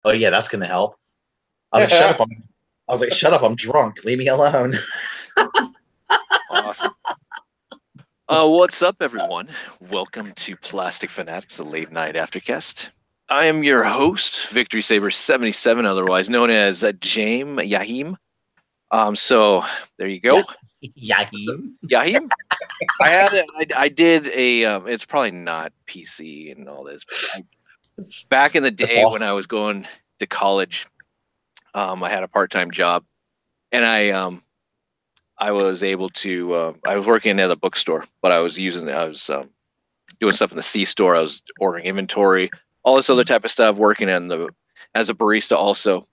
Oh yeah, that's gonna help. I was like, shut up! Shut up! I'm drunk. Leave me alone. Awesome. What's up, everyone? Welcome to Plastic Fanatics, the late night aftercast. I am your host, Victory Saber 77, otherwise known as Yahim. So there you go. Yahim. Yahim. I did a. It's probably not PC and all this, but back in the day when I was going to college, I had a part-time job, and I was able to. I was working at a bookstore, but I was doing stuff in the C store. I was ordering inventory, all this other type of stuff, working as a barista also.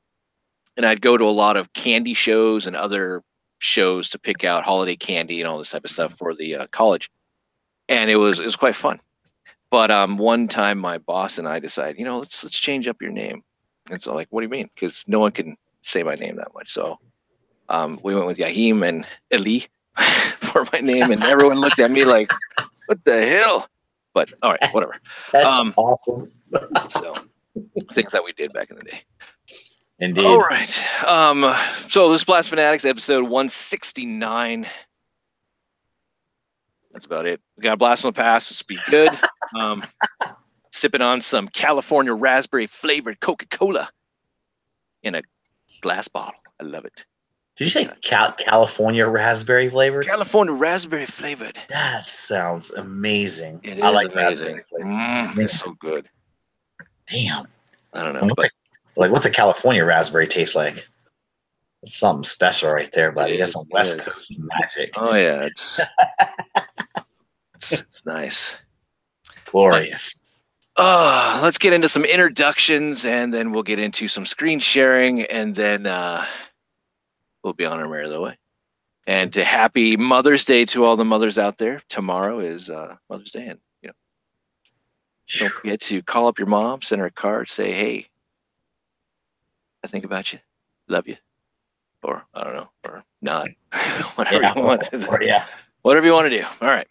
And I'd go to a lot of candy shows and other shows to pick out holiday candy and all this type of stuff for the college. And it was quite fun. But one time my boss and I decided, let's change up your name. And so like, what do you mean? Because no one can say my name that much. So we went with Yahim and Eli for my name, and everyone looked at me like, what the hell? But all right, whatever. That's awesome. So things that we did back in the day. Indeed. All right. So this Blast Fanatics episode 169. That's about it. We got a blast from the past. Let's be good. Sipping on some California raspberry flavored Coca-Cola in a glass bottle. I love it. Did you say California raspberry flavored? California raspberry flavored. That sounds amazing. I like amazing. It's so good. Damn. I don't know. What's a California raspberry taste like? It's something special right there, buddy. That's some West Coast magic. Oh yeah, it's nice. Glorious. Let's get into some introductions, and then we'll get into some screen sharing, and then we'll be on our merry little way. And happy Mother's Day to all the mothers out there. Tomorrow is Mother's Day, and don't forget to call up your mom, send her a card, say, "Hey, I think about you, love you," or I don't know, or not, whatever you want. Whatever you want to do. All right,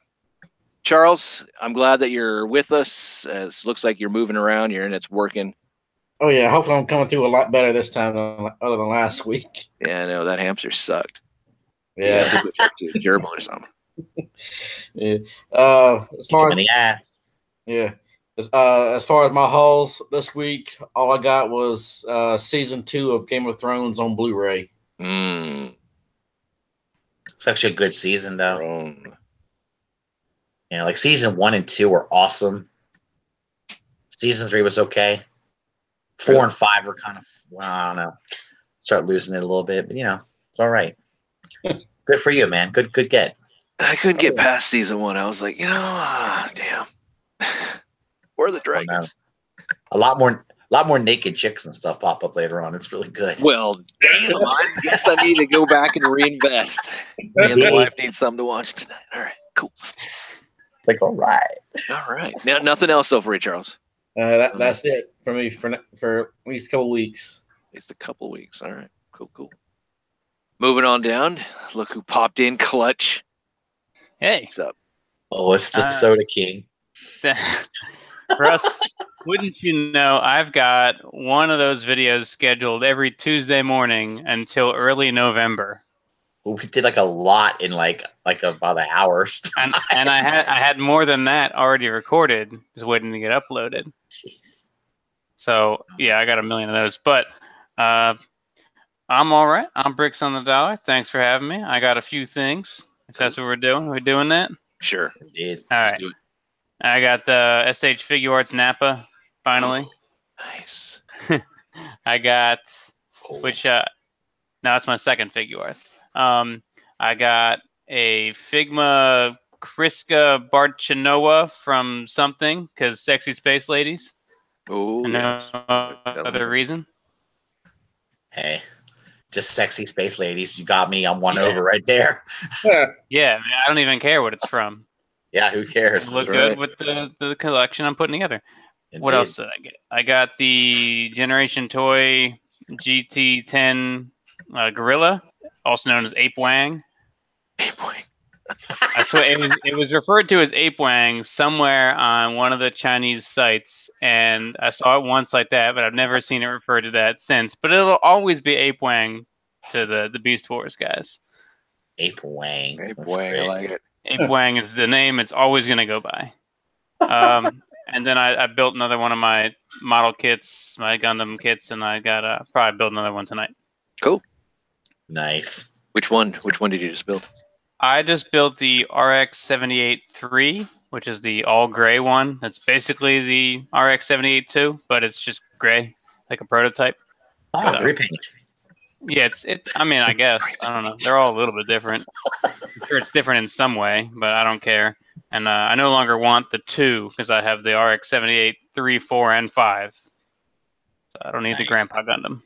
Charles, I'm glad that you're with us. It looks like you're moving around. Your internet's working. Oh yeah, hopefully I'm coming through a lot better this time other than last week. Yeah, I know that hamster sucked. Yeah, gerbil or something. Yeah. As far as the ass. Yeah. As far as my hauls this week, all I got was season 2 of Game of Thrones on Blu-ray. It's actually a good season, though. Like season 1 and 2 were awesome. Season 3 was okay. 4 and 5 were kind of, I don't know, start losing it a little bit, but it's all right. Good for you, man. Good get. I couldn't get past season 1. I was like, damn. Where are the dragons? A lot more naked chicks and stuff pop up later on. It's really good. Well, damn. I guess I need to go back and reinvest. Me and the wife need something to watch tonight. All right, cool. It's like, all right. All right. Now, nothing else though for you, Charles. That's it for me for at least a couple weeks. It's a couple weeks. All right. Cool. Moving on down. Look who popped in clutch. Hey. What's up? Oh, it's the Soda King. Russ, wouldn't you know, I've got one of those videos scheduled every Tuesday morning until early November. Well, we did like a lot in like about an hour. And I had more than that already recorded, just waiting to get uploaded. Jeez. So yeah, I got a million of those. But I'm all right. I'm Bricks on the Dollar. Thanks for having me. I got a few things. If that's what we're doing. Are we doing that? Sure. Indeed. All right. I got the SH Figure Arts Napa, finally. Nice. I got, now it's my second Figure Arts. I got a Figma Kriska Barchinoa from something, because Sexy Space Ladies. Oh, no other reason. Hey, just Sexy Space Ladies. You got me. I'm one over right there. Yeah, man, I don't even care what it's from. Yeah, who cares? It looks good with the collection I'm putting together. Indeed. What else did I get? I got the Generation Toy GT10 Gorilla, also known as Ape Wang. Ape Wang. I swear it was referred to as ape wang somewhere on one of the Chinese sites, and I saw it once like that, but I've never seen it referred to that since. But it'll always be ape wang to the Beast Wars guys. Ape wang. Ape That's Wang, I great. like it. Ape wang is the name it's always going to go by. And then I built another one of my model kits, my Gundam kits, and I got probably build another one tonight. Cool. Nice. Which one? Which one did you just build? I just built the RX-78-3, which is the all gray one. That's basically the RX-78-2, but it's just gray, like a prototype. Oh, So, repaint. Yeah, I mean, I guess. I don't know. They're all a little bit different. I'm sure it's different in some way, but I don't care. And I no longer want the 2 because I have the RX-78, 3, 4, and 5. So I don't need the Grandpa Gundam.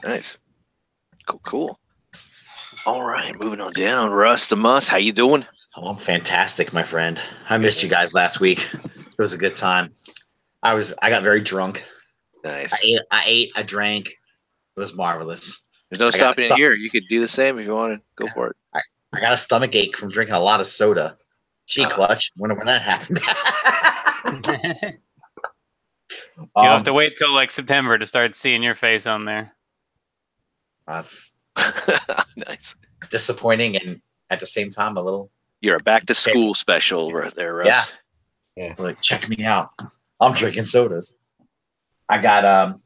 Nice. Cool. All right, moving on down. Russ the Muss, how you doing? Oh, I'm fantastic, my friend. I missed you guys last week. It was a good time. I got very drunk. Nice. I ate, I drank. It was marvelous. There's no stopping in here. You could do the same if you wanted. Go for it. I got a stomach ache from drinking a lot of soda. Gee, Clutch, when that happened. You'll have to wait till like September to start seeing your face on there. That's nice. Disappointing and at the same time a little. You're a back to school special right there, Russ. Yeah. Like, check me out. I'm drinking sodas. I got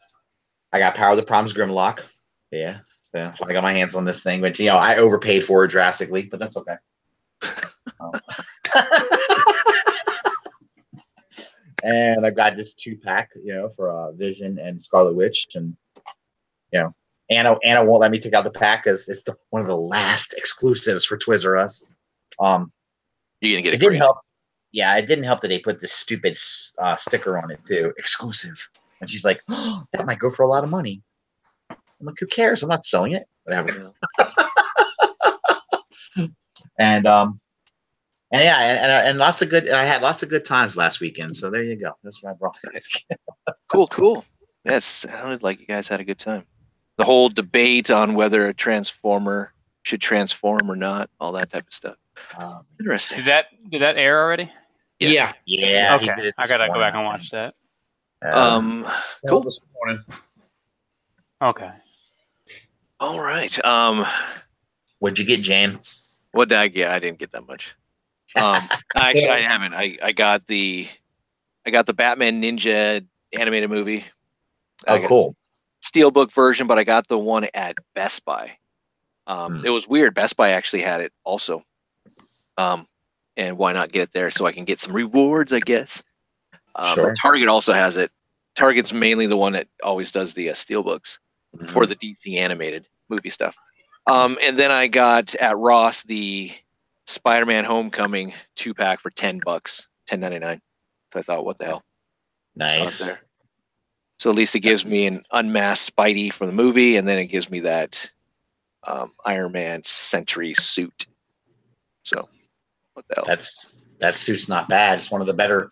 Power of the Proms Grimlock. Yeah. So I got my hands on this thing, but I overpaid for it drastically, but that's okay. And I got this 2-pack, for Vision and Scarlet Witch, and Anna won't let me take out the pack because it's one of the last exclusives for Toys R Us. You're gonna get it. Didn't help. Yeah, it didn't help that they put this stupid sticker on it too, exclusive. And she's like, "Oh, that might go for a lot of money." I'm like, "Who cares? I'm not selling it." Whatever. And lots of good. I had lots of good times last weekend. So there you go. That's what I brought. Cool. Yes, sounded like you guys had a good time. The whole debate on whether a transformer should transform or not, all that type of stuff. Interesting. Did that air already? Yes. Yeah. Okay. I gotta go back and watch that. Cool. This morning. Okay. All right. What'd you get, Jane? What did I get? I didn't get that much. Actually, I haven't. I got the Batman Ninja animated movie. Oh, cool. Steelbook version, but I got the one at Best Buy. It was weird. Best Buy actually had it also. And why not get it there so I can get some rewards, I guess. Sure. Target also has it. Target's mainly the one that always does the Steelbooks for the DC animated movie stuff. And then I got at Ross the Spider-Man Homecoming 2-pack for $10, $10.99. So I thought, what the hell? Nice. So at least it gives me an unmasked Spidey from the movie, and then it gives me that Iron Man Sentry suit. So what the hell? That suit's not bad. It's one of the better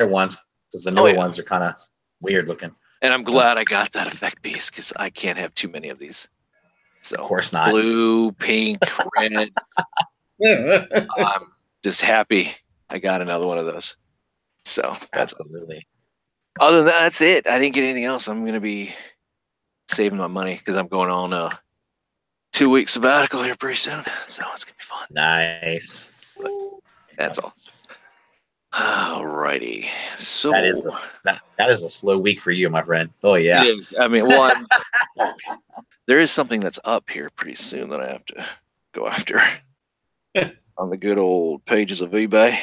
ones because the newer ones are kind of weird looking. And I'm glad I got that effect piece because I can't have too many of these. So of course not. Blue, pink, red. I'm just happy I got another one of those. So absolutely. Other than that, that's it. I didn't get anything else. I'm gonna be saving my money because I'm going on a 2-week sabbatical here pretty soon. So it's gonna be fun. Nice. But that's all. Alrighty. So that is a slow week for you, my friend. Oh yeah. It is. I mean, there is something that's up here pretty soon that I have to go after on the good old pages of eBay.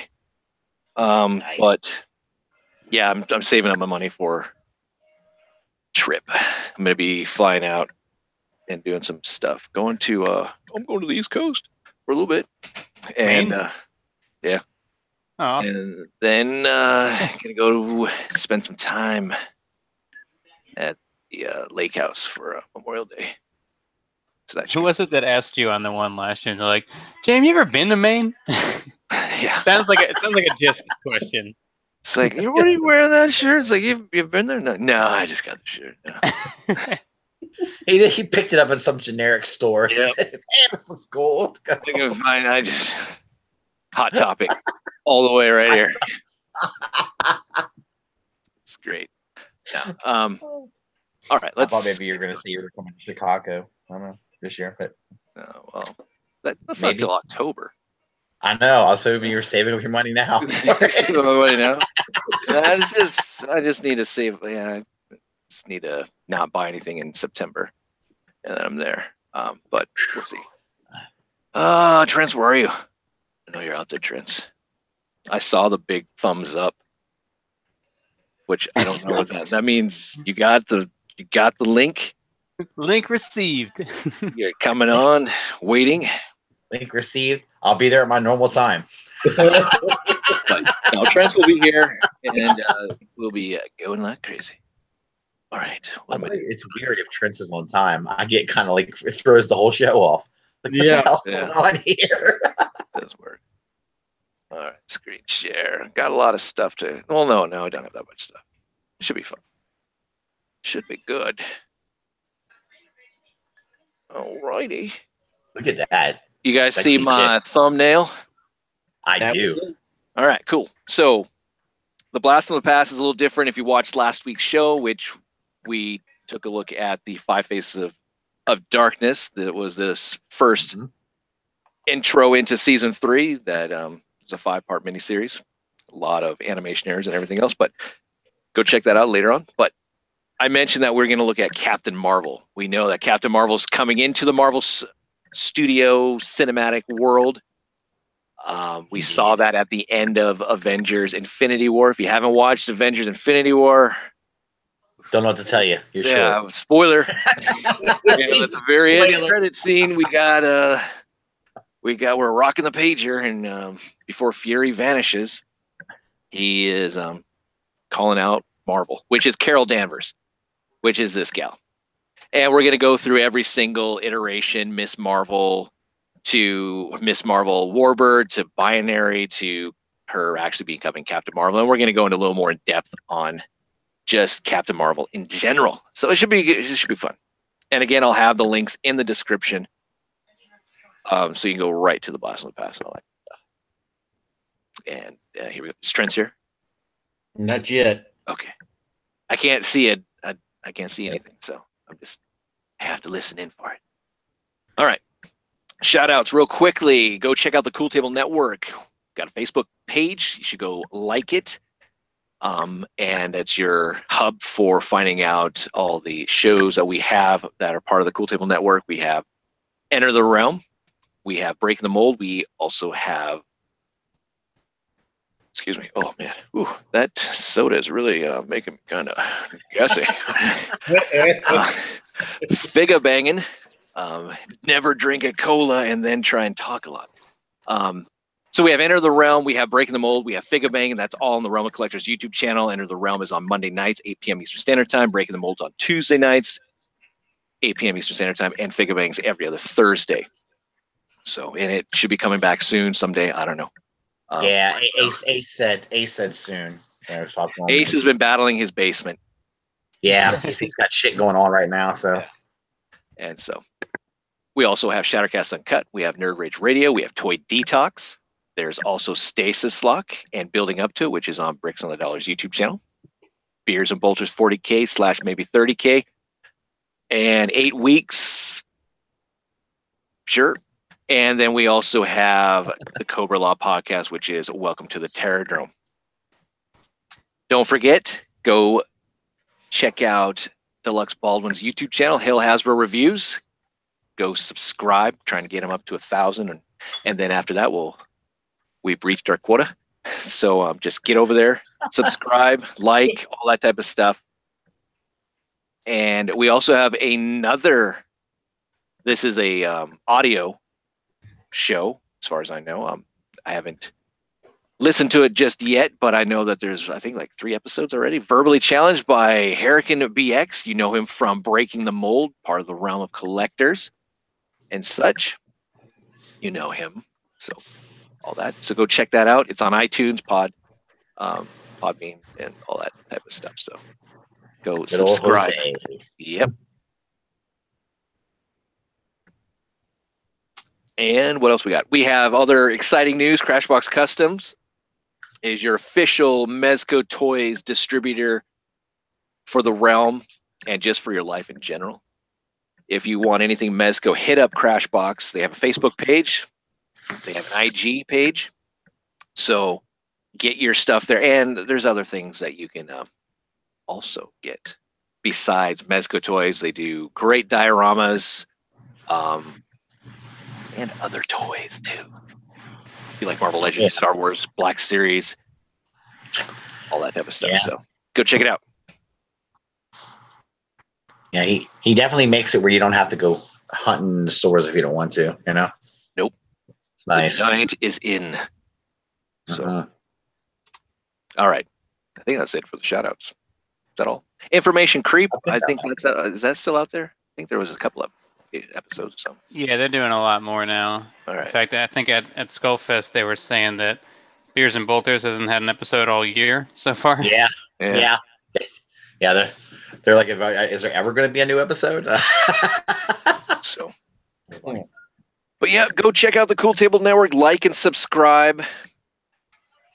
Nice. But yeah, I'm saving up my money for trip. I'm gonna be flying out and doing some stuff. I'm going to the East Coast for a little bit, and yeah. Oh, awesome. And then gonna go spend some time at the lake house for Memorial Day. So who was it that asked you on the one last year? They're like, "Jamie, you ever been to Maine?" Yeah, sounds like a just question. It's like, what are you wearing that shirt? It's like, you've been there? No, I just got the shirt. No. He picked it up in some generic store. Yeah, this looks cool. I think it was fine. I just Hot topic all the way right here. It's great. Yeah. All right. I thought maybe you were going to say you were coming to Chicago. I don't know this year, but well, that's not till October. I know. I was hoping you were saving up your money now. I just need to save. Yeah, I just need to not buy anything in September, and then I'm there. But we'll see. Trent, where are you? I know you're out there, Trent. I saw the big thumbs up, which I don't know what that means. You got the link. Link received. You're coming on, waiting. Link received. I'll be there at my normal time. But no, Trent will be here, and we'll be going like crazy. All right. It's weird if Trent's is on time. I get kind of like, it throws the whole show off. Like, what the hell's going on here? It does work. All right, screen share. Got a lot of stuff to. Well, no, I don't have that much stuff. It should be fun. Should be good. All righty. Look at that. You guys see my thumbnail? I do. All right, cool. So the Blast from the Past is a little different. If you watched last week's show, which we took a look at the 5 Faces of Darkness, that was this first intro into season 3 that was a 5-part miniseries. A lot of animation errors and everything else, but go check that out later on. But I mentioned that we're going to look at Captain Marvel. We know that Captain Marvel's coming into the Marvel Studio cinematic world. We saw that at the end of Avengers Infinity War. If you haven't watched Avengers Infinity War, don't know what to tell you. You're sure. Spoiler. At the very end of the credit scene, we're rocking the pager, and before Fury vanishes, he is calling out Marvel, which is Carol Danvers, which is this gal. And we're going to go through every single iteration, Miss Marvel to Miss Marvel Warbird to Binary to her actually becoming Captain Marvel. And we're going to go into a little more in depth on just Captain Marvel in general. So it should be fun. And again, I'll have the links in the description. So you can go right to the Blast from the Past and all that stuff. And here we go. Is Trent's here? Not yet. Okay. I can't see it. I can't see anything. So I have to listen in for it. All right. Shout outs real quickly. Go check out the Cool Table Network. Got a Facebook page. You should go like it. And it's your hub for finding out all the shows that we have that are part of the Cool Table Network. We have Enter the Realm. We have Breaking the Mold. We also have, excuse me. Oh man, ooh, that soda is really making me kind of gassy. Figga banging. Never drink a cola and then try and talk a lot. So we have Enter the Realm, we have Breaking the Mold, we have Figga Bang, that's all on the Realm of Collectors YouTube channel. Enter the Realm is on Monday nights, 8 p.m. Eastern Standard Time. Breaking the Mold on Tuesday nights, 8 p.m. Eastern Standard Time, and Figga Bang's every other Thursday. So, and it should be coming back soon someday. I don't know. Yeah, Ace said soon. Ace has been battling his basement. Yeah, he's got shit going on right now. So, and so we also have Shattercast Uncut. We have Nerd Rage Radio. We have Toy Detox. There's also Stasis Lock and Building Up to It, which is on Bricks on the Dollars YouTube channel. Beers and Bolters 40K / maybe 30K. And 8 weeks. Sure. And then we also have the Cobra Law podcast, which is Welcome to the Terrordrome. Don't forget, go check out Deluxe Baldwin's YouTube channel, Hill Hasbro Reviews. Go subscribe, trying to get him up to 1,000. And then after that, we've reached our quota. So just get over there, subscribe, like, all that type of stuff. And we also have this is a audio show, as far as I know. I haven't listened to it just yet, but I know that there's, I think, like 3 episodes already. Verbally Challenged by Hurricane BX. You know him from Breaking the Mold, part of the Realm of Collectors and such. You know him. So all that. So go check that out. It's on iTunes, Podbean, and all that type of stuff. So go subscribe. Yep. And what else we got? We have other exciting news. Crashbox Customs is your official Mezco Toys distributor for the realm and just for your life in general. If you want anything Mezco, hit up Crashbox. They have a Facebook page. They have an IG page. So get your stuff there. And there's other things that you can also get besides Mezco Toys. They do great dioramas and other toys too. If you like Marvel Legends, Star Wars, Black Series, all that type of stuff. So go check it out. Yeah, he definitely makes it where you don't have to go hunting in the stores if you don't want to, you know? Nope. It's nice. The giant is in. So, all right. I think that's it for the shoutouts. Is that all? Information creep. I think that's is that still out there? I think there was a couple of episodes or something. Yeah, they're doing a lot more now. All right. In fact, I think at Skullfest they were saying that Beers and Bolters hasn't had an episode all year so far. Yeah. They're like, is there ever going to be a new episode? So, but yeah, go check out the Cool Table Network. Like and subscribe.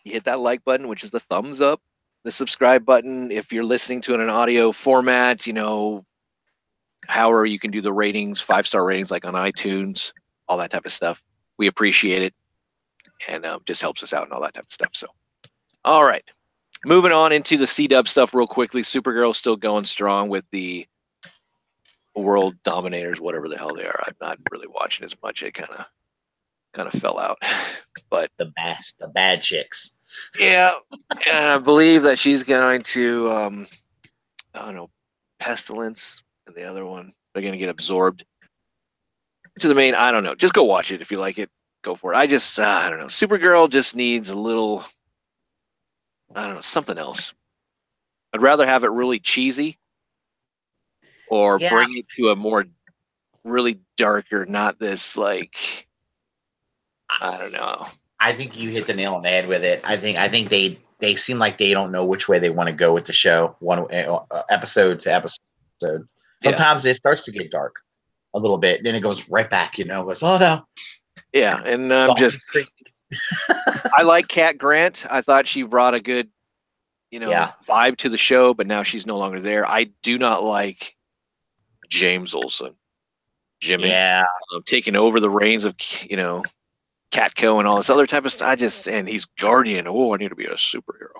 You hit that like button, which is the thumbs up. The subscribe button. If you're listening to it in an audio format, you know, however you can do the ratings, 5-star ratings, like on iTunes, all that type of stuff. We appreciate it, and just helps us out and all that type of stuff. So, all right. Moving on into the C-Dub stuff real quickly. Supergirl's still going strong with the World Dominators, whatever the hell they are. I'm not really watching as much. It kind of fell out. But the bad chicks. Yeah, and I believe that she's going to I don't know, Pestilence and the other one. They're going to get absorbed to the main. I don't know. Just go watch it if you like it. Go for it. I don't know. Supergirl just needs a little, I don't know, something else. I'd rather have it really cheesy or bring it to a more really darker, not this like, I don't know. I think you hit the nail on the head with it. I think they seem like they don't know which way they want to go with the show, one episode to episode. Sometimes it starts to get dark a little bit, then it goes right back. You know, it's no. Yeah, and I like Kat Grant. I thought she brought a good, vibe to the show, but now she's no longer there. I do not like James Olsen, Jimmy. Yeah, taking over the reins of Catco and all this other type of stuff. And he's Guardian. Oh, I need to be a superhero.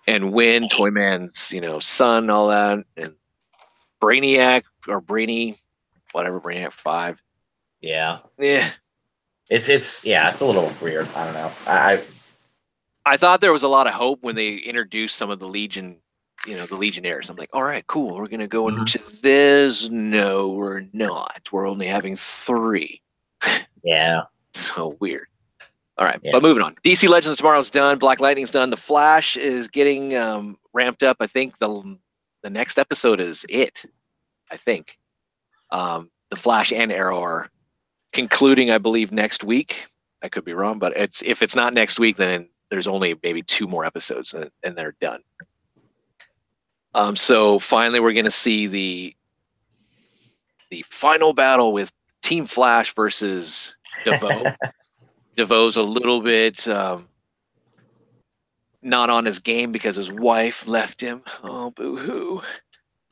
And Win, Toyman's, son, all that, and Brainiac or Brainy, whatever, Brainiac 5. Yeah. Yeah. It's a little weird. I don't know. I thought there was a lot of hope when they introduced some of the Legion, the Legionnaires. I'm like, all right, cool. We're gonna go into this. No, we're not. We're only having 3. Yeah. So weird. All right, but moving on. DC Legends of Tomorrow's done. Black Lightning's done. The Flash is getting ramped up. I think the next episode is it. I think the Flash and Arrow are concluding, I believe, next week. I could be wrong, but if it's not next week, then there's only maybe 2 more episodes, and they're done. So finally, we're going to see the final battle with Team Flash versus DeVoe. DeVoe's a little bit not on his game because his wife left him. Oh, boo-hoo.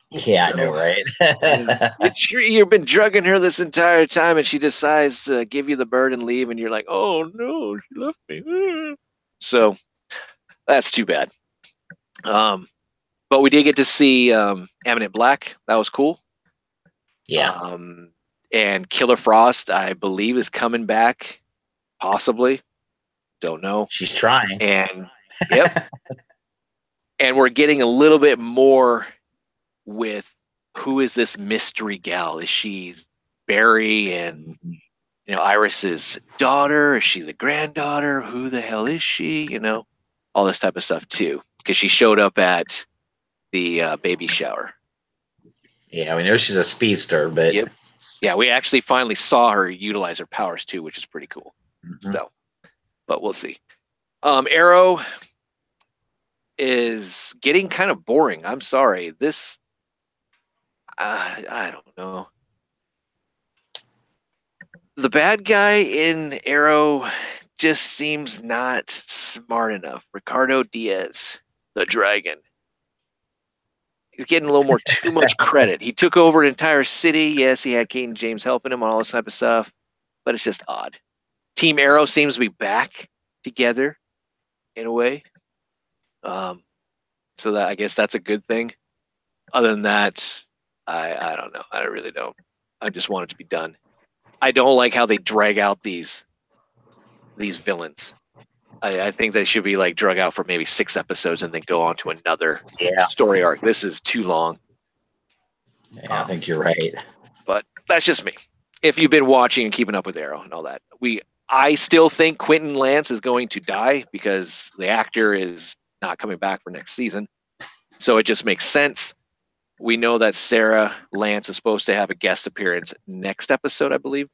Yeah, I know, right? You've been drugging her this entire time, and she decides to give you the bird and leave, and you're like, oh, no, she left me. So that's too bad. But we did get to see Eminent Black. That was cool. Yeah. And Killer Frost, I believe, is coming back. Possibly. Don't know. She's trying. And, yep. And we're getting a little bit more with who is this mystery gal? Is she Barry and Iris's daughter? Is she the granddaughter? Who the hell is she? All this type of stuff too, because she showed up at the baby shower. Yeah, we know she's a speedster, but yeah, we actually finally saw her utilize her powers too, which is pretty cool. So, but we'll see. Arrow is getting kind of boring. I'm sorry. This, I don't know. the bad guy in Arrow just seems not smart enough. Ricardo Diaz, the Dragon. He's getting a little more too much credit. He took over an entire city. Yes, he had Kate James helping him on all this type of stuff, but it's just odd. Team Arrow seems to be back together in a way. So that I guess that's a good thing. Other than that, I don't know. I really don't. I just want it to be done. I don't like how they drag out these villains. I think they should be like drug out for maybe 6 episodes and then go on to another story arc. This is too long. Yeah, I think you're right. But that's just me. If you've been watching and keeping up with Arrow and all that, I still think Quentin Lance is going to die because the actor is not coming back for next season. So it just makes sense. We know that Sarah Lance is supposed to have a guest appearance next episode, I believe.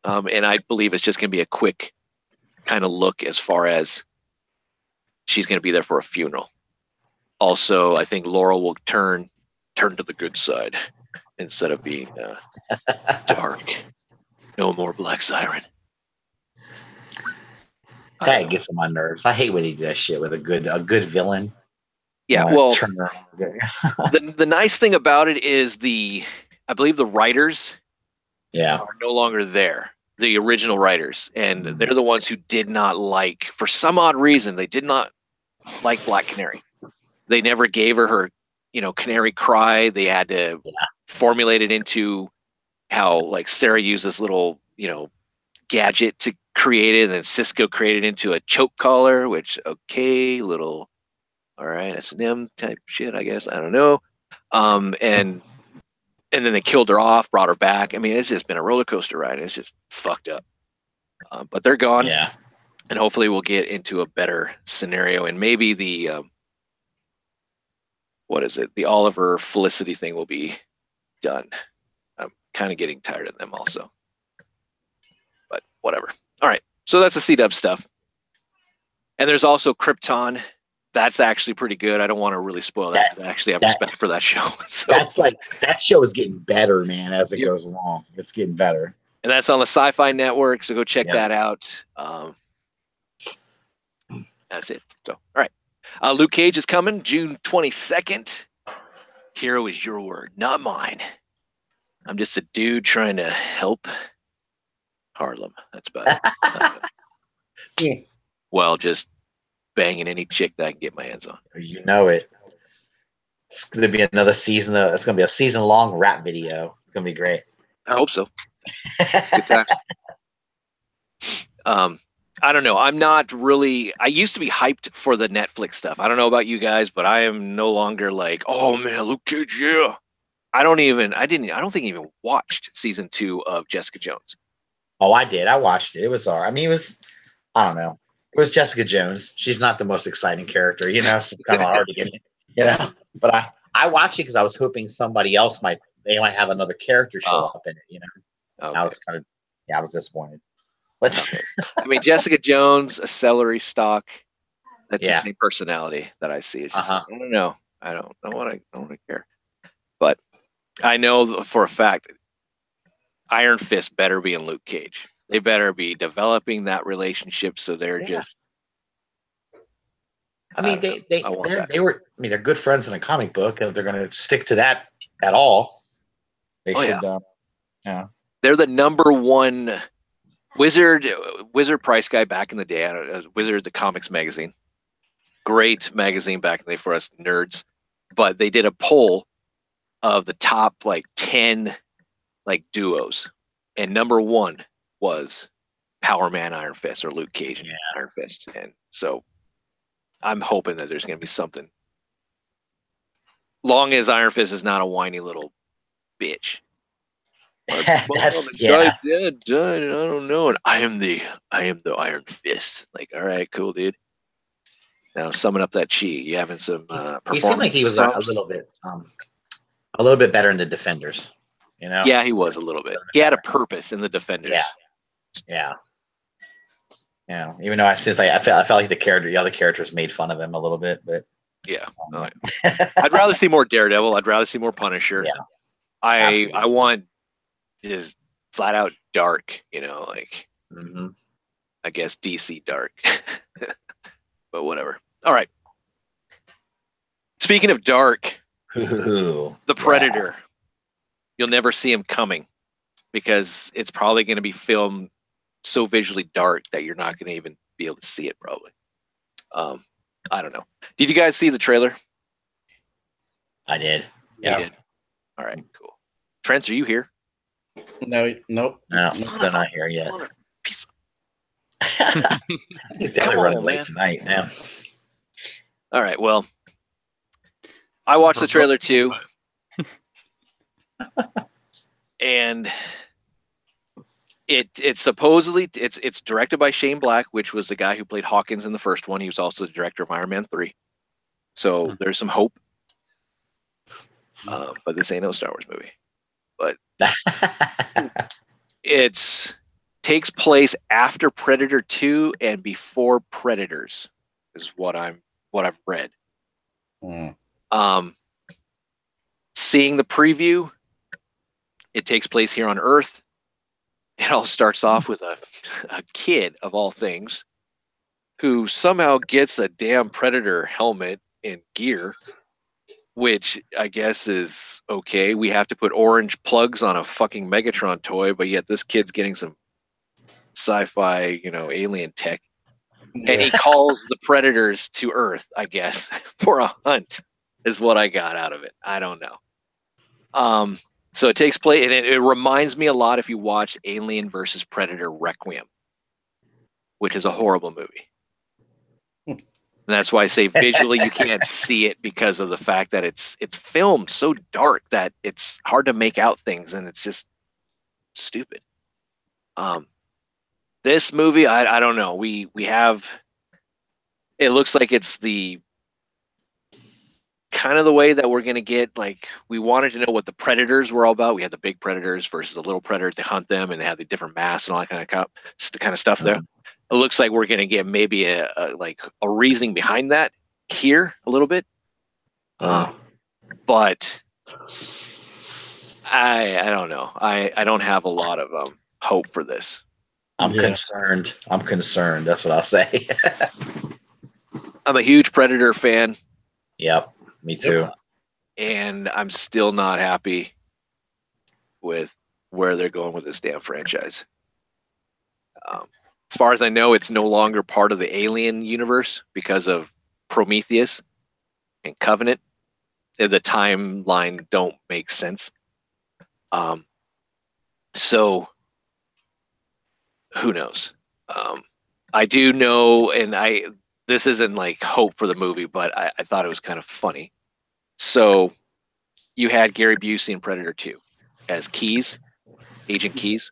And I believe it's just going to be a quick kind of look as far as she's going to be there for a funeral. Also, I think Laurel will turn to the good side instead of being dark. No more Black Siren. That gets on my nerves. I hate when he does that shit with a good villain. Yeah, well, the nice thing about it is I believe the writers are no longer there. The original writers, and they're the ones who did not like, for some odd reason, they did not like Black Canary. They never gave her canary cry. They had to formulate it into how like Sarah used this little gadget to create it, and then Cisco created it into a choke collar, which all right, S&M type shit, I guess. I don't know. And then they killed her off, brought her back. I mean, it's just been a roller coaster ride. It's just fucked up. But they're gone. Yeah. And hopefully we'll get into a better scenario. And maybe the the Oliver Felicity thing will be done. I'm kind of getting tired of them also. But whatever. All right. So that's the C-Dub stuff. And there's also Krypton. That's actually pretty good. I don't want to really spoil that. I actually have respect for that show. So that's like that show is getting better, man, as it goes along. It's getting better. And that's on the Sci-Fi Network, so go check that out. That's it. So, all right. Luke Cage is coming June 22nd. Hero is your word, not mine. I'm just a dude trying to help Harlem. That's about it. Well, just banging any chick that I can get my hands on. You know it. It's going to be another season. It's going to be a season-long rap video. It's going to be great. I hope so. Good time. I don't know. I'm not really. I used to be hyped for the Netflix stuff. I don't know about you guys, but I am no longer like, oh man, Luke Cage, yeah. I don't think I even watched season 2 of Jessica Jones. Oh, I did. I watched it. It was alright. I mean, I don't know. It was Jessica Jones. She's not the most exciting character, so it's kind of hard to get in, But I watched it because I was hoping somebody else might have another character show up in it, Okay. I was I was disappointed. Okay. I mean, Jessica Jones, a celery stalk. That's the same personality that I see. It's just I don't know. I don't want to care. But I know for a fact, Iron Fist better be in Luke Cage. They better be developing that relationship so they're just. I mean, they're good friends in a comic book, and if they're going to stick to that at all, they should. Yeah. They're the number one Wizard price guy back in the day. I don't know, Wizard, the comics magazine. Great magazine back in the day for us nerds. But they did a poll of the top 10 duos. And number 1 was Power Man Iron Fist or Luke Cage Iron Fist. And so I'm hoping that there's going to be something. Long as Iron Fist is not a whiny little bitch. I don't know. And I am the Iron Fist. All right, cool, dude. Now summon up that chi. You having some performance? He seemed like he was a little bit better in the Defenders. Yeah, he was a little bit. He had a purpose in the Defenders. Yeah. Even though I felt like the other characters made fun of him a little bit, but I'd rather see more Daredevil. I'd rather see more Punisher. Yeah, I want his flat out dark, like Mhm. I guess DC dark. But whatever. All right. Speaking of dark, Ooh, the Predator. You'll never see him coming because it's probably going to be filmed so visually dark that you're not going to even be able to see it probably. I don't know. Did you guys see the trailer? I did. You did. All right, cool. Trent, are you here? No, nope. No, still not here yet. Piece He's definitely Come running on, late man. tonight. Now, All right, well, I watched the trailer too. And it's supposedly it's directed by Shane Black, which was the guy who played Hawkins in the first one. He was also the director of Iron Man 3. So there's some hope. But this ain't no Star Wars movie. But it's takes place after Predator 2 and before Predators, is what I've read. Seeing the preview, it takes place here on Earth. It all starts off with a kid, of all things, who somehow gets a damn Predator helmet and gear, which I guess is okay. We have to put orange plugs on a fucking Megatron toy, but yet this kid's getting some sci-fi, alien tech. Yeah. And he calls the Predators to Earth, I guess, for a hunt, is what I got out of it. I don't know. So it takes place, and it reminds me a lot if you watch Alien versus Predator Requiem, which is a horrible movie. And that's why I say visually you can't see it because of the fact that it's filmed so dark that it's hard to make out things, and it's just stupid. This movie, I don't know. We have, it looks like it's the kind of the way that we're going to get, like, we wanted to know what the Predators were all about. We had the big Predators versus the little Predators to hunt them, and they had the different masks and all that kind of stuff there. It looks like we're going to get maybe a reasoning behind that here a little bit. But I don't know. I don't have a lot of hope for this. I'm concerned. That's what I'll say. I'm a huge Predator fan. Yep, me too. And I'm still not happy with where they're going with this damn franchise. As far as I know, it's no longer part of the Alien universe because of Prometheus and Covenant. The timeline don't make sense. So who knows? I do know, and this isn't like hope for the movie, but I thought it was kind of funny. So you had Gary Busey in Predator 2 as Keyes, Agent Keyes.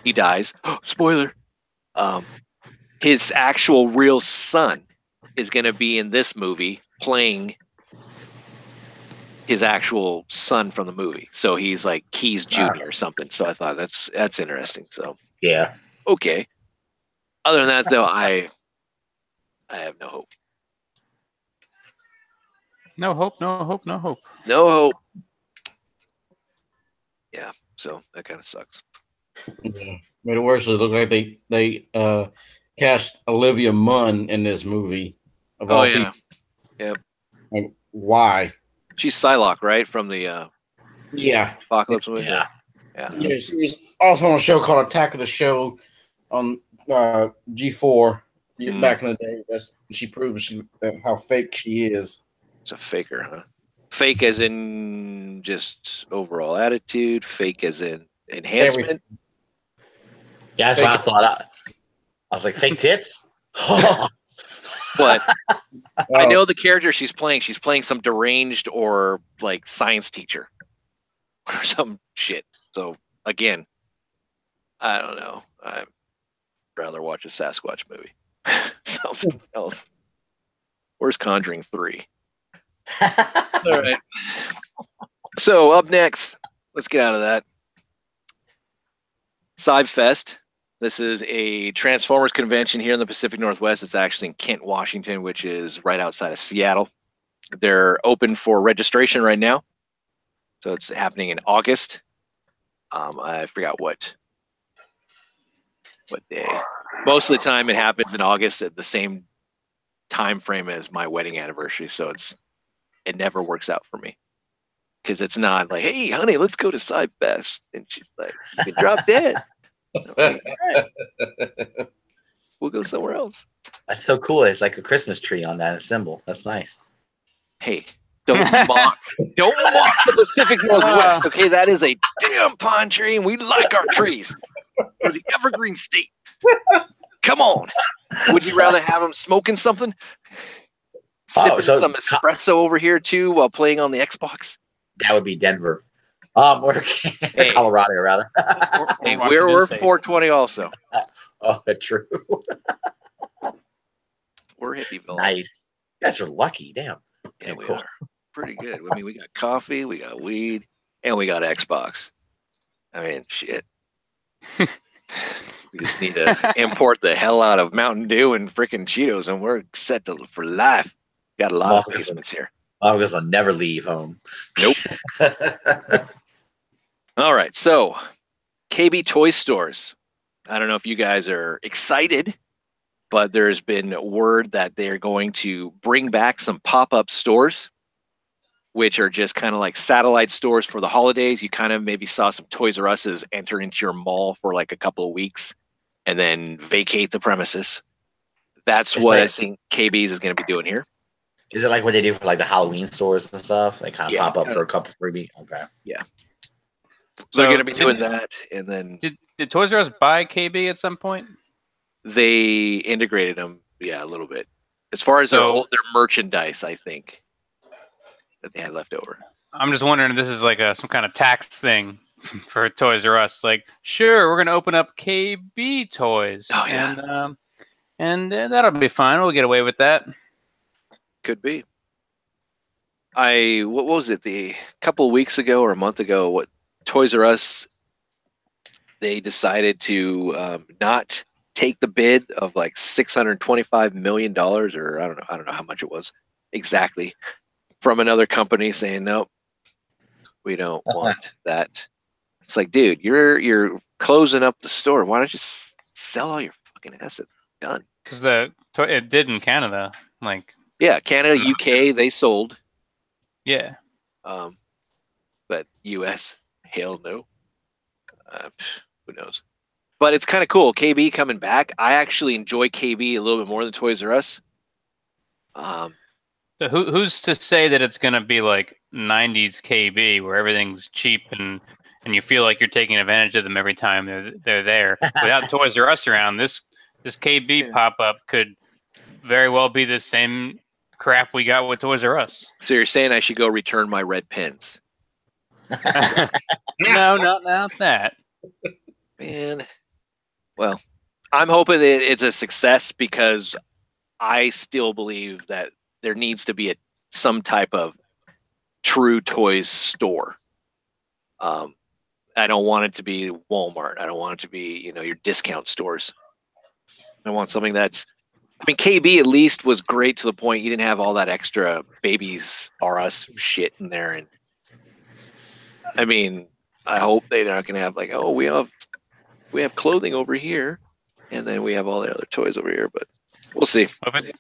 He dies. Spoiler. His actual real son is going to be in this movie playing his actual son from the movie. So he's like Keyes Jr. or something. So I thought that's interesting. So yeah. Okay. Other than that, though, I have no hope. No hope, no hope, no hope. No hope. Yeah, so that kind of sucks. Yeah. But the worst is, look like they cast Olivia Munn in this movie. Of all people. Yep. Like, why? She's Psylocke, right? From the Apocalypse movie. Yeah. Yeah, she was also on a show called Attack of the Show on G4 back in the day. She proves how fake she is. It's a faker, huh? Fake as in just overall attitude. Fake as in enhancement. Everything. Yeah, that's what I thought. I was like, fake tits? But I know the character she's playing. She's playing some deranged or like science teacher or some shit. So again, I don't know. I'd rather watch a Sasquatch movie. Something else. Where's Conjuring 3? All right. So up next, let's get out of that. SciFest. This is a Transformers convention here in the Pacific Northwest. It's actually in Kent, Washington, which is right outside of Seattle. They're open for registration right now. So it's happening in August. I forgot what day. Most of the time, it happens in August at the same time frame as my wedding anniversary, so it never works out for me because it's not like, hey, honey, let's go to Sci Fest, and she's like, you can drop dead. Like, all right, we'll go somewhere else. That's so cool. It's like a Christmas tree on that symbol. That's nice. Hey, don't mock the Pacific Northwest, okay? That is a damn pine tree, and we like our trees. We're the evergreen state. Come on. Would you rather have them smoking something? Sipping some espresso over here, too, while playing on the Xbox? That would be Denver. Or Colorado, rather. Hey, we're 420 also. Oh, true. We're Hippieville. Nice. You guys are lucky. Damn. Yeah, we are. Pretty good. I mean, we got coffee, we got weed, and we got Xbox. I mean, shit. We just need to import the hell out of Mountain Dew and freaking Cheetos, and we're set for life. Got a lot of basements here. Because I'll never leave home. Nope. All right, so KB Toy Stores. I don't know if you guys are excited, but there's been word that they're going to bring back some pop-up stores, which are just kind of like satellite stores for the holidays. You kind of maybe saw some Toys R Us's enter into your mall for like a couple of weeks and then vacate the premises. That's what I think KB's is going to be doing here. Is it like what they do for like the Halloween stores and stuff? They kind of pop up for a couple freebie. Okay. Yeah. They're going to be doing that, and then did Toys R Us buy KB at some point? They integrated them, a little bit. As far as their merchandise, I think that they had left over. I'm just wondering if this is like some kind of tax thing for Toys R Us. Like, sure, we're going to open up KB Toys. Oh yeah, and that'll be fine. We'll get away with that. Could be. What was it? A couple of weeks ago or a month ago? What Toys R Us? They decided to not take the bid of like $625 million, or I don't know how much it was exactly, from another company, saying nope, we don't want that. It's like, dude, you're closing up the store. Why don't you sell all your fucking assets? Done. Because it did in Canada, like Canada, UK, they sold. Yeah. But US, hell no. Who knows? But it's kind of cool. KB coming back. I actually enjoy KB a little bit more than Toys R Us. So who's to say that it's going to be like 90s KB where everything's cheap and you feel like you're taking advantage of them every time they're there? Without Toys R Us around, this KB pop-up could very well be the same crap we got with Toys R Us. So you're saying I should go return my red pins? No, not that. Man. Well, I'm hoping that it's a success because I still believe that there needs to be some type of true toys store. I don't want it to be Walmart. I don't want it to be, your discount stores. I want something that's, KB at least was great to the point you didn't have all that extra Babies R Us shit in there. And I hope they're not going to have like, oh, we have clothing over here, and then we have all the other toys over here, but we'll see.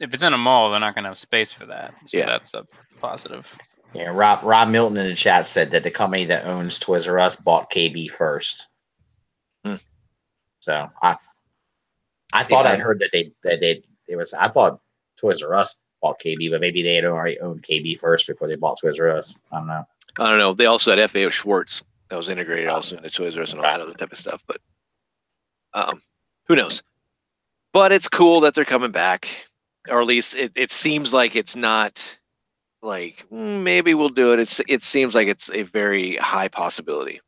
If it's in a mall, they're not going to have space for that. So that's a positive. Yeah, Rob Milton in the chat said that the company that owns Toys R Us bought KB first. So I thought I'd heard that I thought Toys R Us bought KB, but maybe they had already owned KB first before they bought Toys R Us. I don't know. They also had FAO Schwartz that was integrated also into Toys R Us and all that other type of stuff, but who knows? But it's cool that they're coming back, or at least it seems like it's not like maybe we'll do it. It seems like it's a very high possibility.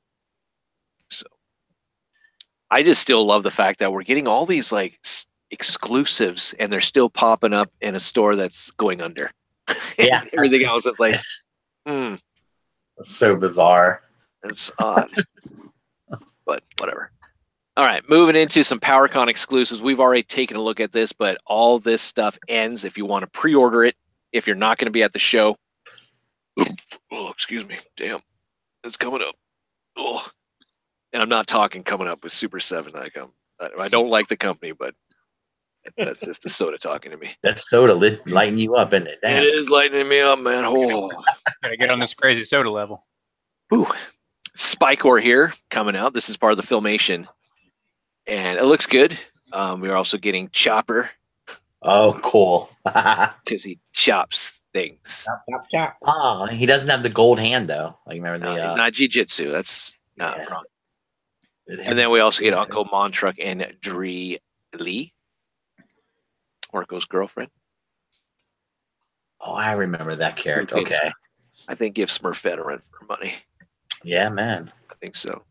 So I just still love the fact that we're getting all these like exclusives, and they're still popping up in a store that's going under. Yeah, everything else is like, it's so bizarre. It's odd, but whatever. All right, moving into some PowerCon exclusives. We've already taken a look at this, but all this stuff ends if you want to pre-order it. If you're not going to be at the show, oh, excuse me, damn, it's coming up. Oh, And I'm not talking coming up with Super 7. I don't like the company, but that's just the soda talking to me. That soda lighting you up, isn't it? Damn. It is lightening me up, man. Oh. Gotta get on this crazy soda level. Ooh. Spikor here coming out. This is part of the Filmation. And it looks good. We're also getting Chopper. Oh, cool. Because he chops things. Chop. Oh, he doesn't have the gold hand, though. Like, remember the... he's not Jiu-Jitsu. That's not wrong. And And then we also get Uncle Montruk and Dree Lee. Orko's girlfriend. Oh, I remember that character. Okay. I think give Smurf veteran for money. Yeah, man. I think so.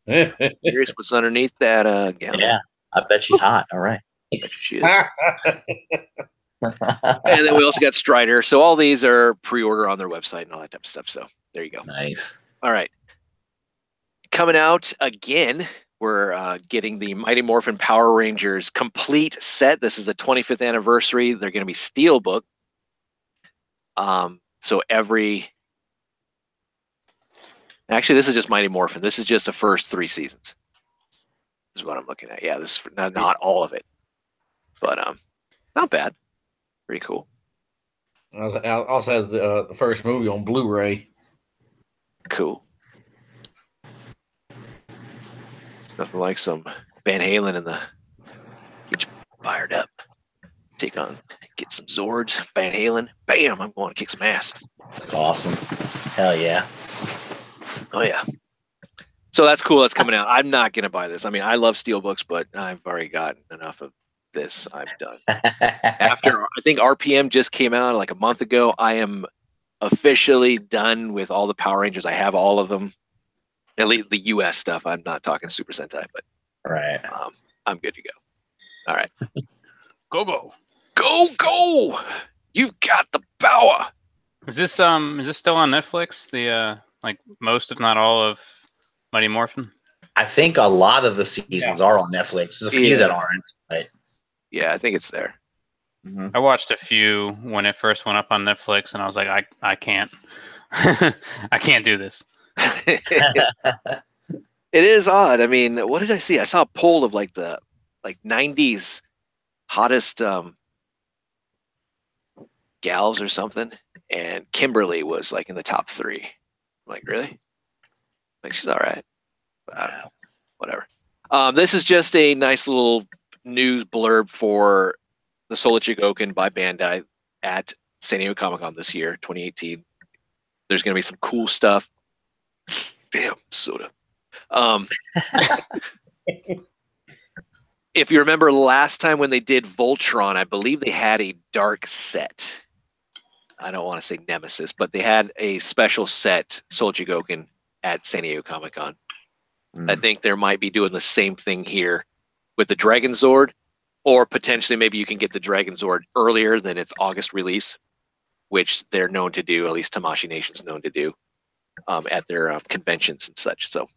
Curious what's underneath that gown. Yeah, I bet she's hot. All right. She is. And then we also got Strider. So all these are pre-order on their website and all that type of stuff. So there you go. Nice. All right. Coming out again, we're getting the Mighty Morphin Power Rangers complete set. This is the 25th anniversary. They're going to be Steelbook. So actually, this is just Mighty Morphin. This is just the first 3 seasons. This is what I'm looking at. Yeah, this is not all of it, but not bad. Pretty cool. Also has the first movie on Blu-ray. Cool. Nothing like some Van Halen in the get you fired up. Get some Zords, Van Halen. Bam! I'm going to kick some ass. That's awesome. Hell yeah. Oh yeah. So that's cool. That's coming out. I'm not gonna buy this. I mean, I love Steelbooks, but I've already gotten enough of this. I'm done. After I think RPM just came out like a month ago, I am officially done with all the Power Rangers. I have all of them. At least the US stuff. I'm not talking Super Sentai, but right. I'm good to go. All right. Go. Go. You've got the power. Is this still on Netflix? The like most, if not all, of Mighty Morphin? I think a lot of the seasons are on Netflix. There's a few that aren't, but yeah, I think it's there. Mm-hmm. I watched a few when it first went up on Netflix, and I was like, I can't, I can't do this. It is odd. I mean, what did I see? I saw a poll of like the 90s hottest gals or something, and Kimberly was like in the top 3. I'm like, really? Like, she's all right. But I don't know. Whatever. This is just a nice little news blurb for the Soul Chigoken by Bandai at San Diego Comic-Con this year, 2018. There's going to be some cool stuff. Damn, soda. If you remember last time when they did Voltron, I believe they had a dark set. I don't want to say Nemesis, but they had a special set, Soul Chigoken, at San Diego Comic-Con. I think they might be doing the same thing here with the Dragon Zord, or potentially maybe you can get the Dragon Zord earlier than its August release, which they're known to do, at least Tamashii Nation's known to do, at their conventions and such. So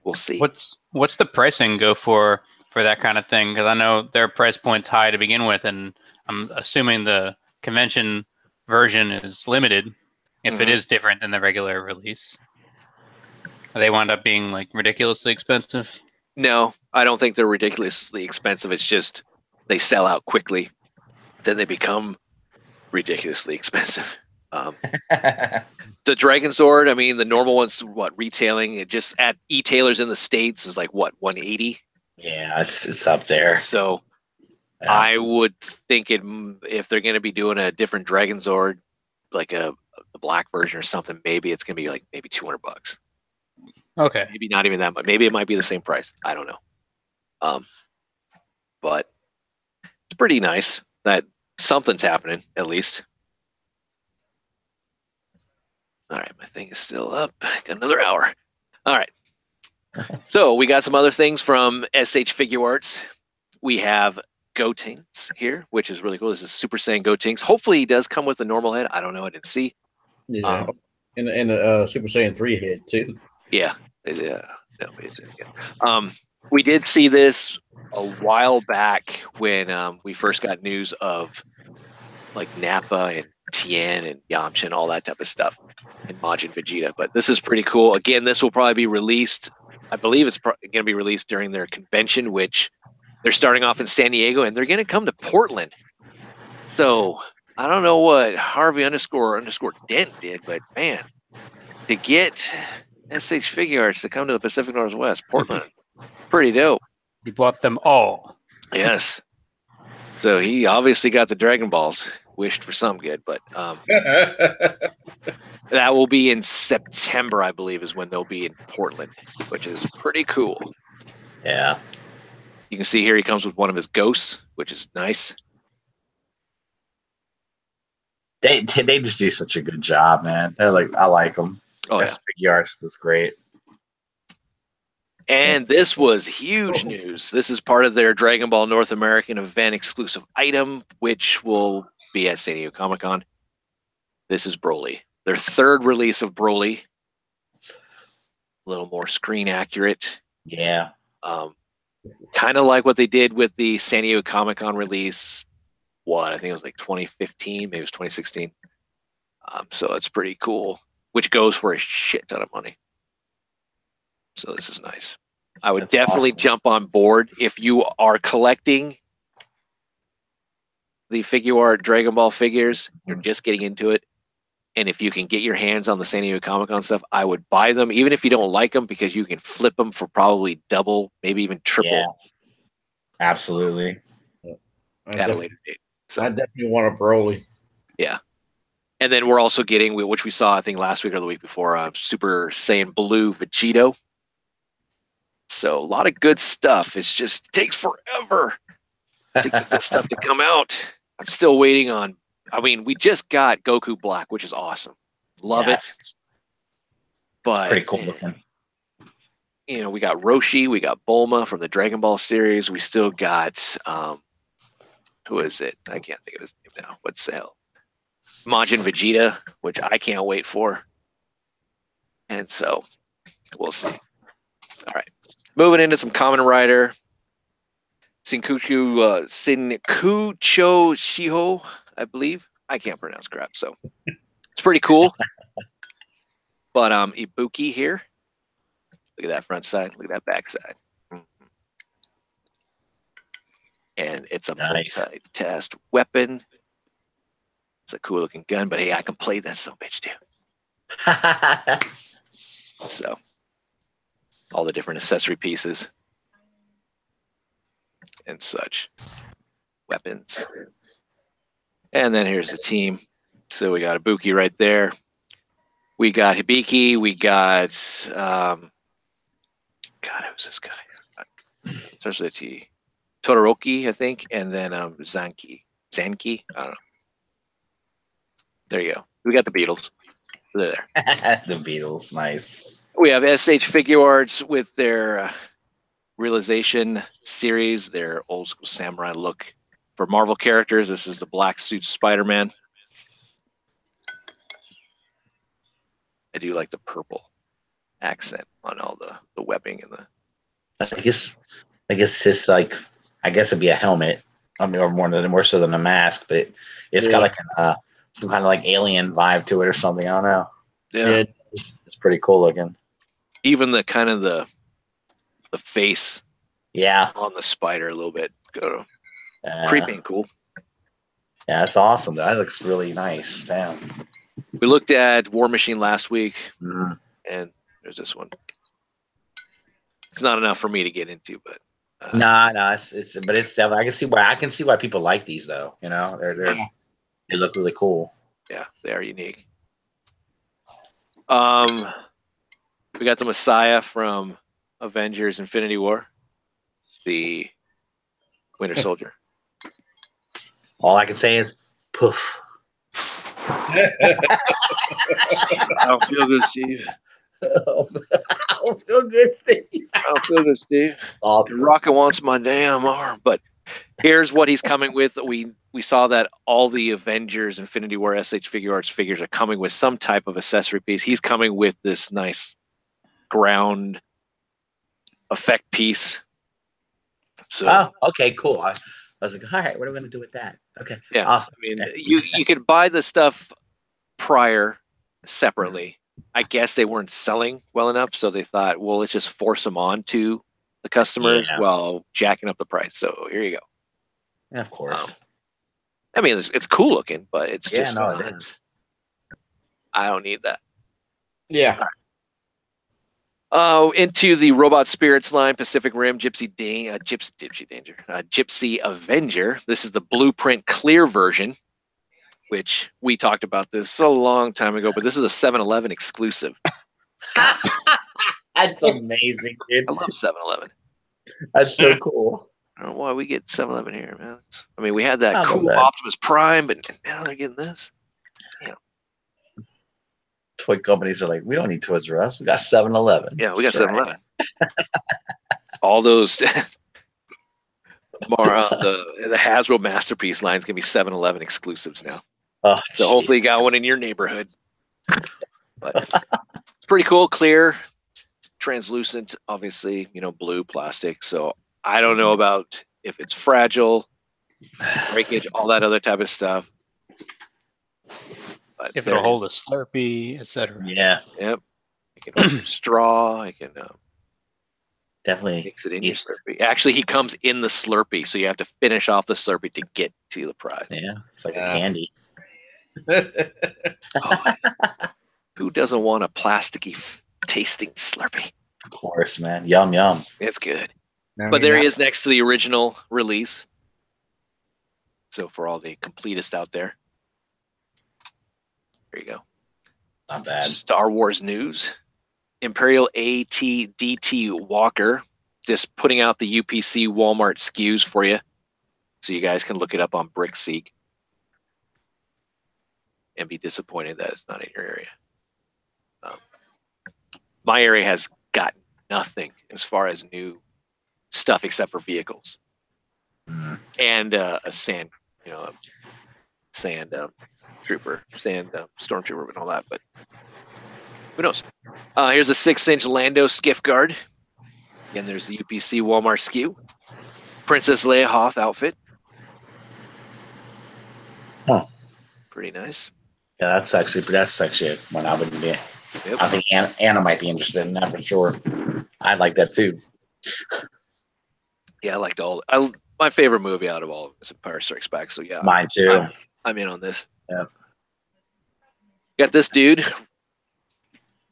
we'll see. What's the pricing go for that kind of thing? Because I know their price point's high to begin with, and I'm assuming the convention version is limited if it is different than the regular release. They wind up being like ridiculously expensive? No, I don't think they're ridiculously expensive. It's just they sell out quickly. Then they become ridiculously expensive. The Dragon Zord, I mean, the normal one's retailing it just at e-tailers in the States is like what, 180? Yeah, it's up there. So yeah. I would think if they're going to be doing a different Dragon Zord, like a black version or something, maybe it's going to be like maybe $200. Okay. Maybe not even that much. Maybe it might be the same price. I don't know. But it's pretty nice that something's happening at least. All right, my thing is still up. Got another hour. All right. So we got some other things from SH Figure Arts. We have Gotenks here, which is really cool. This is Super Saiyan Gotenks. Hopefully he does come with a normal head. I don't know. I didn't see. Yeah. And the Super Saiyan 3 head too. Yeah. No, we did see this a while back when we first got news of like Nappa and Tien and Yamcha and all that type of stuff, and Majin Vegeta. But this is pretty cool. Again, this will probably be released I believe it's going to be released during their convention, which they're starting off in San Diego, and they're going to come to Portland. So I don't know what Harvey __ Dent did, but man, to get SH Figure Arts to come to the Pacific Northwest, Portland, pretty dope. He bought them all. Yes. So he obviously got the Dragon Balls. Wished for some good, but that will be in September, I believe, is when they'll be in Portland, which is pretty cool. Yeah. You can see here he comes with one of his ghosts, which is nice. They just do such a good job, man. They're like, I like them. Oh, yeah. Figure Arts is great. And this was huge news. This is part of their Dragon Ball North American event exclusive item, which will be at San Diego Comic-Con. This is Broly. Their third release of Broly. A little more screen accurate. Yeah. Kind of like what they did with the San Diego Comic-Con release. I think it was like 2015, maybe it was 2016. So it's pretty cool, which goes for a shit ton of money. So this is nice. I would definitely jump on board if you are collecting the figure art Dragon Ball figures. You're just getting into it. And if you can get your hands on the San Diego Comic-Con stuff, I would buy them, even if you don't like them, because you can flip them for probably double, maybe even triple. Yeah, absolutely. At a later date. So, I definitely want a Broly. Yeah. And then we're also getting, which we saw, I think, last week or the week before, Super Saiyan Blue Vegito. So a lot of good stuff. It just takes forever to get this stuff to come out. I'm still waiting on. I mean, we just got Goku Black, which is awesome. Love it. But it's pretty cool looking. You know, we got Roshi, we got Bulma from the Dragon Ball series. We still got who is it? I can't think of his name now. What's the hell? Majin Vegeta, which I can't wait for. And so we'll see. All right. Moving into some Kamen Rider. Sinkucho Shiho, I believe. I can't pronounce crap, so it's pretty cool. But Ibuki here. Look at that front side. Look at that back side. And it's a multi-test weapon. It's a cool looking gun, but hey, I can play that son of a bitch too. So all the different accessory pieces and such. Weapons. And then here's the team. So we got Ibuki right there. We got Hibiki. We got God, who's this guy? Starts with a T. Todoroki, I think, and then Zanki. I don't know. There you go. We got the Beatles. They're there. The Beatles, nice. We have SH Figure Arts with their Realization series, their old school samurai look for Marvel characters. This is the black suit Spider-Man. I do like the purple accent on all the webbing and the. I guess it's like, I guess it'd be a helmet. I mean, or more so than a mask, but it's got like some kind of like alien vibe to it or something. I don't know. Yeah, it's pretty cool looking. Even the kind of the face, on the spider a little bit, creepy and cool. Yeah, that's awesome. That looks really nice. Damn. We looked at War Machine last week, and there's this one. It's not enough for me to get into, but no, it's definitely. I can see why people like these though. You know, they look really cool. Yeah, they are unique. We got the Messiah from Avengers: Infinity War, the Winter Soldier. All I can say is poof. I don't feel good, Steve. I don't feel good, Steve. I don't feel good, Steve. Awesome. Rocket wants my damn arm. But here's what he's coming with. We saw that all the Avengers Infinity War SH Figure Arts figures are coming with some type of accessory piece. He's coming with this nice ground effect piece. So, okay, cool. I was like, all right, what are we going to do with that? Okay. Yeah. Awesome. I mean, you could buy the stuff prior separately. I guess they weren't selling well enough, so they thought, well, let's just force them on to the customers while jacking up the price. So here you go. Yeah, of course. I mean, it's cool looking, but it's just it is. I don't need that. Yeah. Into the Robot Spirits line, Pacific Rim, Gypsy Avenger. This is the blueprint clear version, which we talked about this a long time ago, but this is a 7-Eleven exclusive. That's amazing, dude. I love 7-Eleven. That's so cool. I don't know why we get 7-Eleven here, man. I mean, we had that cool bad. Optimus Prime, but now they're getting this. Damn. Toy companies are like, we don't need Toys R Us. We got 7-Eleven. Yeah, we got 7-Eleven. All those the Hasbro Masterpiece line's gonna be 7-Eleven exclusives now. Oh, so hopefully you got one in your neighborhood. But it's pretty cool, clear, translucent, obviously, blue plastic. So I don't know about if it's fragile, breakage, all that other type of stuff. But if it'll hold a Slurpee, etc. Yeah. Yep. You can hold your straw. I can definitely mix it in your Slurpee. Actually, he comes in the Slurpee, so you have to finish off the Slurpee to get to the prize. Yeah, it's like a candy. Who doesn't want a plasticky tasting Slurpee? Of course, man. Yum, yum. It's good. But there he is next to the original release. So for all the completists out there. There you go. Not bad. Star Wars news. Imperial AT-DT Walker just putting out the UPC Walmart SKUs for you. So you guys can look it up on BrickSeek. And be disappointed that it's not in your area. My area has got nothing as far as new stuff except for vehicles. And a sand, stormtrooper and all that, but who knows? Here's a 6-inch Lando skiff guard. Again, there's the UPC Walmart SKU. Princess Leia Hoth outfit. Huh. Pretty nice. Yeah, that's actually one I would be. Yep. I think Anna might be interested in that for sure. I like that too. Yeah, I liked my favorite movie out of all of them is Empire Strikes Back. So yeah, mine too. I'm in on this. Yeah. Got this dude,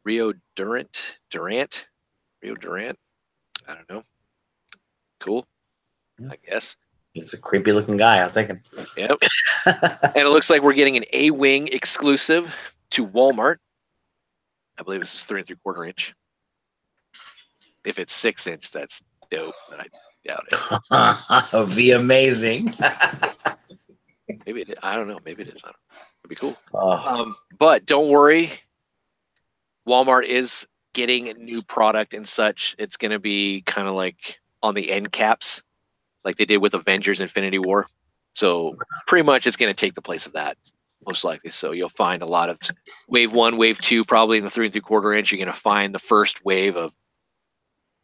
Rio Durant. I don't know. Cool. I guess. He's a creepy looking guy, I'm thinking. Yep. And it looks like we're getting an A-Wing exclusive to Walmart. I believe this is 3 3/4 inch. If it's 6 inch, that's dope, but I doubt it. That would be amazing. Maybe it is. I don't know. Maybe it is. I don't know. It'd be cool. Oh. But don't worry. Walmart is getting new product and such. It's going to be kind of like on the end caps, like they did with Avengers Infinity War. So pretty much it's going to take the place of that, most likely. So you'll find a lot of wave 1, wave 2, probably in the 3 3/4 inch. You're going to find the first wave of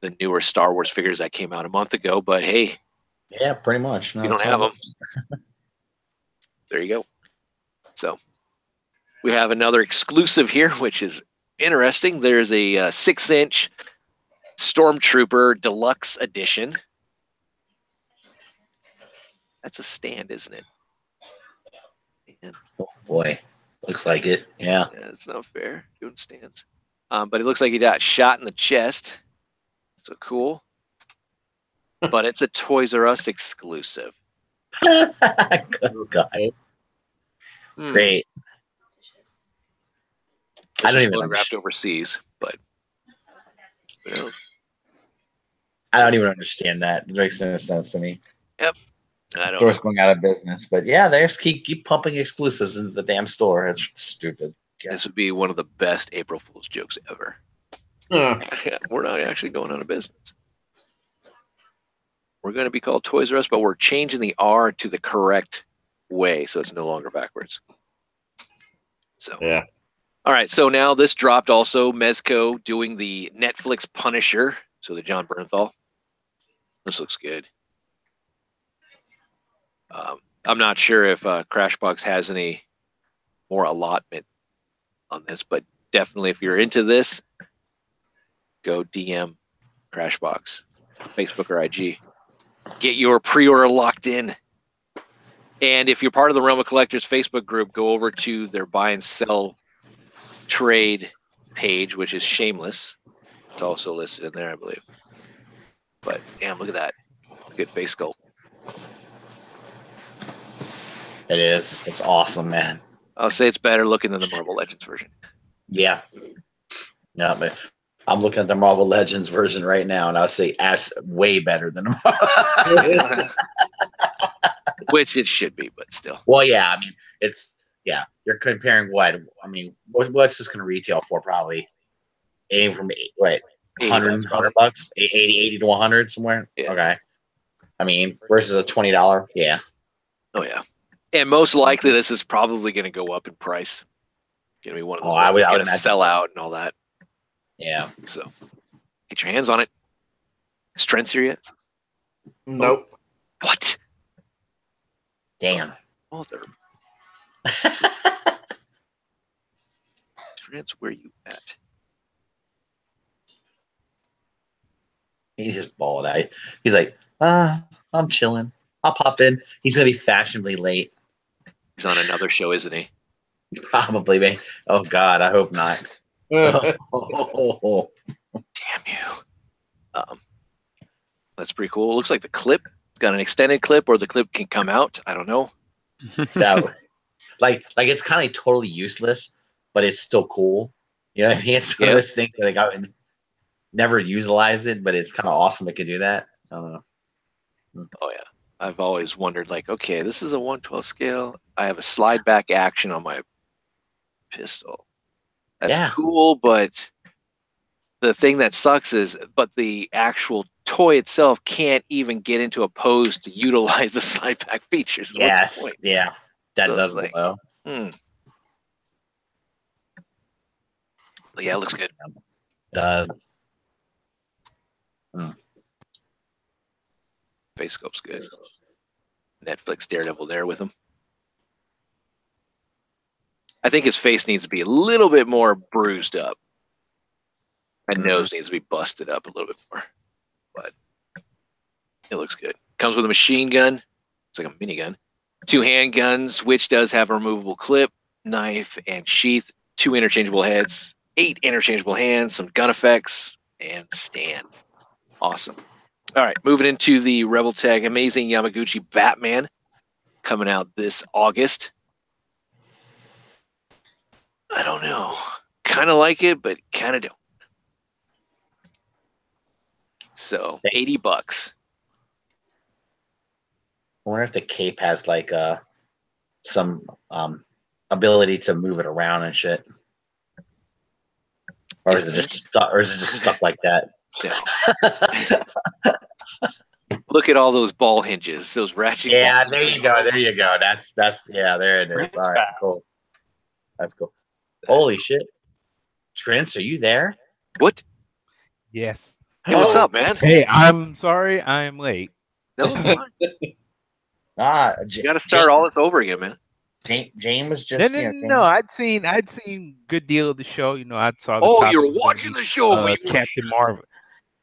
the newer Star Wars figures that came out a month ago. But hey, yeah, pretty much. No, you don't have them. There you go. So we have another exclusive here, which is interesting. There's a 6-inch Stormtrooper Deluxe Edition. That's a stand, isn't it? Man. Oh boy, looks like it. Yeah. It's not fair doing stands. But it looks like he got shot in the chest. So cool. But it's a Toys R Us exclusive. Good guy. Great. I don't even wrapped overseas, but I don't even understand that. It makes no sense to me. Yep. I don't. Store's going out of business, but yeah, they just keep pumping exclusives into the damn store. It's stupid. Yeah. This would be one of the best April Fool's jokes ever. We're not actually going out of business. We're going to be called Toys R Us, but we're changing the R to the correct way, so it's no longer backwards. So yeah. All right, so now this dropped also. Mezco doing the Netflix Punisher, so the John Bernthal. This looks good. I'm not sure if Crashbox has any more allotment on this, but definitely, if you're into this, go DM Crashbox, Facebook or IG. Get your pre-order locked in. And if you're part of the Realm of Collectors Facebook group, go over to their buy and sell trade page, which is Shameless. It's also listed in there, I believe. But damn, look at that. Good face sculpt. It is. It's awesome, man. I'll say it's better looking than the Marvel Legends version. Yeah. No, but I'm looking at the Marvel Legends version right now, and I would say that's way better than Which it should be, but still. Well, yeah, I mean, you're comparing what? I mean, what's this going to retail for? Probably aiming from 100 bucks, 80 to 100 somewhere. Yeah. Okay. I mean, versus a $20. Yeah. Oh yeah, and most likely this is probably going to go up in price. Going to be one of those ones that's going to sell out and all that. Yeah. So get your hands on it. Is Trent's here yet? Nope. What? Damn. Mother. Trent's, where you at? He just bawled out. He's like, I'm chilling. I'll pop in. He's going to be fashionably late. He's on another show, isn't he? Probably, man. Oh, God, I hope not. Damn you. That's pretty cool. It looks like the clip got an extended clip, or the clip can come out. I don't know. Like it's kind of totally useless, but it's still cool. You know what I mean? It's one of those things that I never utilize it, but it's kind of awesome it can do that. I don't know. Oh yeah, I've always wondered, like, okay, this is a 1/12 scale. I have a slide back action on my pistol. That's cool, but the thing that sucks is, the actual toy itself can't even get into a pose to utilize the slide back features. Yes, yeah, that does look well. But yeah, it looks good. It does. Face scope's good. Netflix Daredevil there with him. I think his face needs to be a little bit more bruised up. And nose needs to be busted up a little bit more. But it looks good. Comes with a machine gun. It's like a minigun. 2 handguns, which does have a removable clip, knife, and sheath. 2 interchangeable heads. 8 interchangeable hands. Some gun effects. And stand. Awesome. All right, moving into the Rebel Tech Amazing Yamaguchi Batman. Coming out this August. I don't know. Kind of like it, but kind of don't. So, $80. I wonder if the cape has like some ability to move it around and shit, or is it just stuck? Or is it just stuck like that? Yeah. Look at all those ball hinges, those ratchet. Yeah, there you go. There you go. That's there it is. All right, cool. That's cool. Holy shit, Trent, are you there? What? Yes. Hey, what's up, man? Hey, I'm sorry I am late. No, it's fine. You got to start all this over again, man. James was just no. I'd seen good deal of the show. You know, I saw. The you were watching the show, Captain Marvel.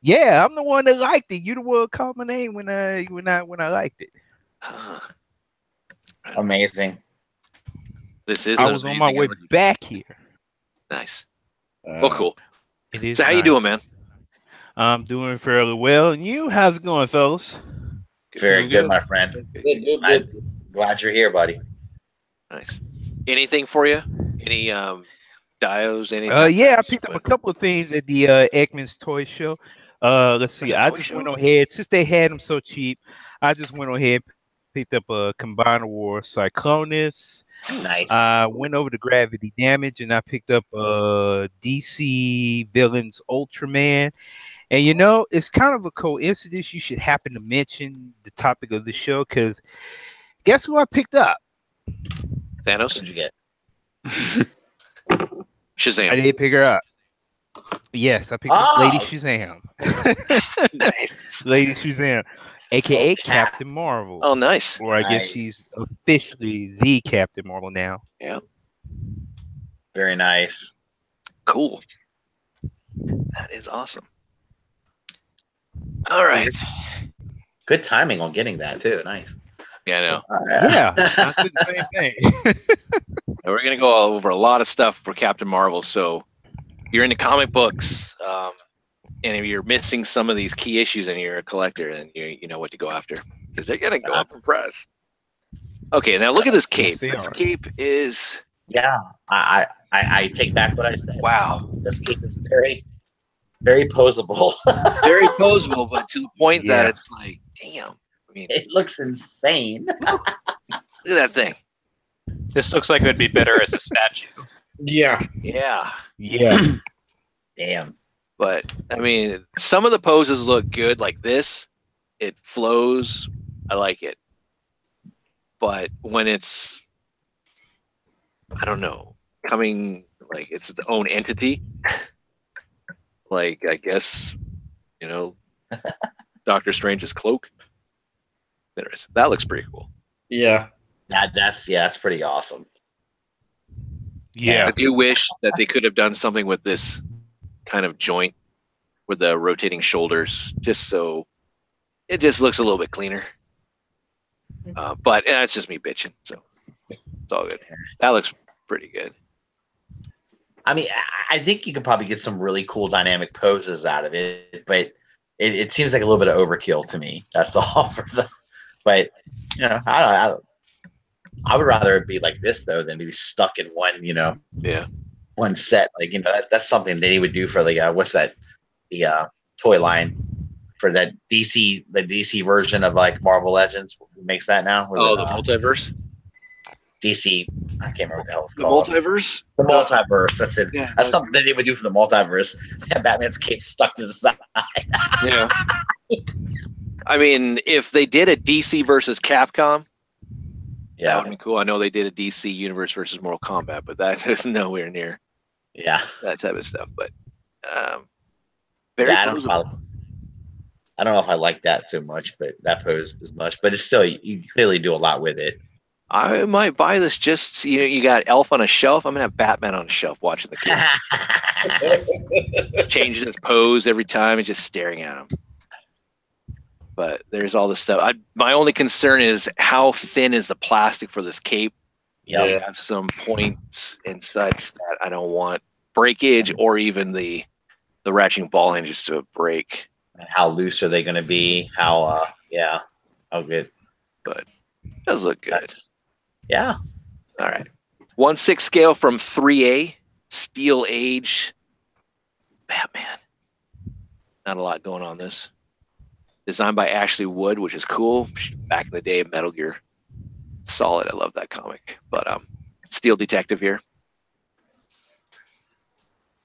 Yeah, I'm the one that liked it. You the one called my name when I liked it. Amazing. This is. I was on my way back here. Nice. Well, cool. It is. So, how you doing, man? I'm doing fairly well, and you? How's it going, fellas? Very good, my friend. Good. Glad you're here, buddy. Nice. Anything for you? Any dios? Anything? Yeah, I picked up a couple of things at the Ekman's Toy Show. Let's see. I just went ahead, since they had them so cheap, I just went ahead, picked up a Combiner War Cyclonus. Nice. I went over to Gravity Damage, and I picked up DC Villains Ultraman. And you know, it's kind of a coincidence you should happen to mention the topic of the show, because guess who I picked up? Thanos? What'd you get? Shazam. I did pick her up. Yes, I picked up Lady Shazam. Nice. Lady Shazam, aka Captain Marvel. Oh, nice. Or I guess she's officially the Captain Marvel now. Yeah. Very nice. Cool. That is awesome. All right. Good timing on getting that too. Nice. Yeah, I know. Yeah, I did the same thing. And we're gonna go over a lot of stuff for Captain Marvel. So you're into comic books, and if you're missing some of these key issues and you're a collector, then you know what to go after because they're gonna go up in price. Okay, now look at this cape. Yes, they This are. cape is I take back what I said. wow, This cape is very, very posable. very posable, but to the point that Yeah. it's like, damn. I mean, It looks insane. look at that thing. This looks like it would be better as a statue. Yeah. Yeah. Yeah. Damn. But I mean, some of the poses look good, like this. It flows. I like it. But when it's, I don't know, coming like it's its own entity, like I guess, you know, Doctor Strange's cloak. That looks pretty cool. Yeah. That's pretty awesome. Yeah. I do wish that they could have done something with this kind of joint with the rotating shoulders, just so it just looks a little bit cleaner. But it's just me bitching, so it's all good. That looks pretty good. I mean, I think you could probably get some really cool dynamic poses out of it, but it seems like a little bit of overkill to me. That's all for the. But you know, I would rather it be like this though than be stuck in one, one set. Like that's something they would do for the what's that? The toy line for that the DC version of like Marvel Legends. Who makes that now? The multiverse. DC. I can't remember what the hell it's The called. multiverse. The multiverse. That's it. Yeah, That's something that they would do for the multiverse. Have Batman's cape stuck to the side. Yeah. I mean, if they did a DC versus Capcom, that would be cool. I know they did a DC Universe versus Mortal Kombat, but that is nowhere near that type of stuff. But very I don't know if I like that so much, but that pose as much. But it's still you clearly do a lot with it. I might buy this just you got Elf on a shelf. I'm gonna have Batman on a shelf watching the kid. Changing his pose every time and just staring at him. But there's all this stuff. My only concern is how thin is the plastic for this cape. Yeah. You have some points and such that I don't want breakage or even the ratcheting ball hinges to break. And how loose are they going to be? How good. But it does look good. Yeah. All right. 1/6 scale from 3A, Steel Age, Batman. Not a lot going on this. Designed by Ashley Wood, which is cool. Back in the day, Metal Gear. Solid. I love that comic. But Steel Detective here.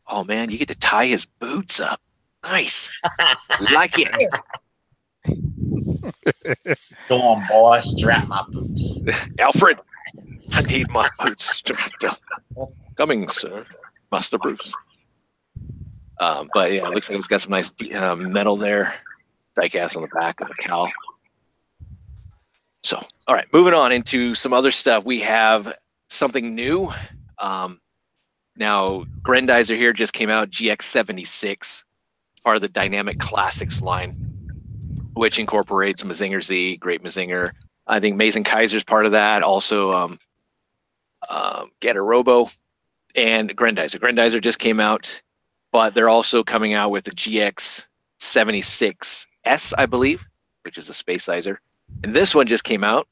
Oh man, you get to tie his boots up. Nice. Like it. Go on, boy. Strap my boots. Alfred, I need my boots. Coming, sir. Master Bruce. But yeah, it looks like it's got some nice metal there. Diecast on the back of the cowl. So, all right, moving on into some other stuff. We have something new. Now, Grendizer here just came out, GX76, part of the Dynamic Classics line, which incorporates Mazinger Z, Great Mazinger. I think Mason Kaiser's part of that. Also, Getter Robo and Grendizer. Grendizer just came out, but they're also coming out with the GX76S, I believe, which is a Space Sizer. And this one just came out,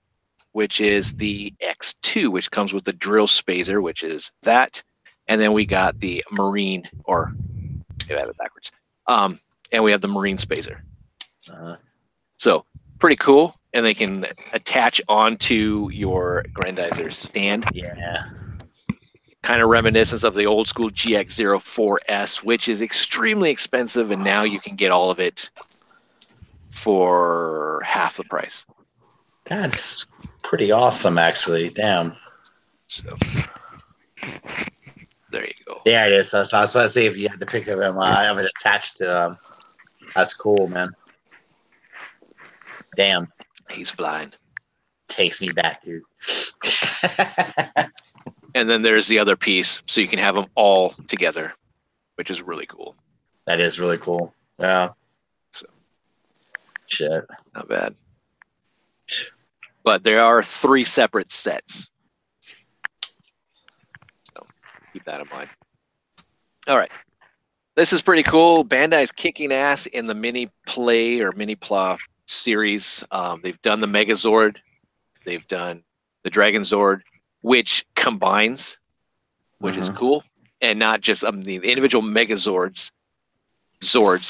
which is the X2, which comes with the Drill Spacer, which is that. And then we got the Marine, or maybe I have it backwards. And we have the Marine Spacer. So pretty cool. And they can attach onto your Grendizer stand. Yeah. Kind of reminiscence of the old school GX04S, which is extremely expensive. And now you can get all of it for half the price. That's pretty awesome, actually. Damn. So there you go. There it is. So I was about to say if you had the pic of him, I have it attached to that's cool, man. Damn. He's flying. Takes me back, dude. And then there's the other piece, so you can have them all together. which is really cool. That is really cool. Yeah. So, shit. Not bad. But there are 3 separate sets. So keep that in mind. All right. This is pretty cool. Bandai's kicking ass in the mini play or mini plot series. They've done the Megazord. They've done the Dragon Zord, which combines, which is cool. And not just the individual Megazords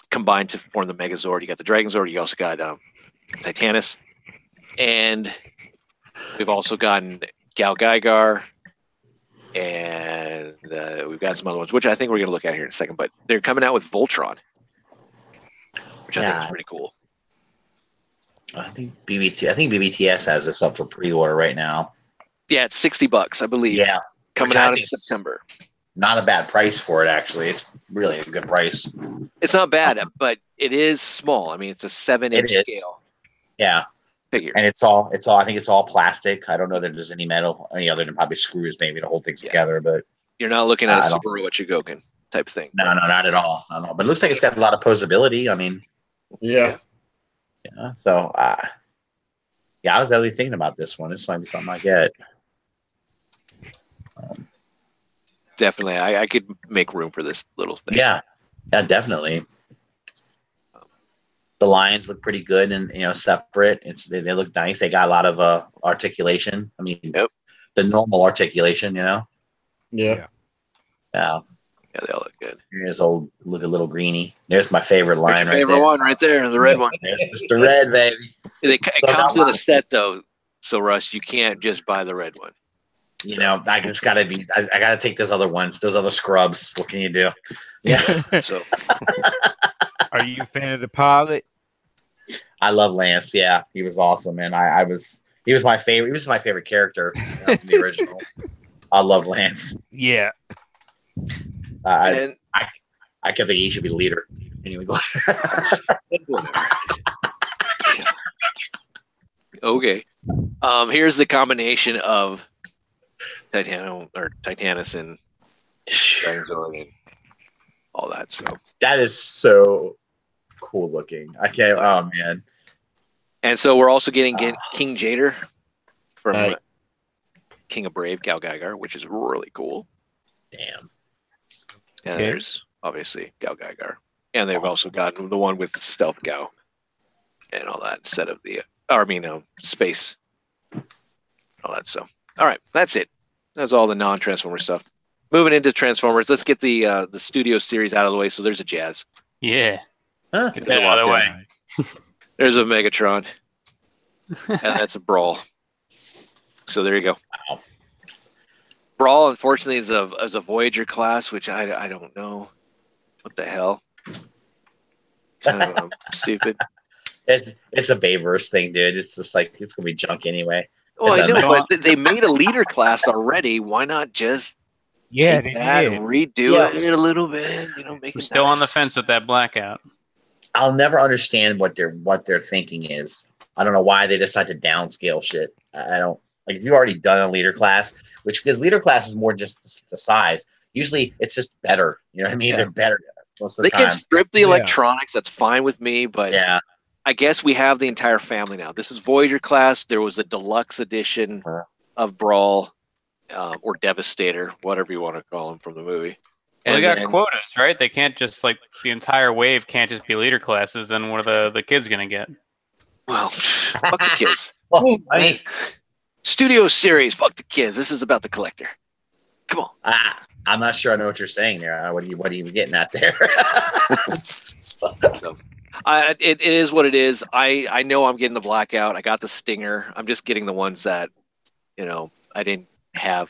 combined to form the Megazord. You got the Dragon Zord. You also got Titanus. And we've also gotten Gal Gaigar. And we've got some other ones, which I think we're going to look at here in a second. But they're coming out with Voltron, which I think is pretty cool. I think BBTS has this up for pre-order right now. Yeah, it's $60, I believe. Yeah, coming out in September. Not a bad price for it, actually. It's really a good price. It's not bad, but it is small. I mean, it's a 7-inch scale. Yeah. Figure. And it's all. I think it's all plastic. I don't know that there's any metal, any other than probably screws, maybe to hold things together. But you're not looking at a Subaru Ichigoken type thing. No, not at all. But it looks like it's got a lot of posability. I mean, yeah. So, I was really thinking about this one. This might be something I get. Definitely, I could make room for this little thing. Yeah, definitely. The lines look pretty good and separate. They look nice. They got a lot of articulation. I mean, the normal articulation. Yeah. Yeah, they all look good. Here's look a little greeny. There's my favorite line. There's your favorite one right there, the red one. There's Mr. Red, baby. It comes with a set though, so Russ, you can't just buy the red one. I just gotta be. I gotta take those other ones, those other scrubs. What can you do? Yeah. So, are you a fan of the pilot? I love Lance. Yeah, he was awesome, man. He was my favorite. He was my favorite character from the original. I love Lance. Yeah. I kept thinking he should be the leader. Anyway, go okay. Here's the combination of Titanus and Dragon Zord and all that. So that is so cool looking. I can't. Oh man. And so we're also getting King Jader from King of Brave, Gal Gaigar, which is really cool. Damn. And there's obviously Gal Gaigar. And they've also gotten the one with Stealth Gao and all that instead of the space. All that stuff. All right, that's it. That's all the non-Transformer stuff. Moving into Transformers, let's get the studio series out of the way. So there's a Jazz. Yeah. Get that out of the way. There's a Megatron. And that's a Brawl. So there you go. Wow. Brawl, unfortunately, is a Voyager class, which I don't know. What the hell? Kind of stupid. It's a Bayverse thing, dude. It's just like it's gonna be junk anyway. Well, I know, but they made a leader class already. Why not just take that and redo it a little bit? Make it still on the fence with that Blackout. I'll never understand what their thinking is. I don't know why they decide to downscale shit. I don't like if you've already done a leader class, because leader class is more just the size. Usually, it's just better. You know what I mean? Yeah. They're better most of the time. They can strip the electronics. That's fine with me, but yeah. I guess we have the entire family now. This is Voyager class. There was a deluxe edition of Brawl or Devastator, whatever you want to call them from the movie. Well, they got quotas, right? They can't just the entire wave can't just be leader classes. Then what are the kids gonna get? Well, fuck the kids. Well, I mean, studio series. Fuck the kids. This is about the collector. Come on. I'm not sure I know what you're saying there. What are you getting at there? So, it is what it is. I know I'm getting the Blackout. I got the Stinger. I'm just getting the ones that, I didn't have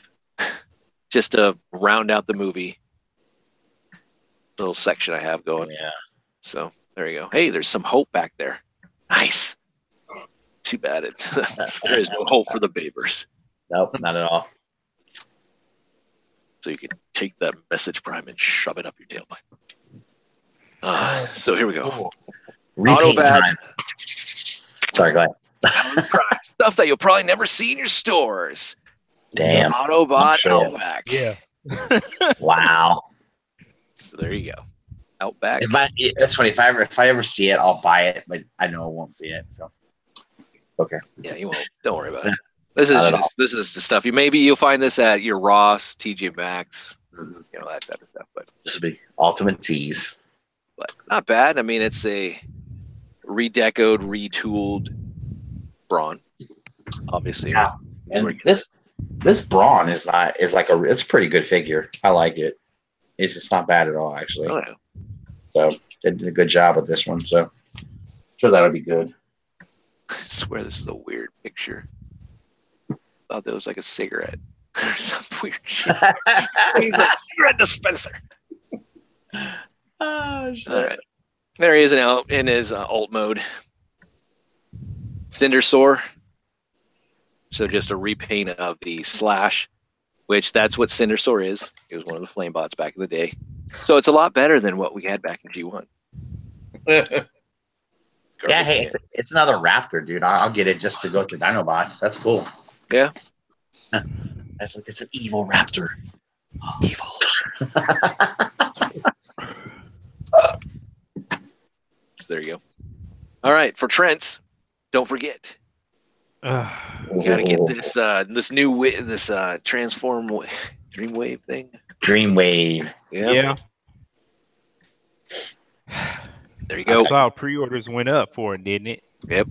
just to round out the movie little section I have going. Yeah. So there you go. Hey, there's some hope back there. Nice. Too bad there is no hope for the Babers. Nope, not at all. So you can take that message prime and shove it up your tailpipe. So here we go. Repaint time. Sorry, go ahead. Stuff that you'll probably never see in your stores. Damn. Autobot Outback. Yeah. Wow. So there you go. Outback. That's funny. If I ever see it, I'll buy it, but I know I won't see it. So okay. Yeah, you won't. Don't worry about it. This is the stuff. You'll find this at your Ross, TJ Maxx, that type of stuff. But this would be ultimate tease. But not bad. I mean, it's a redecoed, retooled Braun. Obviously, yeah. And this Braun it's a pretty good figure. I like it. It's just not bad at all, actually. Oh, yeah. So they did a good job with this one. So sure that'll be good. I swear this is a weird picture. Thought that was like a cigarette or some weird shit. He's a cigarette dispenser. Oh, shit. All right. There he is in his alt mode. Cinder Sore. So just a repaint of the Slash, which that's what Cinder Sore is. It was one of the flame bots back in the day. So it's a lot better than what we had back in G1. Yeah, hey, it's another Raptor, dude. I'll get it just to go to Dinobots. That's cool. Yeah. It's an evil Raptor. Evil. There you go. All right, for Trent's, don't forget. We gotta get this new transform Dreamwave thing. Dreamwave. Yeah. There you go. I saw pre-orders went up for it, didn't it? Yep.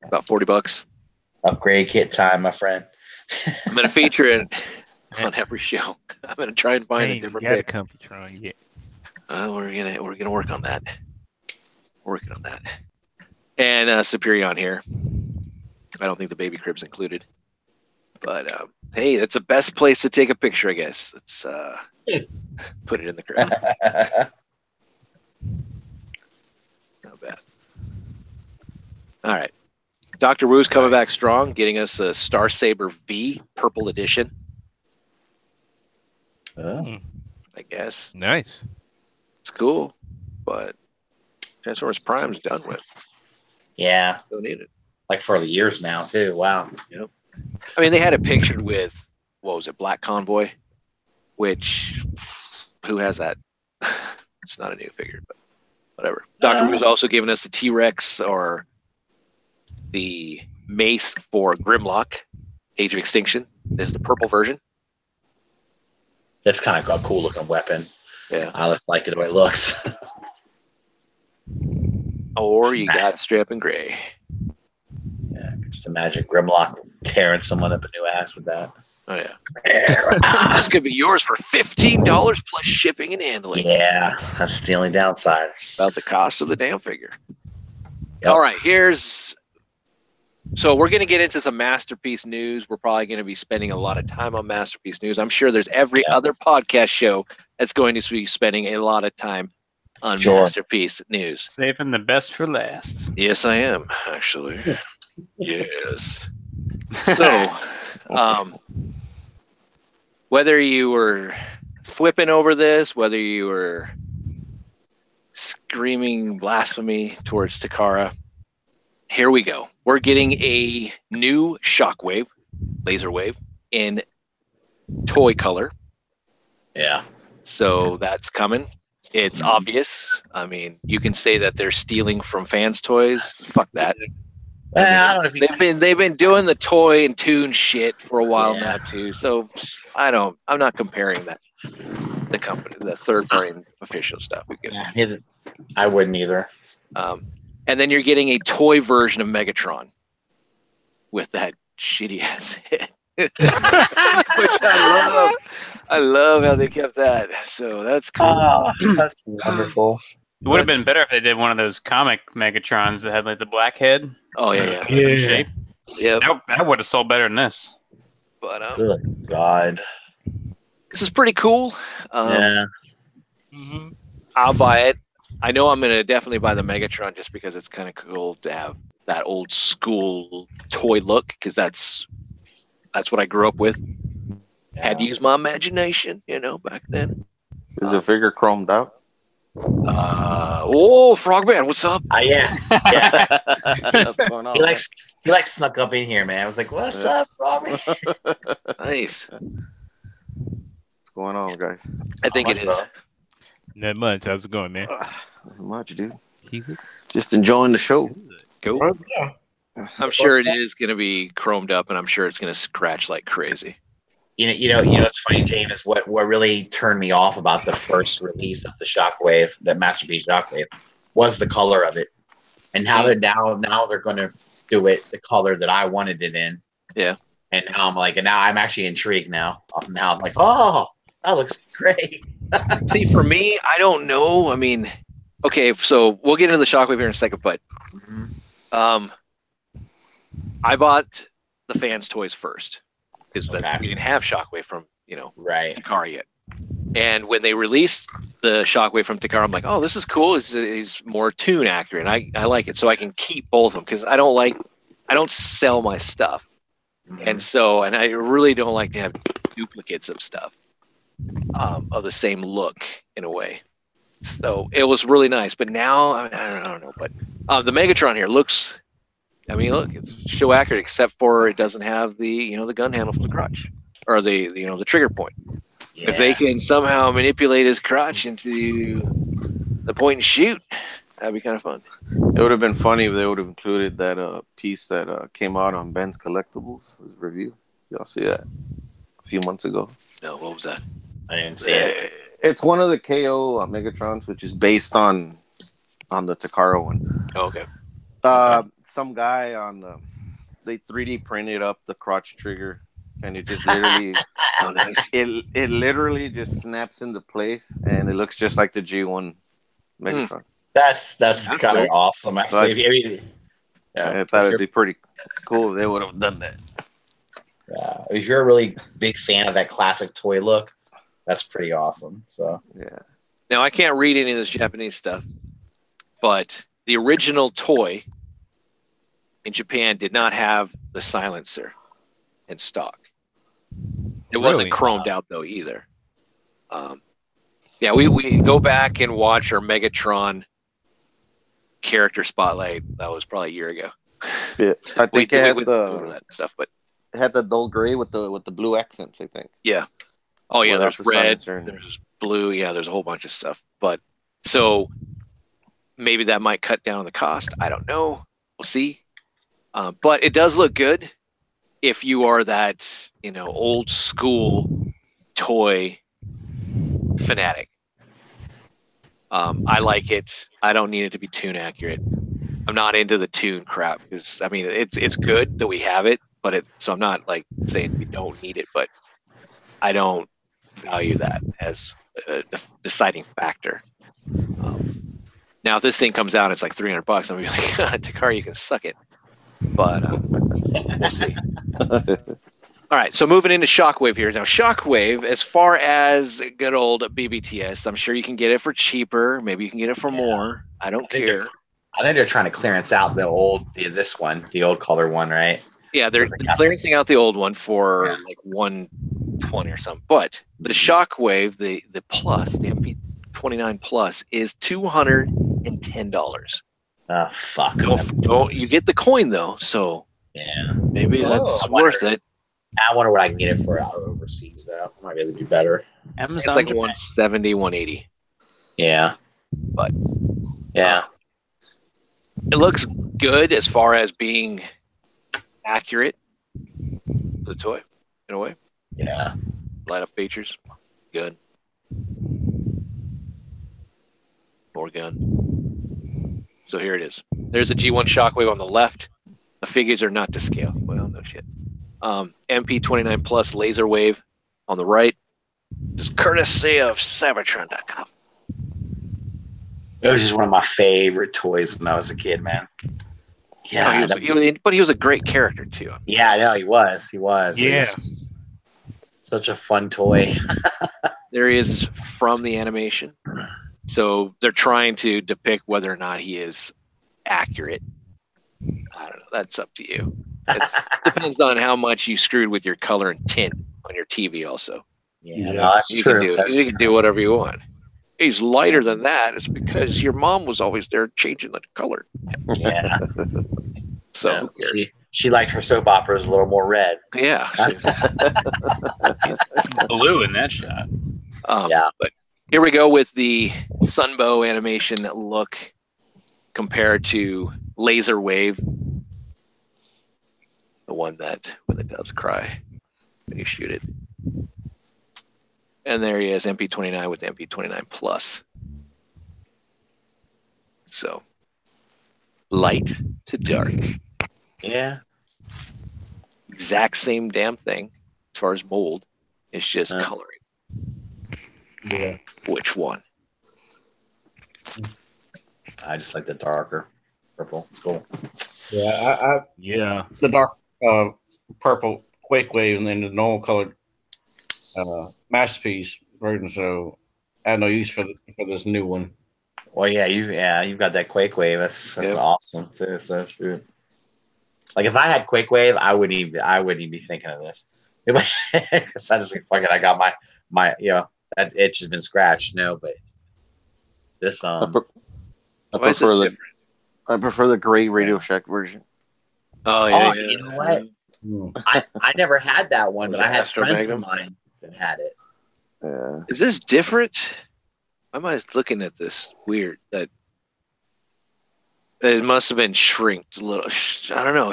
About $40. Upgrade kit time, my friend. I'm gonna feature it on every show. I'm gonna try and find a different pick. Trying yet. We're gonna work on that. Working on that. And Superion here. I don't think the baby crib's included. But hey, that's the best place to take a picture, I guess. Let's put it in the crib. Not bad. All right. Dr. Wu's coming back strong, getting us a Star Saber V purple edition. Oh. I guess. Nice. It's cool, but Transformers Prime's done with. Yeah. Don't need it. Like for the years now, too. Wow. Yep. I mean, they had it pictured with, what was it, Black Convoy, which, who has that? It's not a new figure, but whatever. Dr. Wu's also giving us the T-Rex or the Mace for Grimlock, Age of Extinction. This is the purple version. That's kind of a cool looking weapon. Yeah. I just like it the way it looks. Or you got straight up in gray. Yeah, just imagine Grimlock tearing someone up a new ass with that. Oh, yeah. This could be yours for $15 plus shipping and handling. Yeah, that's the only downside. About the cost of the damn figure. Yep. All right, so we're going to get into some Masterpiece news. We're probably going to be spending a lot of time on Masterpiece news. I'm sure there's every other podcast show that's going to be spending a lot of time on Masterpiece news. Saving the best for last. Yes, I am, actually. Yes. So, whether you were flipping over this, whether you were screaming blasphemy towards Takara, here we go. We're getting a new Shockwave, Laser Wave, in toy color. Yeah. So that's coming. It's obvious. I mean, you can say that they're stealing from fans' toys. Fuck that. I don't know if they've been doing the toy and tune shit for a while now too. So I'm not comparing that. The company, the third party official stuff. I wouldn't either. And then you're getting a toy version of Megatron with that shitty ass head. Which I love how they kept that. So that's cool. Oh, that's wonderful. It would have been better if they did one of those comic Megatrons that had like the black head. Oh yeah. Shape. Yeah. That would have sold better than this. But good God. This is pretty cool. Yeah. I'll buy it. I know I'm gonna definitely buy the Megatron just because it's kind of cool to have that old school toy look, because that's what I grew up with. Yeah. Had to use my imagination, back then. Is the figure chromed out? Frogman, what's up? Yeah. What's going on? He snuck up in here, man. I was like, "What's up, Robbie?" Nice. What's going on, guys? I think it is. Not much. How's it going, man? Not much, dude. Good. Just enjoying the show. Cool. Oh, yeah. I'm sure it is going to be chromed up, and I'm sure it's going to scratch like crazy. You know, it's funny, James. What really turned me off about the first release of the Shockwave, the Masterpiece Shockwave, was the color of it, and now they're going to do it the color that I wanted it in. Yeah. And now I'm actually intrigued. Now I'm like, oh, that looks great. See, for me, I don't know. I mean, okay, so we'll get into the Shockwave here in a second, but I bought the fans' toys first because we didn't have Shockwave from right Takara yet. And when they released the Shockwave from Takara, I'm like, oh, this is cool. He's more tune accurate. I like it, so I can keep both of them because I don't sell my stuff, and I really don't like to have duplicates of stuff of the same look in a way. So it was really nice, but now I don't know. But the Megatron here looks. I mean, look, it's show accurate except for it doesn't have the the gun handle for the crotch or the trigger point. Yeah. If they can somehow manipulate his crotch into the point and shoot, that'd be kind of fun. It would have been funny if they would have included that piece that came out on Ben's Collectibles, his review. Y'all see that a few months ago? No, what was that? I didn't see it. It's one of the KO Megatrons, which is based on the Takara one. Oh, okay. Some guy they 3D printed up the crotch trigger, and it just literally, it literally just snaps into place, and it looks just like the G1 Megatron. That's kind of awesome, actually. I thought it'd be pretty cool if they would have done that. Yeah, if you're a really big fan of that classic toy look, that's pretty awesome. So yeah. Now I can't read any of this Japanese stuff, but the original toy in Japan did not have the silencer in stock. It wasn't chromed out though either. We go back and watch our Megatron character spotlight. That was probably a year ago. Yeah, I think it had that stuff, but it had the dull gray with the blue accents. I think. Yeah. Oh yeah, Without there's red, there's blue. Yeah, there's a whole bunch of stuff. But so maybe that might cut down on the cost. I don't know. We'll see. But it does look good if you are that old school toy fanatic. I like it. I don't need it to be tune accurate. I'm not into the tune crap because I mean it's good that we have it, but so I'm not like saying we don't need it, but I don't value that as a deciding factor. Now if this thing comes out, it's like $300. I'm gonna be like, Takara, you can suck it. But we'll see. All right, so moving into Shockwave here. Now, Shockwave, as far as good old BBTS, I'm sure you can get it for cheaper. Maybe you can get it for more. I don't care. I think they're trying to clearance out the old color one, right? Yeah, they're clearancing out the old one for like $120 or something. But the Shockwave, the Plus, the MP29 Plus, is $210. Oh, fuck. Don't you get the coin though? So yeah, maybe that's worth it. I wonder what I can get it for out overseas though. Might be able to do better. Amazon, it's like 170, 180. Yeah, but yeah, it looks good as far as being accurate for the toy in a way. Yeah, light up features, gun, more gun. So here it is. There's a G1 Shockwave on the left. The figures are not to scale. Well, no shit. MP29 Plus Laser Wave on the right. Just courtesy of Cybertron.com. It was just one of my favorite toys when I was a kid, man. Yeah, but he was a great character too. Yeah, I know he was. Yeah, he was such a fun toy. There he is from the animation. So they're trying to depict whether or not he is accurate. I don't know. That's up to you. It depends on how much you screwed with your color and tint on your TV also. Yeah, no, that's true. You can do whatever you want. He's lighter than that. It's because your mom was always there changing the color. Yeah. So she liked her soap operas a little more red. Yeah. Blue in that shot. Yeah. But Here we go with the Sunbow animation look compared to Laser Wave, the one that when the doves cry when you shoot it. And there he is, MP29 with MP29 Plus. So, light to dark. Yeah. Exact same damn thing as far as mold. It's just coloring. Yeah. Which one? I just like the darker purple. It's cool. Yeah, Yeah. the dark purple Quake Wave and then the normal colored Masterpiece version. So I have no use for this new one. Well, you've got that Quake Wave. That's awesome too. So true. Like if I had Quake Wave, I wouldn't even be thinking of this. Because I just like fuck it. I got my that itch has been scratched. No, but this I prefer the gray Radio Shack version. Oh yeah. You know what? I never had that one, but I had friends of mine that had it. Yeah. Is this different? Why am I looking at this weird? That it must have been shrinked a little. I don't know.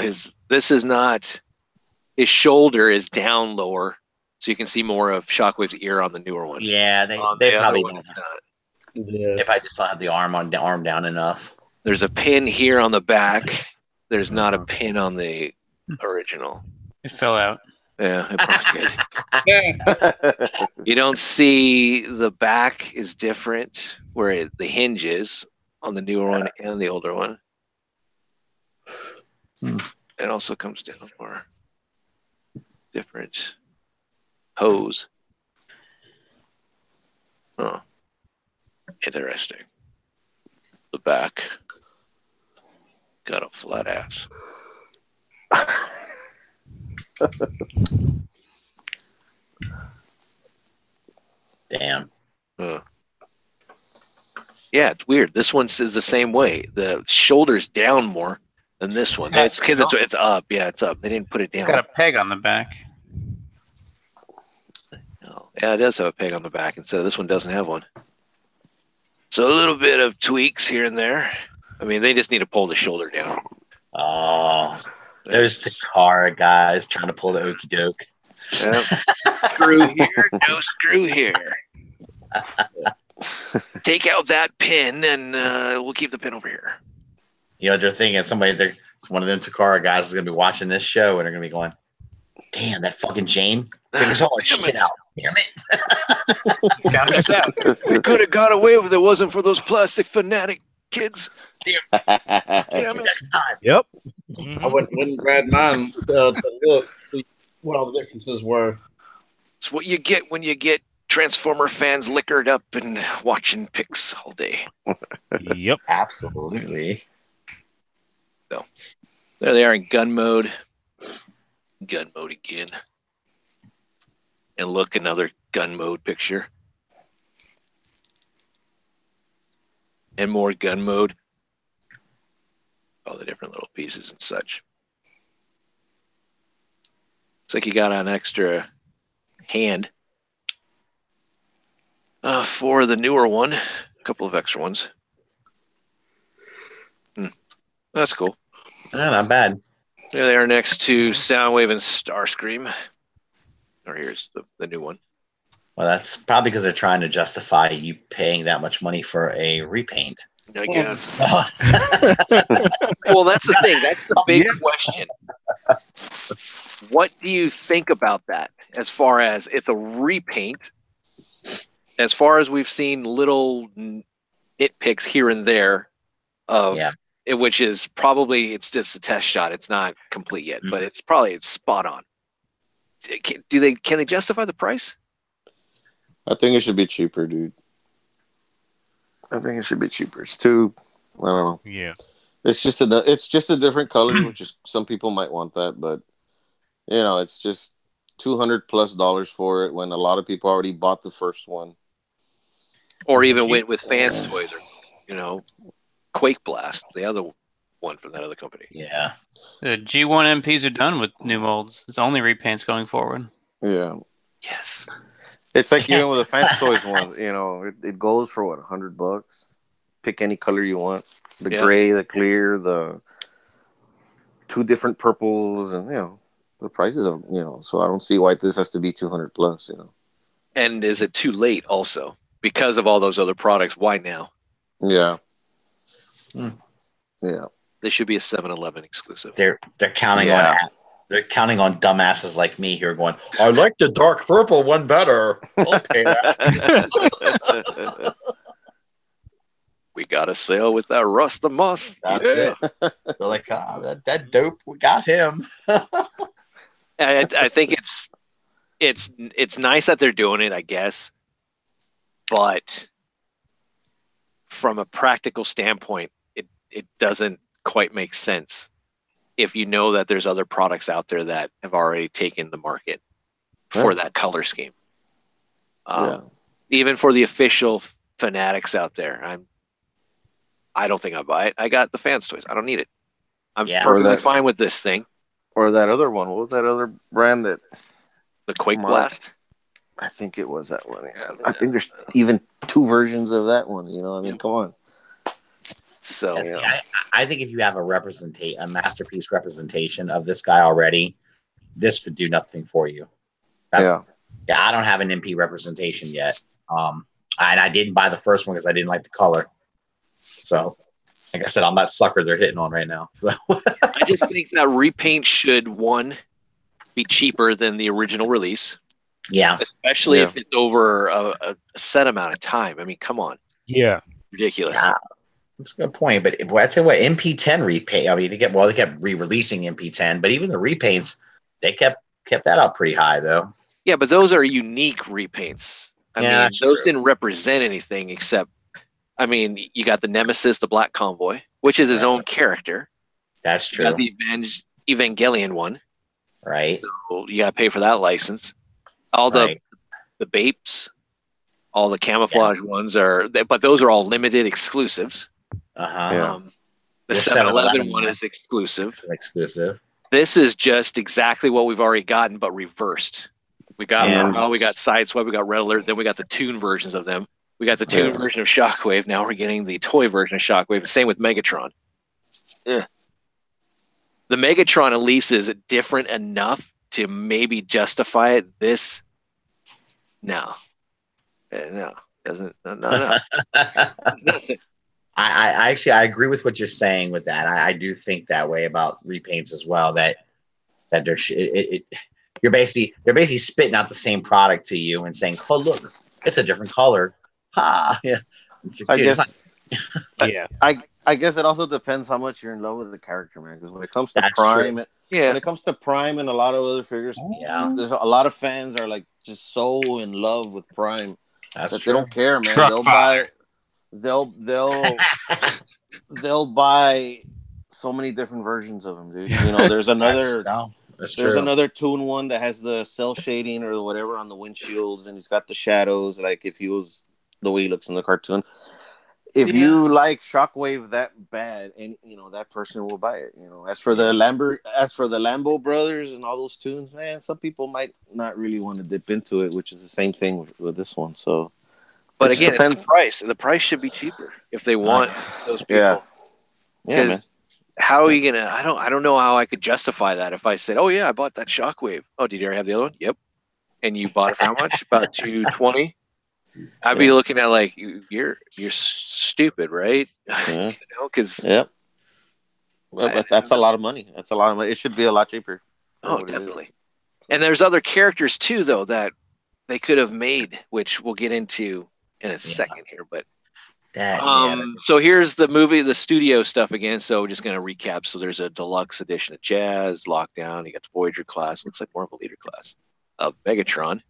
His shoulder is down lower, so you can see more of Shockwave's ear on the newer one. Yeah, they probably don't. If I just don't have the arm down enough. There's a pin here on the back. There's not a pin on the original. It fell out. Yeah, it probably did. You don't see the back is different where the hinge is on the newer one and the older one. It also comes down more different hose. Oh, interesting. The back got a flat ass. Damn. Yeah, it's weird. This one is the same way. The shoulder's down more than this one. It's because it's up. Yeah, it's up. They didn't put it down. It's got a peg on the back. Oh, yeah, it does have a peg on the back instead of this one doesn't have one. So a little bit of tweaks here and there. I mean, they just need to pull the shoulder down. Oh, there's Takara guys trying to pull the okey doke. Yep. Screw here, no screw here. Take out that pin, and we'll keep the pin over here. You know, they're thinking one of them Takara guys is going to be watching this show, and they're going to be going, "Damn, that fucking Jane figures all her shit out. Damn it! Got us out. We could have got away with it wasn't for those plastic fanatic kids. Damn it. Next time." Yep. I wouldn't grab mine to look, see what all the differences were. It's what you get when you get Transformer fans liquored up and watching pics all day. Yep. Absolutely. So there they are in gun mode. Gun mode again. And look, another gun mode picture. And more gun mode. All the different little pieces and such. Looks like you got an extra hand for the newer one. A couple of extra ones. That's cool. Not bad. There they are next to Soundwave and Starscream. Or here's the new one. Well, that's probably because they're trying to justify you paying that much money for a repaint. I guess. Well, that's the thing. That's the big question. What do you think about that as far as it's a repaint? As far as we've seen little nitpicks here and there of which is probably it's just a test shot. It's not complete yet, but it's spot on. Can they justify the price? I think it should be cheaper, dude. I think it should be cheaper. It's too, I don't know. Yeah. It's just a different color, which is some people might want that, but it's just $200+ for it when a lot of people already bought the first one. Or even went with Fans Toys or Quake Blast, the other one from that other company. Yeah. The G1 MPs are done with new molds. It's only repaints going forward. Yeah. Yes. It's like even with the Fans Toys ones, you know, it goes for what, $100? Pick any color you want. The gray, the clear, the 2 different purples, and you know, the prices of, you know, so I don't see why this has to be 200 plus, you know. And is it too late also? Because of all those other products, why now? Yeah. Yeah. They should be a 7-Eleven exclusive. They're counting on they're counting on dumbasses like me who are going, I like the dark purple one better. I'll pay that. We got a sale with that Rust the Muss. That's it. They're like, that dope, we got him. I think it's nice that they're doing it, I guess. But from a practical standpoint, it doesn't quite make sense if you know that there's other products out there that have already taken the market for that color scheme. Even for the official Fanatics out there, I don't think I'll buy it. I got the Fans Toys. I don't need it. I'm perfectly fine with this thing. Or that other one. What was that other brand that? The Quake Blast? I think it was that one. Yeah. I think there's even 2 versions of that one. You know, I mean, come on. So I think if you have a masterpiece representation of this guy already, this would do nothing for you. I don't have an MP representation yet. And I didn't buy the first one because I didn't like the color. So, like I said, I'm that sucker they're hitting on right now. So I just think that repaint should, one, be cheaper than the original release. Yeah. Especially if it's over a set amount of time. I mean, come on. Yeah. Ridiculous. Yeah. That's a good point. But I tell you what, MP10 repaint, I mean, they kept re-releasing MP10, but even the repaints, they kept that up pretty high, though. Yeah, but those are unique repaints. I mean, those didn't represent anything except, I mean, you got the Nemesis, the Black Convoy, which is his own character. That's true. You got the Evangelion one. Right. So you got to pay for that license. All the Bapes, all the camouflage ones but those are all limited exclusives. The 7-Eleven one is exclusive. This is just exactly what we've already gotten, but reversed. We got we got Sideswipe, we got Red Alert, then we got the tune versions of them. We got the tune version of Shockwave. Now we're getting the toy version of Shockwave. Same with Megatron. The Megatron at least is different enough to maybe justify it. This, no, doesn't. No. I agree with what you're saying with that. I do think that way about repaints as well. That they're basically spitting out the same product to you and saying, "Oh, look, it's a different color." I guess it also depends how much you're in love with the character, man. Because when it comes to Prime, when it comes to Prime and a lot of other figures, there's a lot of fans are like just so in love with Prime that they don't care, man. They'll buy so many different versions of them, dude. You know, there's another another Toon one that has the cell shading or whatever on the windshields, and he's got the shadows, like if he was the way he looks in the cartoon. If you like Shockwave that bad, and you know that person will buy it. You know, as for the Lambo brothers and all those tunes, man, some people might not really want to dip into it, which is the same thing with this one. So, but again, it's the price. The price should be cheaper if they want those people. Yeah, man. How are you gonna? I don't know how I could justify that if I said, "Oh yeah, I bought that Shockwave." Oh, did you already have the other one? Yep. And you bought it for how much? About $220. I'd be looking at like you're stupid, right? You know, because that's a lot of money. That's a lot of money. It should be a lot cheaper. Oh, definitely. And there's other characters too, though, that they could have made, which we'll get into in a second here. But so here's the studio stuff again. So we're just gonna recap. So there's a deluxe edition of Jazz, Lockdown. You got the Voyager class. Looks like more of a leader class of Megatron.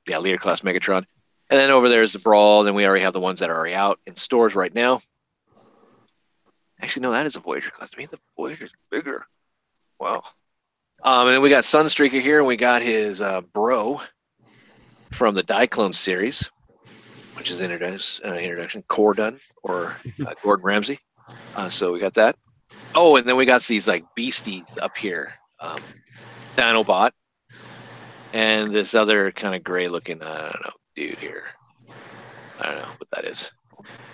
Leader class Megatron. And then over there is the Brawl. Then we already have the ones that are already out in stores right now. Actually, no, that is a Voyager class. I mean, the Voyager's bigger. Wow. And then we got Sunstreaker here, and we got his bro from the Diaclone series, which is introduction, Cordon, or Gordon Ramsay. So we got that. Oh, and then we got these like beasties up here. Dinobot. and this other kind of gray looking, I don't know, dude here. I don't know what that is.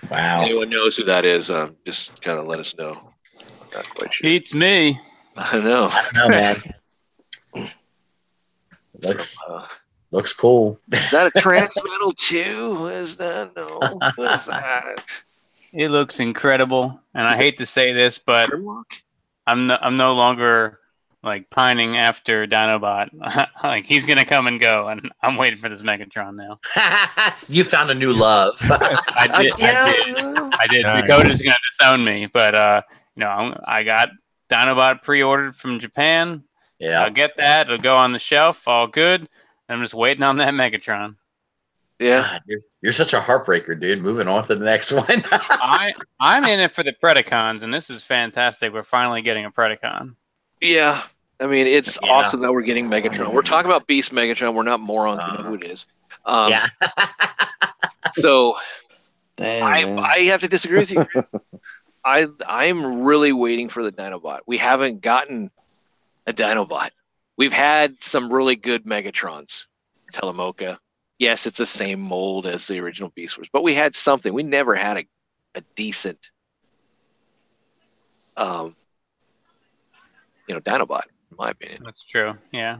Wow. Anyone knows who that is? Just kind of let us know. I'm not quite sure. Beats me. I know. I don't know, man. Looks cool. Is that a trans metal too? What is that? No. What is that? It looks incredible, and I hate to say this, but Grimlock? I'm no longer like pining after Dinobot. Like he's gonna come and go, and I'm waiting for this Megatron now. You found a new love. I did. Dakota's gonna disown me, but I got Dinobot pre-ordered from Japan. Yeah, I'll get that. It'll go on the shelf. All good. I'm just waiting on that Megatron. Yeah, God, you're such a heartbreaker, dude. Moving on to the next one. I'm in it for the Predacons, and this is fantastic. We're finally getting a Predacon. yeah. I mean, it's awesome that we're getting Megatron. We're talking about Beast Megatron. We're not morons. We know who it is. Yeah. So Damn, I have to disagree with you. I'm really waiting for the Dinobot. We haven't gotten a Dinobot. We've had some really good Megatrons. Telemoka. Yes, it's the same mold as the original Beast Wars, but we had something. We never had a decent Dinobot, in my opinion. That's true. Yeah.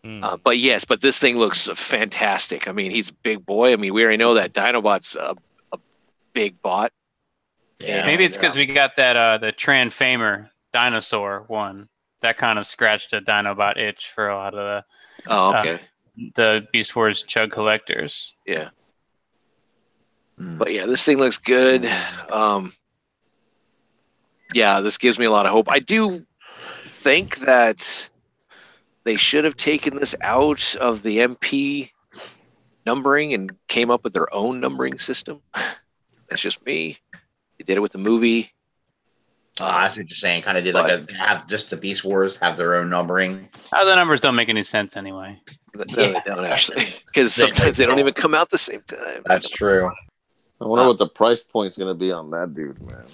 But this thing looks fantastic. I mean, he's a big boy. I mean, we already know that Dinobot's a big bot. Yeah. Maybe it's because we got that the Transfamer dinosaur one. That kind of scratched a Dinobot itch for a lot of the Beast Wars Chug collectors. Yeah. But yeah, this thing looks good. This gives me a lot of hope. I do think that they should have taken this out of the MP numbering and came up with their own numbering system. That's just me. They did it with the movie. That's what you're saying. Kind of did have just the Beast Wars have their own numbering. The numbers don't make any sense anyway. No, they don't actually, because sometimes they don't even come out the same time. That's true. I wonder what the price point's gonna be on that dude, man.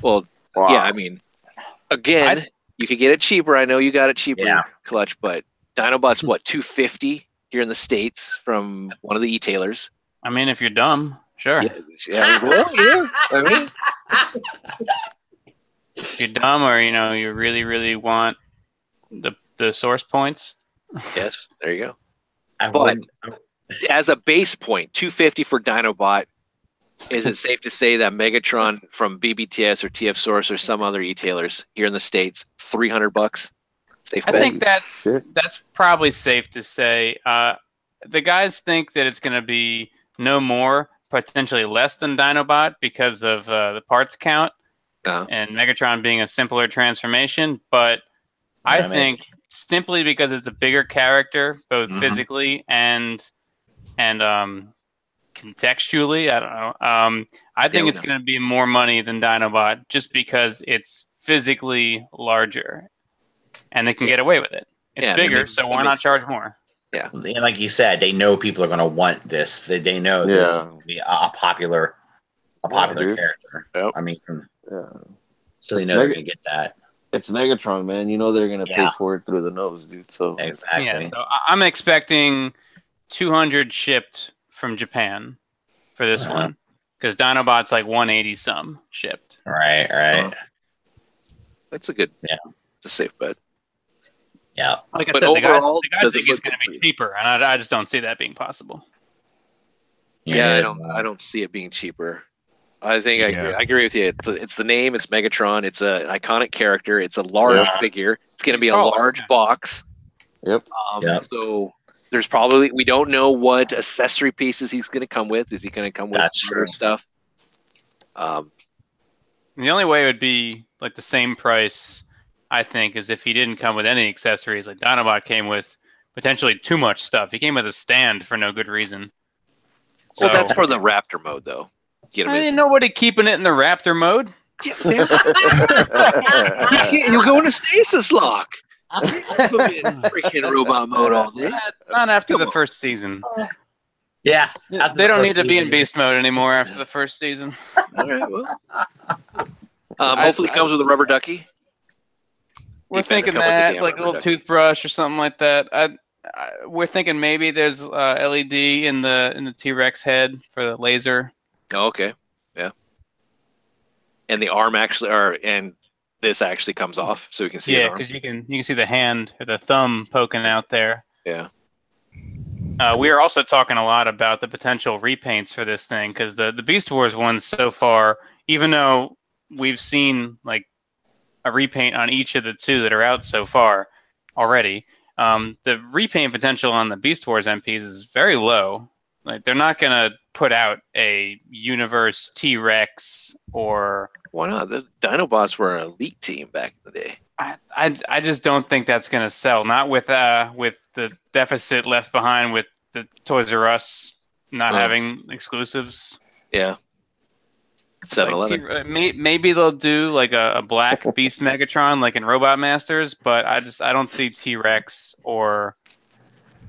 Well, yeah, I mean, again, you could get it cheaper. I know you got it cheaper, Clutch, but Dinobot's what, $250 here in the States from one of the e-tailers. I mean, if you're dumb, sure. I mean, if you're dumb, or you really, really want the source points. Yes, there you go. But as a base point, $250 for Dinobot. Is it safe to say that Megatron from BBTS or TF Source or some other e-tailers here in the States, $300? Safe bet? I think that's probably safe to say. The guys think that it's going to be no more, potentially less than Dinobot because of the parts count and Megatron being a simpler transformation. But I think simply because it's a bigger character, both physically and contextually, I don't know. I think it's going to be more money than Dinobot just because it's physically larger, and they can get away with it. It's bigger, so why not charge more? Yeah, and like you said, they know people are going to want this. They know this is going to be a popular character. Yep. I mean, so they know they're going to get that. It's Megatron, man. You know they're going to pay for it through the nose, dude. So exactly. Yeah, so I'm expecting 200 shipped from Japan for this one, because Dinobot's like 180 some shipped. Right. That's a good, it's a safe bet. Yeah. Like I said, the guys think it's going to be cheaper, and I just don't see that being possible. Yeah, I don't see it being cheaper. I think I agree with you. It's the name. It's Megatron. It's an iconic character. It's a large figure. It's going to be a large box. Yep. So there's probably, we don't know what accessory pieces he's going to come with. Is he going to come with other stuff? The only way it would be like the same price, I think, is if he didn't come with any accessories. Like Dinobot came with potentially too much stuff. He came with a stand for no good reason. Well, that's for the Raptor mode, though. Ain't nobody keeping it in the Raptor mode. You go into stasis lock. Freaking robot mode all day. Not after the first season. Yeah. They don't need to be in beast mode anymore after the first season. All right, well. Hopefully it comes with a rubber ducky. We're thinking that, like a little toothbrush or something like that. we're thinking maybe there's LED in the T-Rex head for the laser. Oh, okay. Yeah. And the arm actually, and this actually comes off, so we can see his arm. Yeah, because you can see the hand or the thumb poking out there. Yeah. We are also talking a lot about the potential repaints for this thing, because the Beast Wars one so far, even though we've seen like a repaint on each of the 2 that are out so far already, the repaint potential on the Beast Wars MPs is very low. Like, they're not gonna put out a Universe T-Rex or... Why not? The Dinobots were an elite team back in the day. I just don't think that's gonna sell. Not with the deficit left behind with the Toys R Us not having exclusives. Yeah. 7-Eleven. Like, maybe they'll do like a black Beast Megatron like in Robot Masters, but I don't see T-Rex or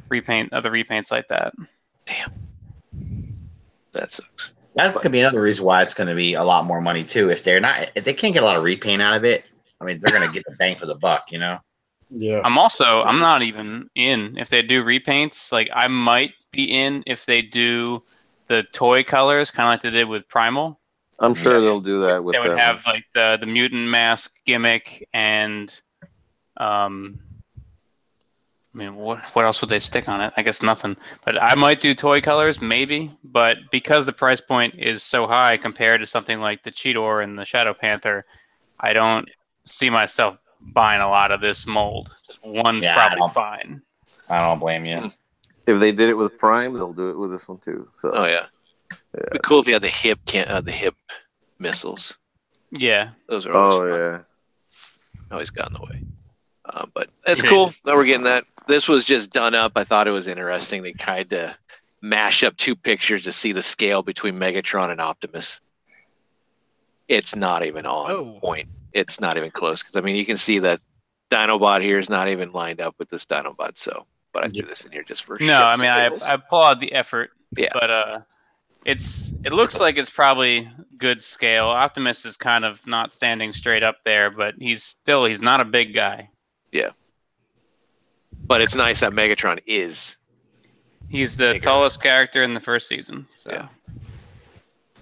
other repaints like that. Damn. That sucks. That could be another reason why it's going to be a lot more money too. If they can't get a lot of repaint out of it, I mean, they're going to get the bang for the buck, you know? Yeah. I'm not even in if they do repaints. Like, I might be in if they do the toy colors, kind of like they did with Primal. I'm sure they'll do that with they would have like the mutant mask gimmick and I mean, what else would they stick on it? I guess nothing. But I might do toy colors, maybe. But because the price point is so high compared to something like the Cheetor and the Shadow Panther, I don't see myself buying a lot of this mold. One's probably fine. I don't blame you. If they did it with Prime, they'll do it with this one too. So. Oh yeah. It'd be cool if you had the hip missiles. Yeah. Those are always fun. Always got in the way. But it's cool that we're getting that. This was just done up. I thought it was interesting. They tried to mash up 2 pictures to see the scale between Megatron and Optimus. It's not even on point. It's not even close. Because, I mean, you can see that Dinobot here is not even lined up with this Dinobot. So, but I threw this in here just for No, I mean, I applaud the effort. Yeah. But it looks like it's probably good scale. Optimus is kind of not standing straight up there, but he's not a big guy. Yeah. But it's nice that Megatron is. He's the tallest character in the first season. So. Yeah.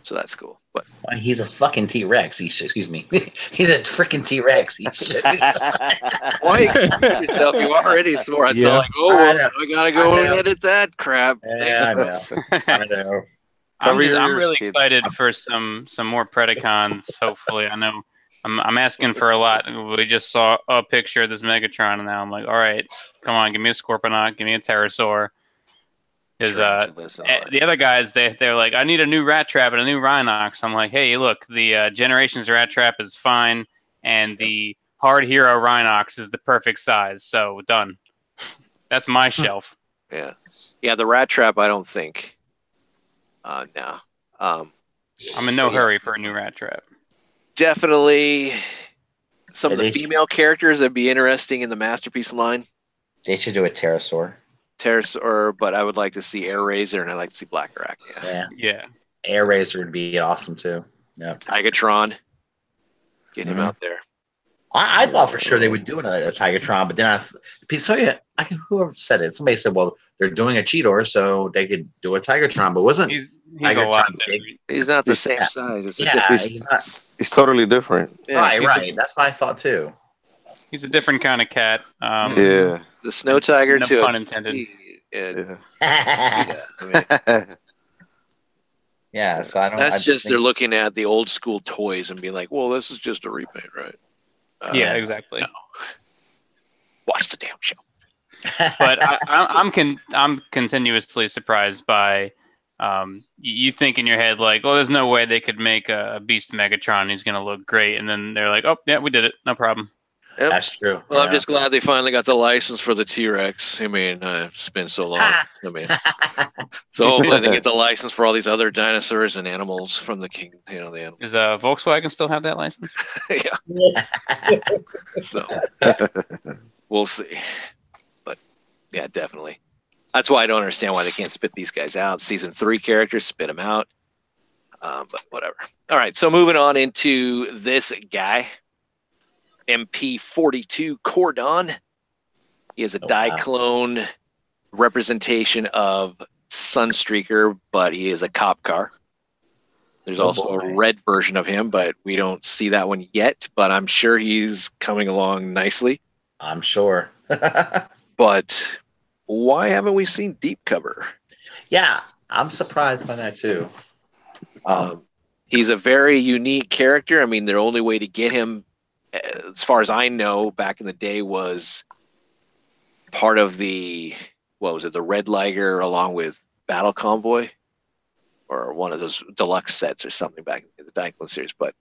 So that's cool. But he's a fucking T-Rex. Excuse me. He's a freaking T-Rex. Why yourself? You already swore. It's not like, I gotta go and edit that crap. Yeah, I know. I'm really excited for some more Predacons. Hopefully, I know. I'm asking for a lot. We just saw a picture of this Megatron, and now I'm like, all right, come on, give me a Scorponok, give me a Pterosaur. Because the other guys, they're like, I need a new Rat Trap and a new Rhinox. I'm like, hey, look, the Generations Rat Trap is fine, and the Hard Hero Rhinox is the perfect size. So done. That's my shelf. Yeah, the Rat Trap, I don't think. No. I'm in no hurry for a new Rat Trap. Definitely some of the female characters that'd be interesting in the Masterpiece line. They should do a Pterosaur. But I would like to see Air Razor, and I'd like to see Black Rack. Yeah. Air Razor would be awesome too. Yeah. Tigatron. Get him out there. I thought for sure they would do a Tigatron, but then whoever said it, somebody said, well, they're doing a Cheetor, so they could do a Tigatron, but wasn't he's Tigatron a lot big? He's not the same size. He's totally different. Yeah, right. That's what I thought too. He's a different kind of cat. The Snow Tiger no too. Pun intended. Yeah, so I don't. That's they're looking at the old school toys and being like, well, this is just a repaint, right? Yeah, exactly. No. Watch the damn show. But I'm continuously surprised by you think in your head like, oh, there's no way they could make a Beast Megatron. He's gonna look great, and then they're like, oh yeah, we did it, no problem. Yep. That's true. Well, I'm just glad they finally got the license for the T-Rex. I mean, it's been so long. So hopefully they get the license for all these other dinosaurs and animals from the king. The animals. Does Volkswagen still have that license? Yeah. So we'll see. But yeah, definitely. That's why I don't understand why they can't spit these guys out. Season 3 characters, spit them out. But whatever. All right, so moving on into this guy. MP42 Cordon. He has a Diaclone representation of Sunstreaker, but he is a cop car. There's also a red version of him, but we don't see that one yet. But I'm sure he's coming along nicely. I'm sure. But why haven't we seen Deep Cover? Yeah, I'm surprised by that too. He's a very unique character. I mean, the only way to get him, as far as I know, back in the day was part of the, what was it, the Red Liger along with Battle Convoy, or one of those deluxe sets or something back in the Diaclone series. But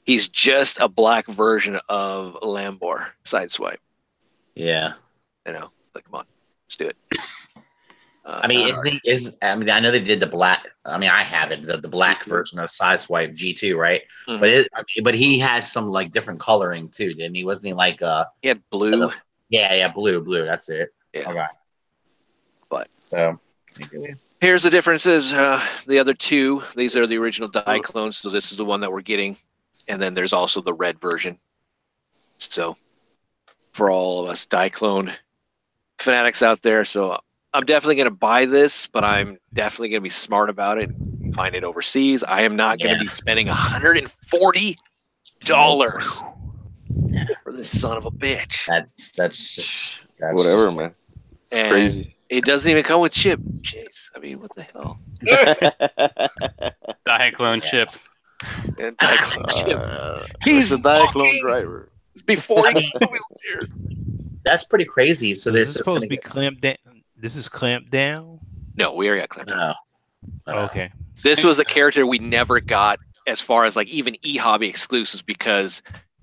he's just a black version of Lambor Sideswipe. Yeah. You know, like, come on, let's do it. I mean, I know they did the black. I mean, I have it, the black version of Sideswipe G2, right? Mm-hmm. But he had some like different coloring too, didn't he? Wasn't he like he had blue? Yeah, blue. That's it. Yeah. Okay. But so here's the differences. The other two, these are the original Diaclones, so this is the one that we're getting, and then there's also the red version. So for all of us Diaclone fanatics out there, so I'm definitely going to buy this, but I'm definitely going to be smart about it and find it overseas. I am not going to be spending $140 for this son of a bitch. That's just whatever, man. It's crazy. It doesn't even come with chip. Jeez, I mean, what the hell? Diaclone chip. Yeah, Diaclone chip. He's a Diaclone driver. Before he got the wheelchair. That's pretty crazy. So this is supposed to be clamped down. This is clamped down? No, we already got clamped down. Okay. This was a character we never got as far as like even e-hobby exclusives, because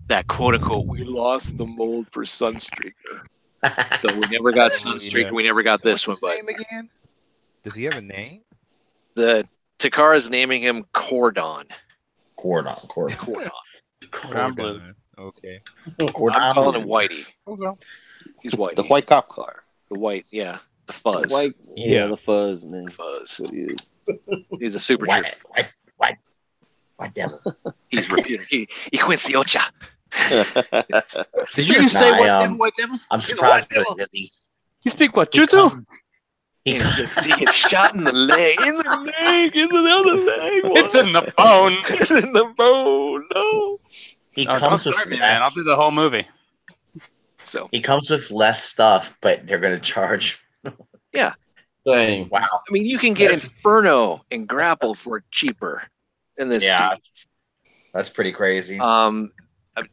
that quote unquote, we lost the mold for Sunstreaker. So we never got Sunstreaker. Yeah. We never got this one. But name again? Does he have a name? The Takara is naming him Cordon. Cordon. Blue. Okay. Cordon. I'm calling him Whitey. Okay. He's Whitey. The white cop car. The white, yeah. The fuzz. The white, yeah, the fuzz, man. Fuzz. That's what he is. He's a super white devil. He's reputed. He Quincy-Ocha. Did you say white devil? I'm surprised because You speak what? You do? He gets shot in the leg. Into the other leg. It's in the bone. It's in the bone. No. He comes with man. I'll do the whole movie. So he comes with less stuff, but they're going to charge. Yeah. Dang. Wow. I mean, you can get Inferno and Grapple for cheaper than this. Yeah, that's pretty crazy.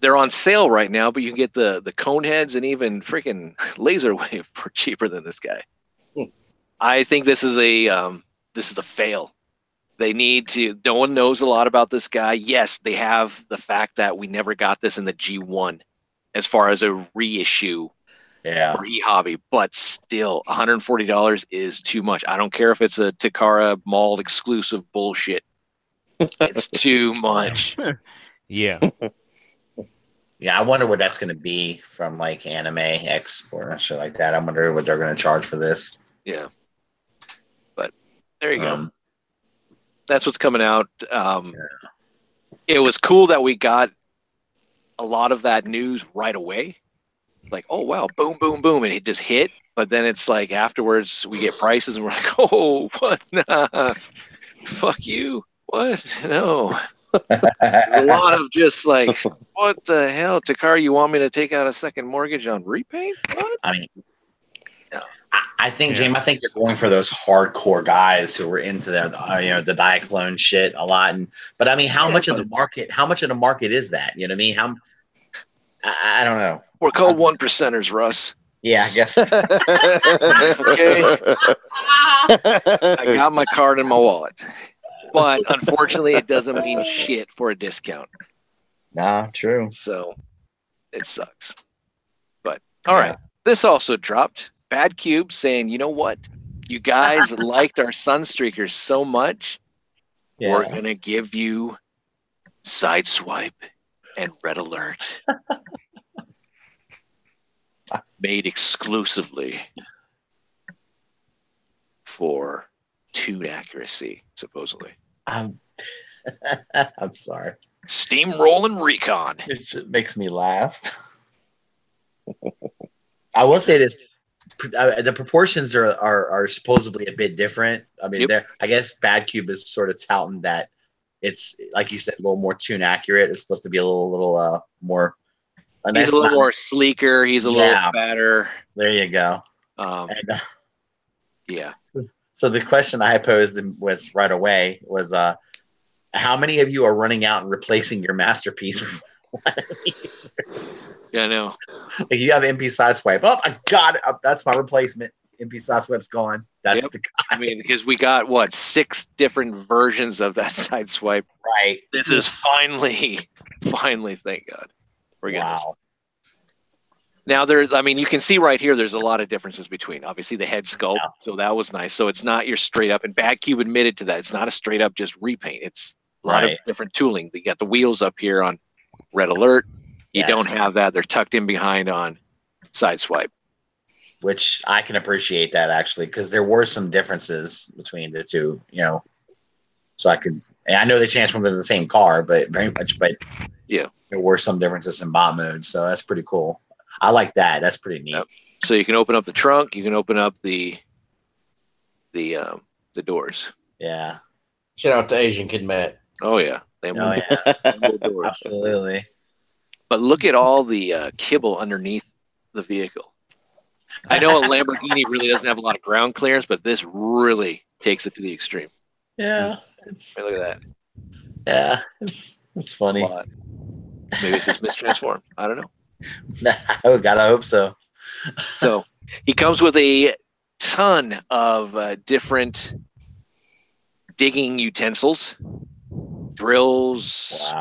They're on sale right now, but you can get the cone heads and even freaking Laser Wave for cheaper than this guy. I think this is a fail. They need to. No one knows a lot about this guy. Yes, they have the fact that we never got this in the G1 as far as a reissue for e-hobby, but still $140 is too much. I don't care if it's a Takara Mauled exclusive bullshit. It's too much. Yeah. Yeah, I wonder what that's going to be from like Anime Export and shit like that. I wonder what they're going to charge for this. Yeah. But there you go. That's what's coming out. It was cool that we got a lot of that news right away. Like, oh, wow, boom, boom, boom. And it just hit. But then it's like afterwards we get prices and we're like, oh, what? Nah. Fuck you. What? No. A lot of just like, what the hell? Takara, you want me to take out a second mortgage on repaint? What? I mean, I think, James, I think they're going for those hardcore guys who were into the Diaclone shit a lot. But I mean, how much of the market? How much of the market is that? You know what I mean? I don't know. We're called 1%ers, Russ. Yeah, I guess. Okay. I got my card in my wallet, but unfortunately, it doesn't mean shit for a discount. Nah, true. So it sucks. But all right, this also dropped. Bad Cube saying, you know what? You guys liked our Sunstreakers so much, we're going to give you Sideswipe and Red Alert. Made exclusively for tune accuracy, supposedly. I'm sorry. Steamrolling Recon. It makes me laugh. I will say this. the proportions are supposedly a bit different. I mean, I guess Bad Cube is sort of touting that it's, like you said, a little more tune accurate. It's supposed to be a little more. He's a little more sleeker. He's a little fatter. There you go. Yeah. So the question I posed was right away was, how many of you are running out and replacing your masterpiece? Yeah, I know. Like you have MP Sideswipe. Oh my God, that's my replacement. MP Sideswipe's gone. That's the guy. I mean, because we got 6 different versions of that Sideswipe. Right. This is finally, thank God. We're getting this. Now you can see right here, there's a lot of differences between obviously the head sculpt. Yeah. So that was nice. So it's not your straight up, and Bad Cube admitted to that. It's not a straight up just repaint. It's a lot of different tooling. You got the wheels up here on Red Alert. You don't have that. They're tucked in behind on Sideswipe. Which I can appreciate that actually, because there were some differences between the two, So I know they transformed into the same car, but there were some differences in bot mode. So that's pretty cool. I like that. That's pretty neat. Yep. So you can open up the trunk. You can open up the doors. Yeah. Shout out to Asian Kid Matt. Oh yeah. Absolutely. But look at all the kibble underneath the vehicle. I know a Lamborghini really doesn't have a lot of ground clearance, but this really takes it to the extreme. Yeah. Look at that. Yeah. It's funny. Maybe it's just mistransformed. I don't know. I gotta hope so. So he comes with a ton of different digging utensils, drills,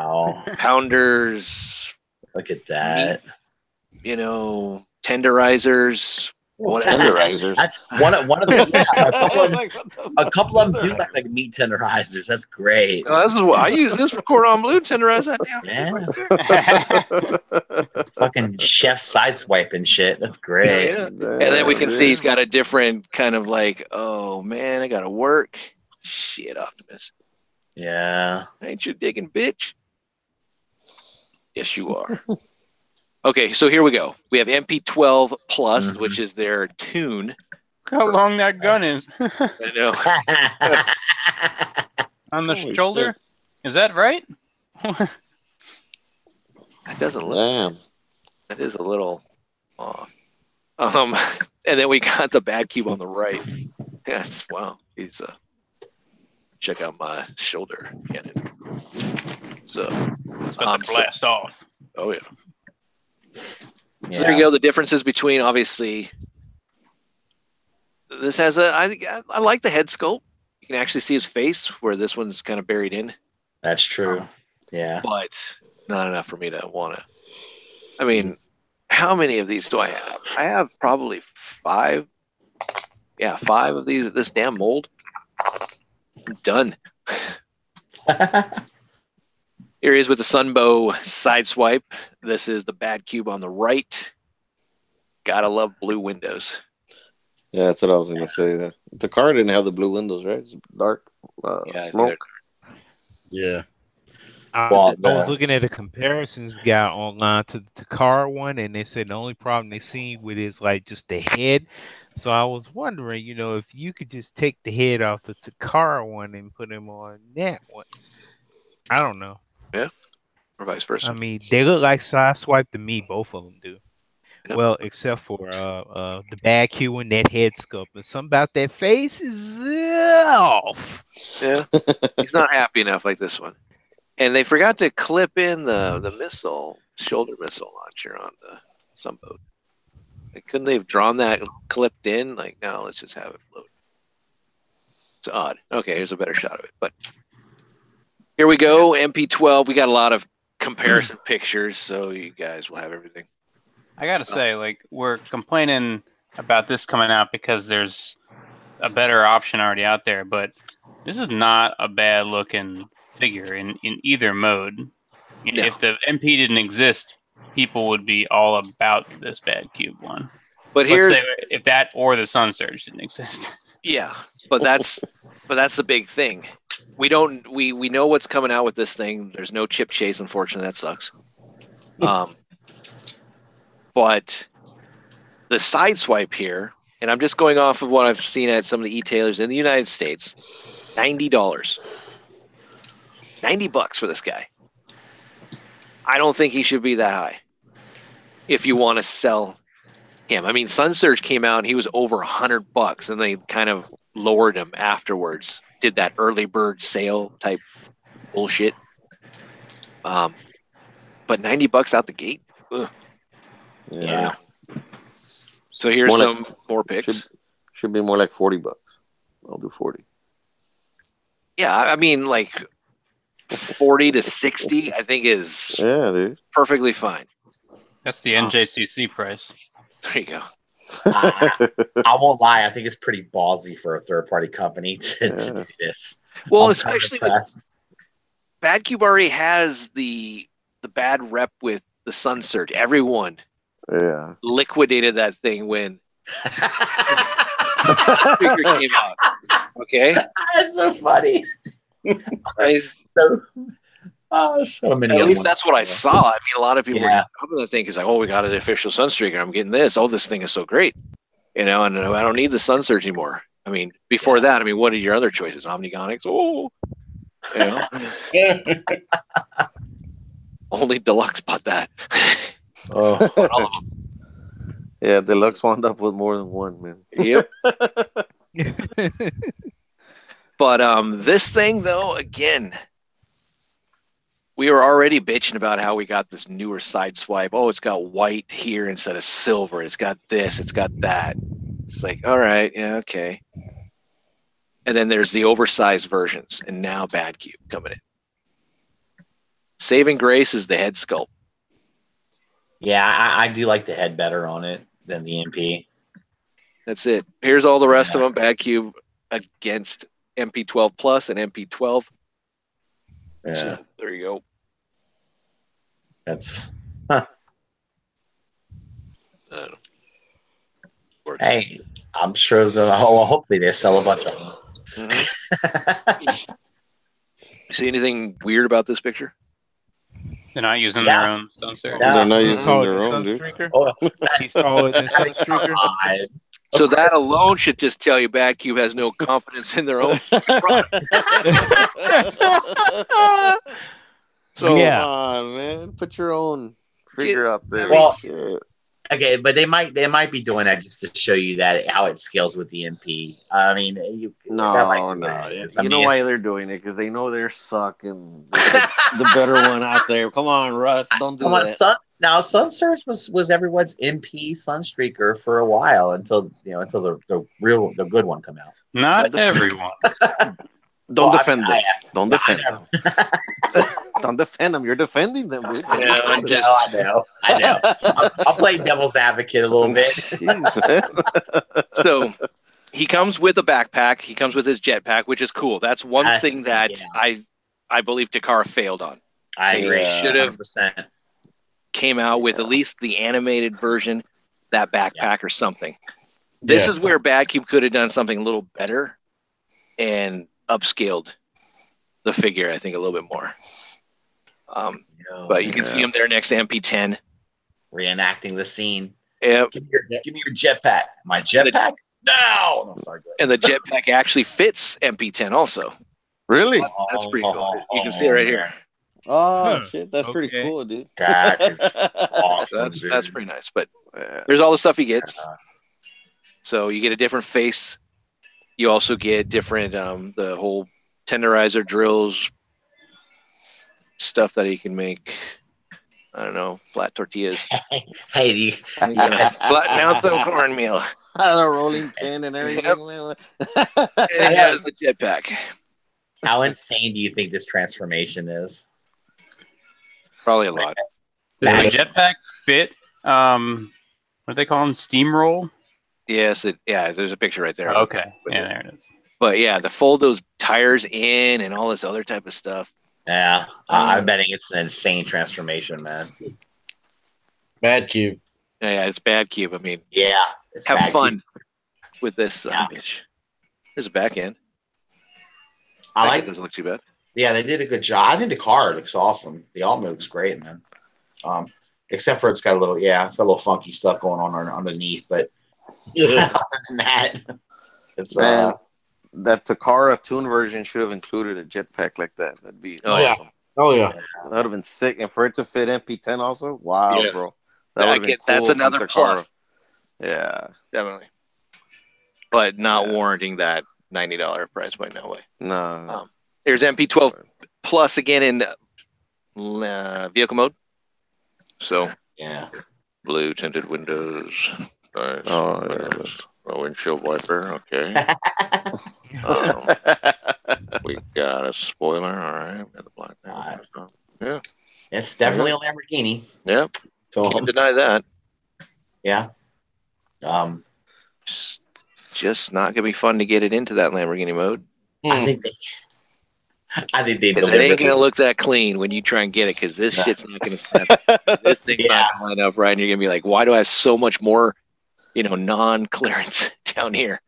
pounders. Look at that. Tenderizers. Tenderizers. That's one of them. Yeah, a couple of them do look like meat tenderizers. That's great. This is what I use this for cordon bleu. Tenderize that down. Fucking chef Sideswipe and shit. That's great. Yeah. And then we can see he's got a different kind of like, oh man, I gotta work. Shit, Optimus. Yeah. Ain't you digging, bitch? Yes, you are. Okay, so here we go. We have MP12 Plus, which is their tune. How long that gun is. I know. On the shoulder? Is that right? That doesn't look. Damn. That is a little off. And then we got the Bad Cube on the right. Yes, wow. He's check out my shoulder cannon. So it's about to blast off. Oh yeah. So there you go. The differences between obviously this has I like the head sculpt. You can actually see his face where this one's kind of buried in. That's true. Yeah. But not enough for me to want to. I mean, how many of these do I have? I have probably 5. Yeah, 5 of these. This damn mold. I'm done. Here he is with the Sunbow Sideswipe. This is the Bad Cube on the right. Gotta love blue windows. Yeah, that's what I was going to say. The car didn't have the blue windows, right? It's dark smoke. Yeah. I was looking at the comparisons guy online to the car one, and they said the only problem they seen with it is like just the head. So I was wondering, if you could just take the head off the car one and put him on that one. I don't know. Yeah, or vice versa. I mean, they look like Sideswipe to me. Both of them do. Yep. Well, except for the Bad Cube and that head sculpt. But something about that face is off. Yeah, he's not happy enough like this one. And they forgot to clip in the missile, shoulder missile launcher on the Sunbow. Couldn't they have drawn that clipped in? Like, no, let's just have it float. It's odd. Okay, here's a better shot of it. But here we go, MP12. We got a lot of comparison pictures, so you guys will have everything. I gotta say, we're complaining about this coming out because there's a better option already out there, but this is not a bad looking figure in either mode. No. If the MP didn't exist, people would be all about this Bad Cube one. But here's if that or the Sun Surge didn't exist. Yeah, but that's the big thing. We know what's coming out with this thing. There's no chip chase, unfortunately. That sucks. But the Sideswipe here and I'm just going off of what I've seen at some of the e-tailers in the United States, $90. $90 for this guy. I don't think he should be that high if you want to sell him. I mean, Sun Surge came out and he was over $100, and they kind of lowered him afterwards. Did that early bird sale type bullshit. But $90 out the gate. Ugh. Yeah. So here's More some like- more picks. Should be more like $40. I'll do 40. Yeah, I mean, like 40 to 60, I think is Yeah, dude. perfectly fine. That's the NJCC price. There you go. I won't lie. I think it's pretty ballsy for a third-party company to do this. Well, I'm especially with impressed. Bad Cube already has the bad rep with the Sun Surge. Everyone Yeah. liquidated that thing when Figure came out. Okay, That's so funny. So many. at of least them. that's what I saw. I mean, a lot of people were Yeah. just jumping the thing because like, oh, we got an official Sunstreaker. I'm getting this. Oh, this thing is so great. And I don't need the Sun Surge anymore. I mean, before that, I mean, what are your other choices? Omnigonics? Oh, only Deluxe bought that. Oh. All of them. Yeah, Deluxe wound up with more than one, man. Yep. But this thing though, again, we were already bitching about how we got this newer side swipe. Oh, it's got white here instead of silver. It's got this, it's got that. It's like, all right, yeah, okay. And then there's the oversized versions, and now Bad Cube coming in. Saving grace is the head sculpt. Yeah, I do like the head better on it than the MP. That's it. Here's all the rest of them. Bad Cube against MP12 Plus and MP12. Yeah, So, there you go. that's. I don't know. Works. Hey, I'm sure hopefully they sell a bunch of them. Mhm. See anything weird about this picture? They're not using Yeah. their own Sun Surge. Yeah. They're not You using saw it their in own, dude. Sunstreaker? Oh, You saw it in Sunstreaker? So that alone should just tell you Bad Cube has no confidence in their own. So Yeah. Come on, man. Put your own figure out there. Well, Shit. okay, but they might be doing that just to show you that how it scales with the MP. I mean, that might be what it is. I You mean, know why it's- they're doing it? Because they know they're sucking the better one out there. Come on, Russ. Don't do Come on, that. Sun Surge was everyone's MP Sunstreaker for a while until the good one come out. Not everyone. Don't Well, defend I- them. Don't I defend know. them. Don't defend them. You're defending them, dude. Yeah, I'm just- I know. I'll play devil's advocate a little bit. Jeez, man. so he comes with a backpack. He comes with his jetpack, which is cool. That's one Yes, thing that yeah. I believe Takara failed on. I agree. Yeah. Should have 100%. came out with at least the animated version, that backpack or something. This Yeah. is where Bad Cube could have done something a little better and upscaled the figure, I think, a little bit more. But you can see him there next to MP10. Reenacting the scene. Yep. Give me your jetpack. My jetpack? No. No, sorry. Go And the jetpack actually fits MP10 also. Really? That's pretty cool. You can see it right here. Oh, Huh. shit. That's pretty Okay. cool, dude. That is awesome. So that's dude. pretty nice. But Yeah. there's all the stuff he gets. Uh, So you get a different face. You also get different the whole tenderizer drills, stuff that he can make. I don't know, flat tortillas. Hey, do you, Flatten out some cornmeal. The rolling pin and everything. And it has the jetpack. how insane do you think this transformation is? Probably a lot. Does the jetpack fit? What do they call them? Steamroll? Yes, there's a picture right there. Okay. Yeah, there it is. But yeah, to fold those tires in and all this other type of stuff. Yeah, I'm betting it's an insane transformation, man. Bad Cube. Yeah, it's Bad Cube. I mean, Yeah, it's have bad. fun with this Yeah. bitch. There's a back end. I Back like. end doesn't look too bad. Yeah, they did a good job. I think the car looks awesome. The Altima looks great, man. Except for it's got a little funky stuff going on underneath, but Matt. It's Man, that Takara tune version should have included a jetpack like that. That'd be awesome. Oh yeah. That would have been sick. And for it to fit MP10 also, wow, Yeah. bro. That would have been cool. That's another plus. Yeah. Definitely. But not warranting that $90 price point, no way. No. There's MP12 Plus again in vehicle mode. So blue tinted windows. Nice. A windshield wiper. Okay. We got a spoiler. All right. We got the black. Yeah. It's definitely a Lamborghini. Yep. Can't deny that. Yeah. Just not gonna be fun to get it into that Lamborghini mode. I think they it ain't gonna look that clean when you try and get it, because this shit's not gonna snap. This thing's not gonna line up right, and you're gonna be like, why do I have so much more, non-clearance down here?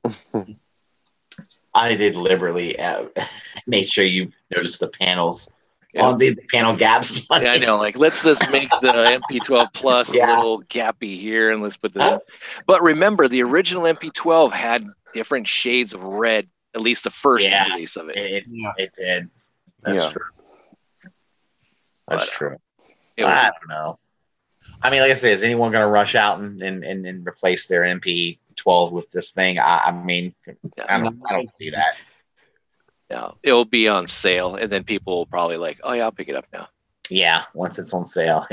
I did deliberately make sure you notice the panels on the panel gaps. I know. Like, let's just make the MP12 Plus a little gappy here, and let's put this. But remember, the original MP12 had different shades of red. At least the first release of it. It did. That's true. That's true. I don't know. I mean, like I said, is anyone going to rush out and replace their MP12 with this thing? I mean, I don't see that. No, it'll be on sale, and then people will probably like, oh yeah, I'll pick it up now. Yeah, once it's on sale,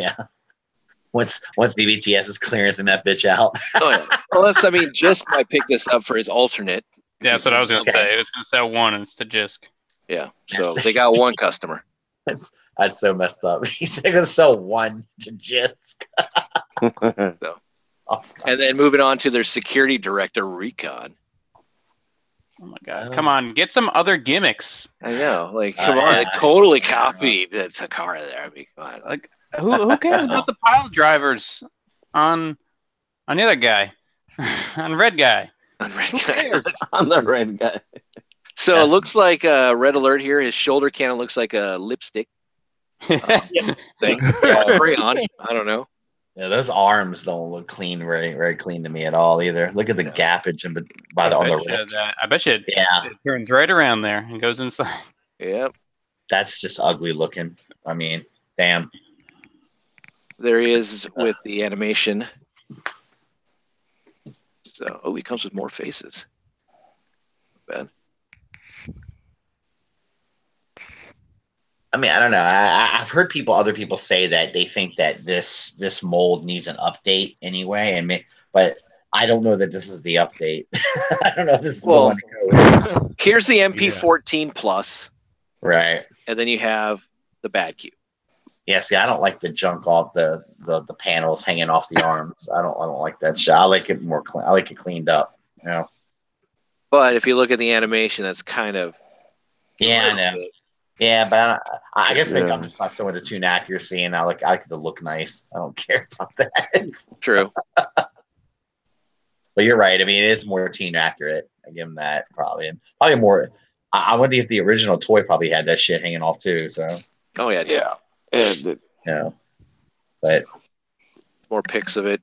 Once BBTS is clearancing that bitch out. Oh yeah. Well, Jisk might pick this up for his alternate. Yeah, that's what I was going to say. It was going to sell one, and it's to Jisk. Yeah, so they got one customer. That's so messed up. He's going to sell one to Jisk. And then moving on to their security director, Recon. Oh my god! Come on, get some other gimmicks. I know, come on, they totally copied the Takara there. I mean, come on. Like, who cares about the pile drivers on the other guy, on red guy? On red guy. On the red guy. So it looks like red alert here. His shoulder cannon looks like a lipstick thing. Crayon. I don't know. Yeah, those arms don't look clean, very clean to me at all either. Look at the gappage on the wrist. I bet you it turns right around there and goes inside. Yep. That's just ugly looking. I mean, damn. There he is with the animation. So, he comes with more faces. Not bad. I mean, I don't know. I've heard other people say that they think that this mold needs an update anyway, but I don't know that this is the update. I don't know if this is the one to go with. Here's the MP14 Plus, right? And then you have the Bad Cube. Yeah, see, I don't like the junk off the panels hanging off the arms. I don't like that shit. I like it more clean. I like it cleaned up. But if you look at the animation, that's kind of I know. Yeah, but I guess maybe I'm just not so into tune accuracy, and I like it to look nice. I don't care about that. True. But you're right. I mean, it is more tune accurate. I give them that probably, and probably more. I wonder if the original toy probably had that shit hanging off too. So. Oh yeah. Yeah. But more pics of it.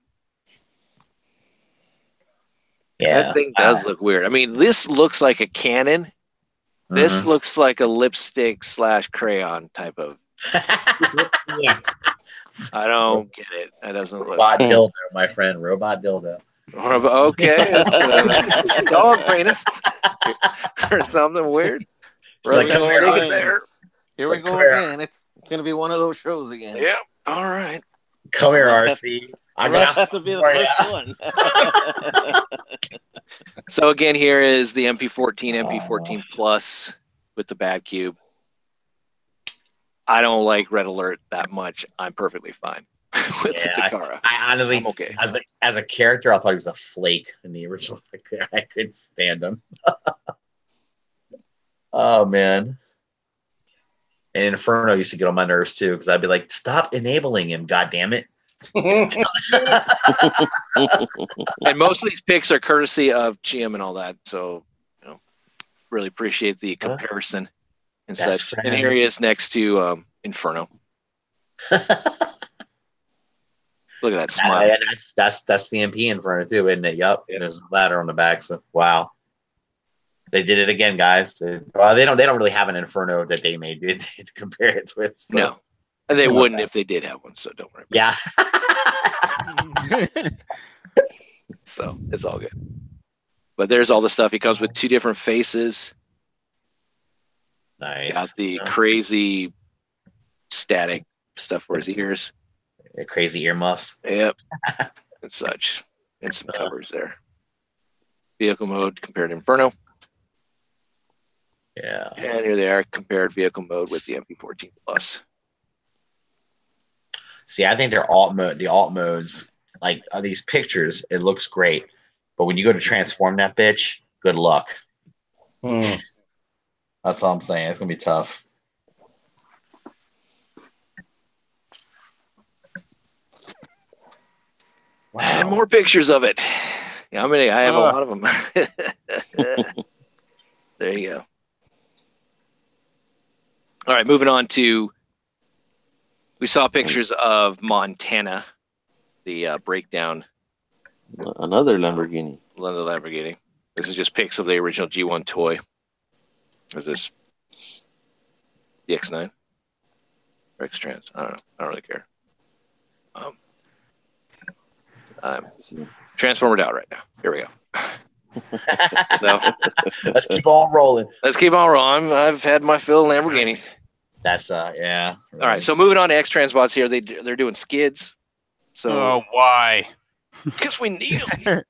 Yeah, that thing does look weird. I mean, this looks like a cannon. This looks like a lipstick / crayon type of. I don't get it. That doesn't look. Robot dildo, my friend. Robot dildo. Okay. Dog penis. Or something weird. Here we go again. It's going to be one of those shows again. Yeah. All right. Come here, RC. I guess have to be the first one. So again, here is the MP14 Plus with the Bad Cube. I don't like Red Alert that much. I'm perfectly fine with the Takara. I honestly, I'm okay. As a character, I thought he was a flake in the original. I couldn't stand him. Oh man. And Inferno used to get on my nerves too, because I'd be like, "Stop enabling him, God damn it!" And most of these picks are courtesy of GM and all that, so really appreciate the comparison and such. Friends. And here he is next to Inferno. Look at that smile. That's the MP Inferno too, isn't it? Yup. And there's a ladder on the back. So wow. They did it again, guys. They don't really have an Inferno that they made to compare it with. So. No. And they wouldn't if they did have one, so don't worry. Yeah. So it's all good. But there's all the stuff. He comes with 2 different faces. Nice. He's got the crazy static stuff for his ears. Crazy earmuffs. Yep. And such. And some covers there. Vehicle mode compared to Inferno. Yeah. And here they are, compared vehicle mode with the MP14 Plus. See, I think they're the alt modes, like these pictures, it looks great. But when you go to transform that bitch, good luck. That's all I'm saying. It's going to be tough. Wow. And more pictures of it. Yeah, I have a lot of them. There you go. All right, moving on to, we saw pictures of Montana, the breakdown. Another Lamborghini. Another Lamborghini. This is just pics of the original G1 toy. Is this the X9? Or X-Trans? I don't know. I don't really care. I'm transformed out right now. Here we go. So let's keep on rolling. Let's keep on rolling. I've had my fill of Lamborghinis. That's yeah. Really. All right. So moving on to X-Transbots here, they're doing skids. So why? Because we need them.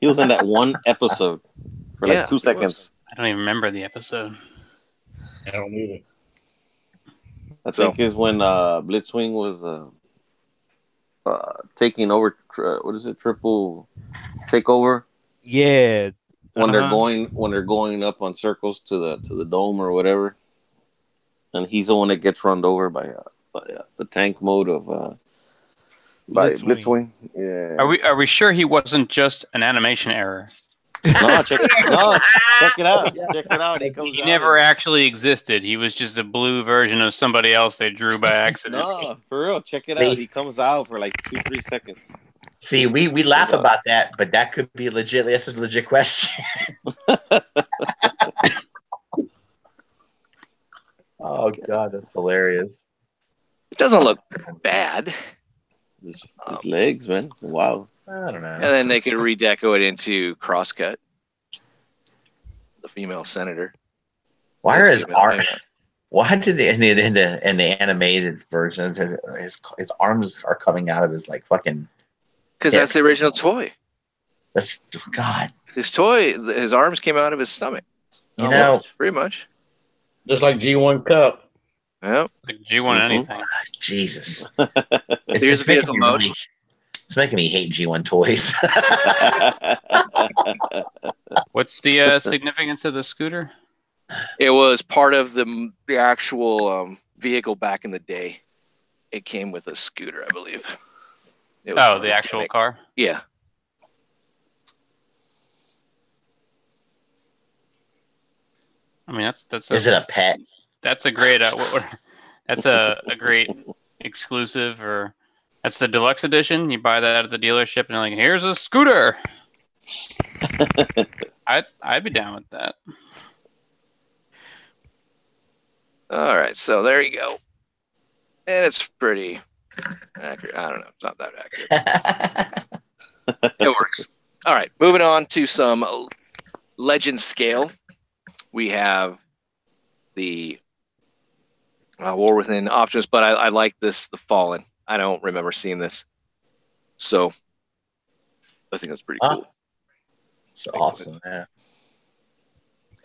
He was in that one episode for like 2 seconds. I don't even remember the episode. I don't either. I think is when Blitzwing was taking over. What is it? Triple takeover. Yeah. When they're going up on circles to the dome or whatever, and he's the one that gets run over by the tank mode of by Blitzwing. Yeah. Are we sure he wasn't just an animation error? No, check it out. Check it out. He never actually existed. He was just a blue version of somebody else they drew by accident. No, for real. Check it out. He comes out for like 2-3 seconds. See, we laugh about that, but that could be legit. That's a legit question. Oh God, that's hilarious. It doesn't look bad. His legs, man. Wow. I don't know. And then they could redeco it into Crosscut, the female senator. Why are his arms? Why did in the animated versions his arms are coming out of his like fucking? Because that's the original toy. That's God. His toy, his arms came out of his stomach. You know, pretty much. Just like G1 Cup. Yep. Like G1 anything. Oh, Jesus. Here's the vehicle mode. It's making me hate G1 toys. What's the significance of the scooter? It was part of the actual vehicle back in the day. It came with a scooter, I believe. The actual car? Yeah. I mean, that's. Is it a pet? That's a great. That's a great exclusive, or that's the deluxe edition. You buy that at the dealership, and you're like, "Here's a scooter." I'd be down with that. All right, so there you go, and it's pretty accurate. I don't know, it's not that accurate. It works. All right, moving on to some Legend scale. We have the War Within Optimus, but I like this, the Fallen. I don't remember seeing this, so I think that's pretty cool. It's awesome, yeah.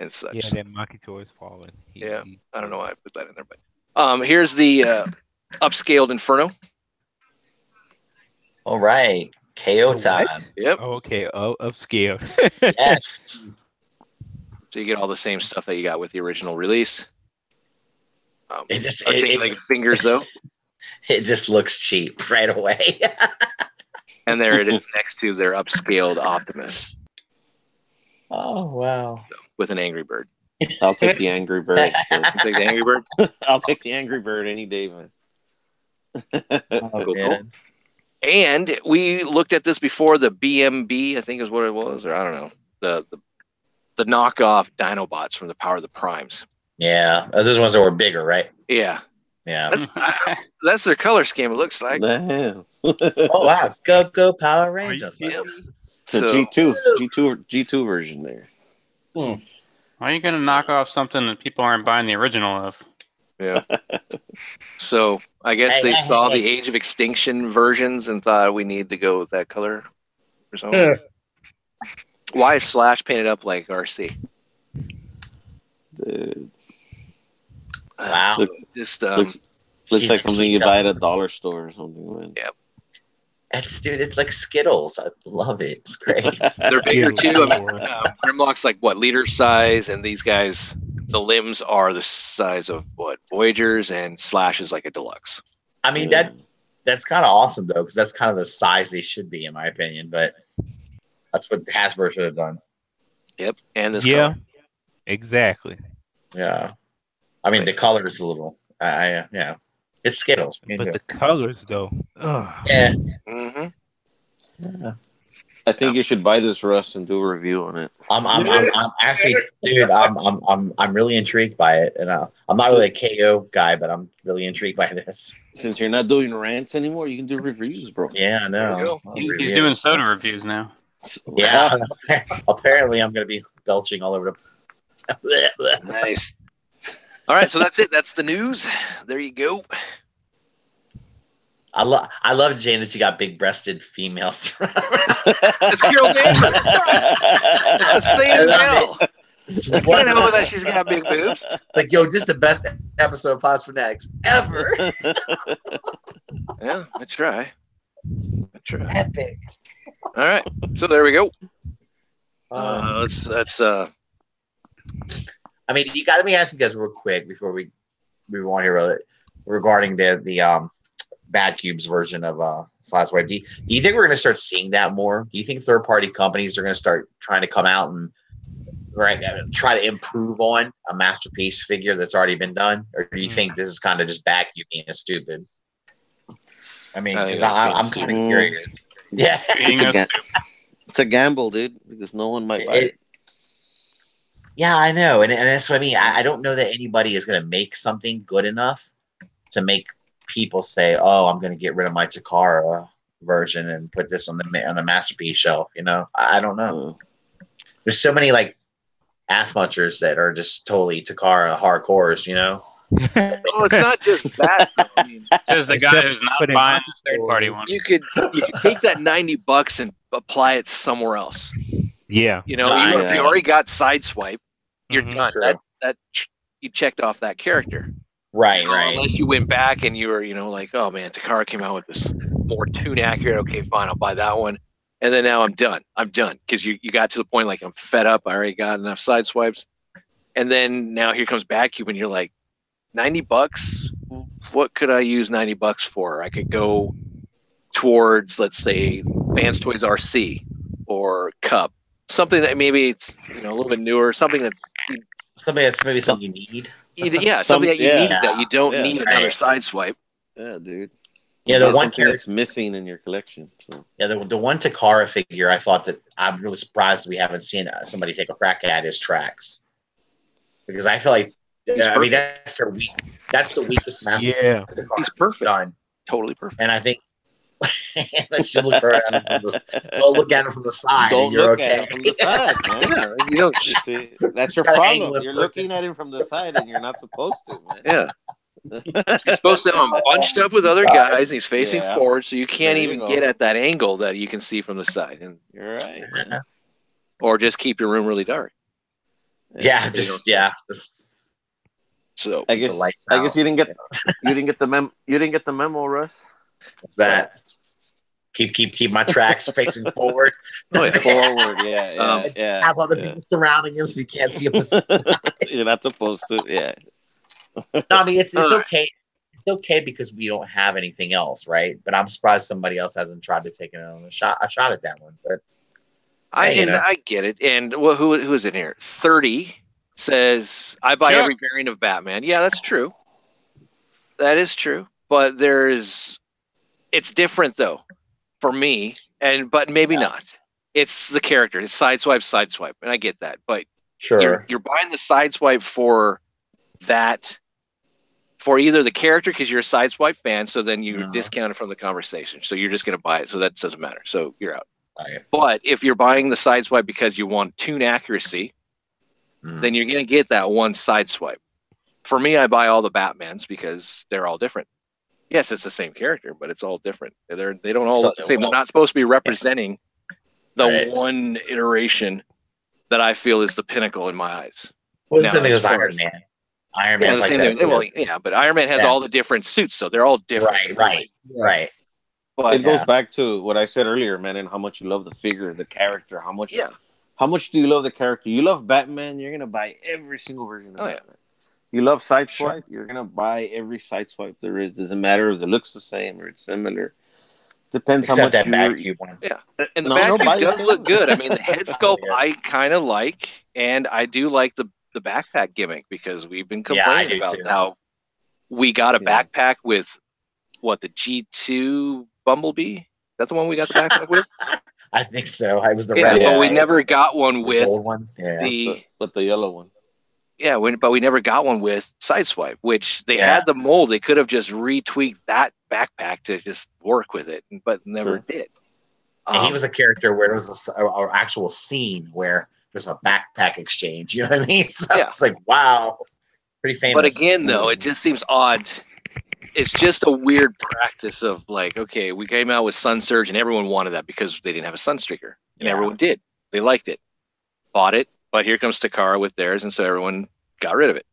And such. Yeah, that Makito is Fallen. I don't know why I put that in there, but here's the upscaled Inferno. All right, KO time. Yep. Oh, okay. Oh, upscale. Yes. So you get all the same stuff that you got with the original release. It just fingers though. It just looks cheap right away. And there it is next to their upscaled Optimus. Oh wow! With an Angry Bird. I'll take the Angry Bird. Take the Angry Bird. I'll take the Angry Bird any day, man. Cool. And we looked at this before, the BMB, I think is what it was, or I don't know, the knockoff Dinobots from the Power of the Primes. Yeah, those ones that were bigger, right? Yeah. Yeah. That's their color scheme, it looks like. Damn. Oh wow, go Power Rangers. Yep. The G2 version there. Why are you gonna knock off something that people aren't buying the original of? Yeah. So I guess they saw the Age of Extinction versions and thought we need to go with that color or something. Why is Slash painted up like RC? Dude. Wow. Looks like something you buy at a dollar store or something, man. Yep. It's like Skittles. I love it. It's great. They're bigger too. I mean, Grimlock's like what, leader size, and these guys, the limbs are the size of what, Voyagers, and Slash is like a deluxe. I mean that's kind of awesome though, because that's kind of the size they should be, in my opinion. But that's what Hasbro should have done. Yep, and this. Yeah, color. exactly. Yeah, I mean the color is a little. Yeah, it's Skittles. But the colors though. Ugh. Yeah. Mm-hmm. Yeah. I think you should buy this, Russ, and do a review on it. I'm actually, dude. I'm really intrigued by it, and I'm not really a KO guy, but I'm really intrigued by this. Since you're not doing rants anymore, you can do reviews, bro. Yeah, I know. He's doing soda reviews now. Yeah, apparently I'm going to be belching all over the. Nice. All right, so that's it. That's the news. There you go. I love, Jane, that you got big-breasted females. It's Carol Danvers. It's the same girl. I can't help that she's got big boobs. It's like, yo, just the best episode of Pods Fanatics ever. Yeah, I try. Epic. All right, so there we go. Let's. I mean, you got me asking you guys real quick before we want to hear about it regarding the Bad Cubes version of Sideswipe. Do you think we're going to start seeing that more? Do you think third-party companies are going to start trying to come out and try to improve on a masterpiece figure that's already been done, or do you think this is kind of just Bad Cube being stupid? I mean, I'm kind of curious. Yeah, it's a gamble, dude, because no one might buy it. Yeah, I know, and that's what I mean. I don't know that anybody is going to make something good enough to make people say, "Oh, I'm going to get rid of my Takara version and put this on the masterpiece shelf." You know, I don't know. There's so many like ass munchers that are just totally Takara hardcores. You know. Well, it's not just that. I mean, says the guy who's not buying this third-party one. You could take that $90 and apply it somewhere else. Yeah. You know, even if you already got Sideswipe, you're done. That you checked off that character. Right. Unless you went back and you were, like, oh man, Takara came out with this more tune accurate. Okay, fine, I'll buy that one. And then now I'm done. Because you got to the point like I'm fed up. I already got enough Sideswipes. And then now here comes Bad Cube and you're like, $90? What could I use $90 for? I could go towards, let's say, Vans Toys RC or Cup. Something that maybe it's a little bit newer, something that's maybe something you need. Yeah, something that you need that you don't need another Sideswipe. Yeah, dude. Yeah, the one that's missing in your collection. So. Yeah, the one Takara figure I thought that I'm really surprised we haven't seen somebody take a crack at is Trax, because I feel like that's their weak. That's the weakest master. Yeah, he's perfect. Done. Totally perfect. And I think let's just look at him from the side. Don't look at him from the side, man. You see, that's your problem. You're looking at him from the side, and you're not supposed to, man. Yeah. He's supposed to have him bunched up with other guys, and he's facing forward, so you can't even get at that angle that you can see from the side. And you're right. Man. Or just keep your room really dark. Yeah, So I guess you didn't get the memo, Russ. That keep my tracks facing forward. Forward, yeah. Have other people surrounding him so you can't see him. You're not supposed to, yeah. No, I mean it's okay. It's okay because we don't have anything else, right? But I'm surprised somebody else hasn't tried to take a shot at that one. But I get it. And who is in here? 30 says I buy every variant of Batman. Yeah, that's true. That is true. but it's different though for me, but maybe not. It's the character. It's sideswipe, and I get that, but Sure. you're buying the sideswipe for that, for either the character because you're a sideswipe fan, so then you're discounted from the conversation, so you're just going to buy it, so that doesn't matter, so you're out. Right. But if you're buying the sideswipe because you want tune accuracy, then you're going to get that one sideswipe. For me, I buy all the Batmans because they're all different. Yes, it's the same character, but it's all different. They don't all look the same. They're not supposed to be representing the one iteration that I feel is the pinnacle in my eyes. Well, the same thing as Iron Man. Iron Man's like that too. Well, yeah, but Iron Man has all the different suits, so they're all different. Right. But it goes back to what I said earlier, man, and how much you love the figure, the character, how much do you love the character? You love Batman, you're gonna buy every single version of Batman. You love Sideswipe, you're gonna buy every Sideswipe there is. Doesn't matter if it looks the same or it's similar. Depends how much that Batcube one. Yeah, and the Batcube does look good. I mean, the head sculpt I kind of like, and I do like the backpack gimmick because we've been complaining about how we got a backpack with the G2 Bumblebee. Is that the one we got the backpack with? I think so. I was the red but we never got one with the gold one. the yellow one. Yeah, but we never got one with Sideswipe, which they had the mold. They could have just retweaked that backpack to just work with it, but never did. And he was a character where there was an actual scene where there's a backpack exchange. You know what I mean? So it's like, wow, pretty famous. But again, though, it just seems odd. It's just a weird practice of like, okay, we came out with Sun Surge, and everyone wanted that because they didn't have a Sunstreaker, and everyone did. They liked it, bought it. But here comes Takara with theirs, and so everyone got rid of it.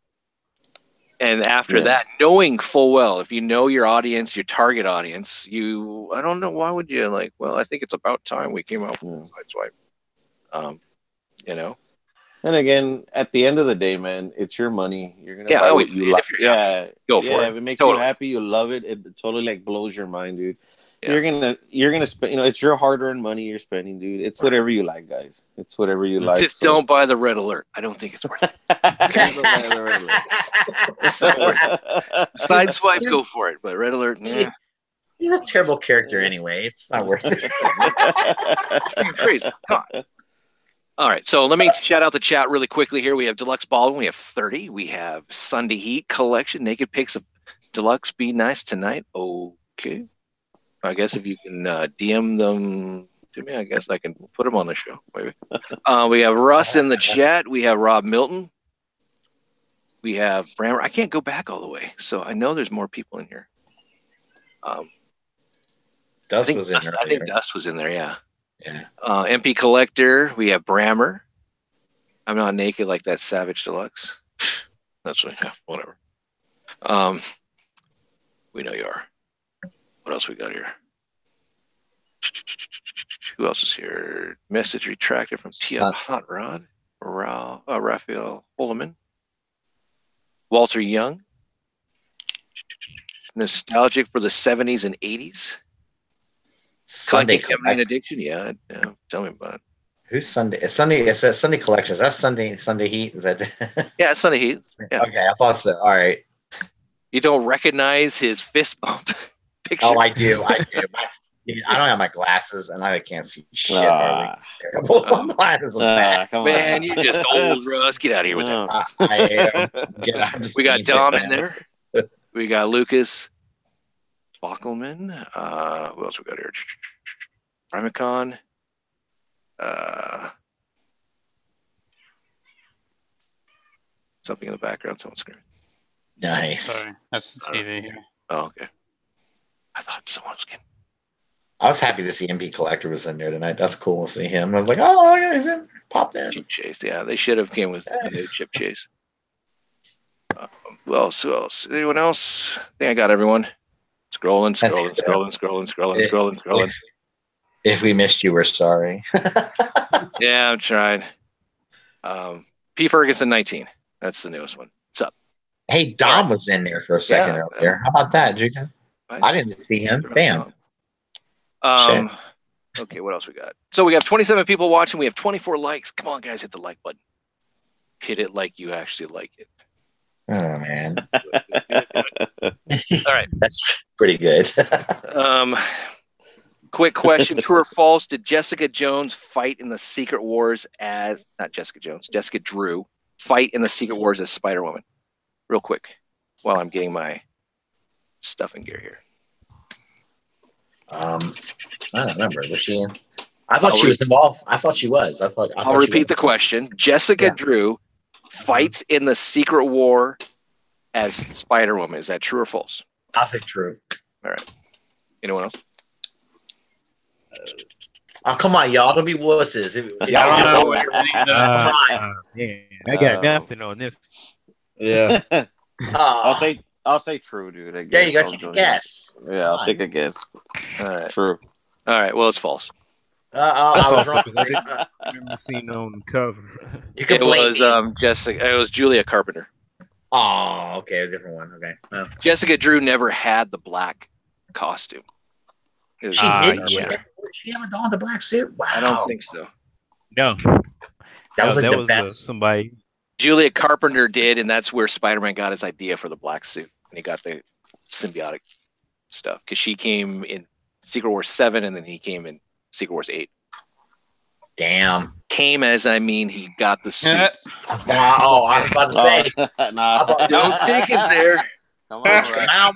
And after that, knowing full well, if you know your audience, your target audience, I don't know, why would you I think it's about time we came out with Sideswipe. You know? And again, at the end of the day, man, it's your money. You're going to buy what you like. Go for it. If it makes you happy, you love it. It totally blows your mind, dude. Yeah. You're gonna spend. It's your hard-earned money you're spending, dude. It's whatever you like, guys. It's whatever you like. Just don't buy the Red Alert. I don't think it's worth it. It's not worth it. Sideswipe, go for it. But Red Alert, he's a terrible character anyway. It's not worth it. Crazy. Come on. All right, so let me shout out the chat really quickly here. We have Deluxe Baldwin. We have 30. We have Sunday Heat Collection. Naked pics of Deluxe. Be nice tonight. Okay. I guess if you can DM them to me, I guess I can put them on the show. Maybe. We have Russ in the chat. We have Rob Milton. We have Brammer. I can't go back all the way, so I know there's more people in here. Dust was in there. I think Dust was in there, yeah. MP Collector. We have Brammer. I'm not naked like that Savage Deluxe. That's whatever. We know you are. What else we got here? Who else is here? Message retracted from TM Hot Rod. Raphael Holloman. Walter Young. Nostalgic for the 70s and 80s. Sunday Collection Addiction. Yeah, tell me about it. Who's Sunday? It's Sunday. It says Sunday Collections. That's Sunday Heat. Is that? Yeah, it's Sunday Heat. Yeah. Okay, I thought so. All right. You don't recognize his fist bump picture? Oh, I do. I don't have my glasses, and I can't see shit. It's terrible. Glasses are bad. Man, you're just old, Russ. Get out of here with that. I am. We got Dom in there. We got Lucas Bockelman. Who else we got here? Primicon. Something in the background. Someone's screaming. Nice. Sorry, that's the TV here. Oh, okay. I thought someone was getting. I was happy to see MP Collector was in there tonight. That's cool to see him. I was like, oh, he's in. Popped in. Chip Chase. Yeah, they should have came with a new Chip Chase. Who else? Anyone else? I think I got everyone. Scrolling. If we missed you, we're sorry. Yeah, I'm trying. P. Ferguson 19. That's the newest one. What's up? Hey, Dom was in there for a second earlier. How about that, Juka? I didn't see him. Bam. Okay, what else we got? So we have 27 people watching. We have 24 likes. Come on, guys, hit the like button. Hit it like you actually like it. Oh man. All right. That's pretty good. Quick question: true or false? Did Jessica Jones fight in the Secret Wars as Jessica Drew fight in the Secret Wars as Spider-Woman? Real quick, while I'm getting my stuff in gear here. I don't remember. Was she in? I thought she was involved. I thought she was. I'll repeat the question. Jessica Drew fights in the Secret War as Spider-Woman. Is that true or false? I'll say true. All right. Anyone else? Oh, come on, y'all. Don't be wusses. I don't know what everything does. Come on. Man, I got nothing on this. Yeah. I'll say true, dude. I guess. There you go. Take a guess. Yeah, I'll take a guess. All right. True. All right. Well, it's false. I was wrong. I remember seeing it on the cover. You can It blame was me. Jessica. It was Julia Carpenter. Oh, okay, a different one. Okay. Oh. Jessica Drew never had the black costume. She did. Yeah. She ever donned a black suit? Wow. I don't think so. No, that was like the was best. somebody. Julia Carpenter did, and that's where Spider-Man got his idea for the black suit, and he got the symbiotic stuff because she came in Secret Wars 7, and then he came in Secret Wars 8. Damn. Came as I mean he got the suit. Oh, I was about to say. Nah. Don't take it there. Come on, bro. Wow.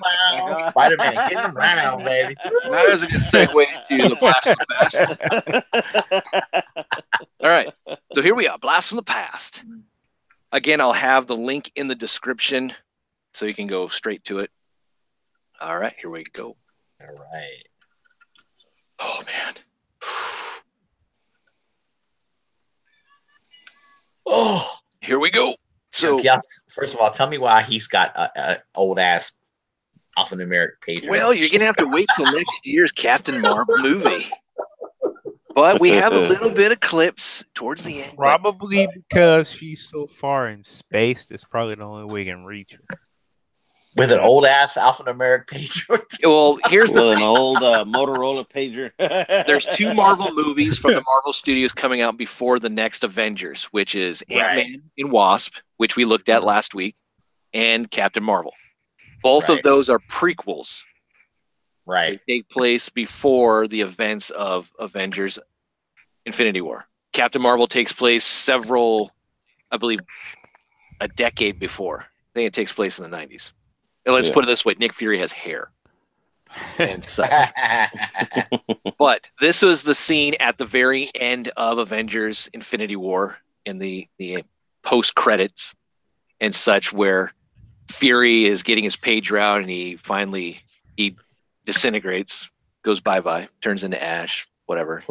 Spider-Man, get him around, baby. That was a good segue to the Blast from the Past. All right, so here we are, Blast from the Past. Again, I'll have the link in the description so you can go straight to it. All right, here we go. All right. Oh, man. Oh, here we go. So, first of all, tell me why he's got a old ass alphanumeric page. well, you're gonna have to wait till next year's Captain Marvel movie. But we have a little bit of clips towards the end. Probably because she's so far in space, that's probably the only way we can reach her. With an old ass alphanumeric page. Well, here's With an old Motorola pager. There's 2 Marvel movies from the Marvel Studios coming out before the next Avengers, which is Ant-Man and Wasp, which we looked at last week, and Captain Marvel. Both of those are prequels. Right. They take place before the events of Avengers Infinity War. Captain Marvel takes place I believe, a decade before. I think it takes place in the 90s. And let's put it this way, Nick Fury has hair. And such. But this was the scene at the very end of Avengers Infinity War in the post credits and such, where Fury is getting his pager out and he disintegrates, goes bye-bye, turns into ash, whatever.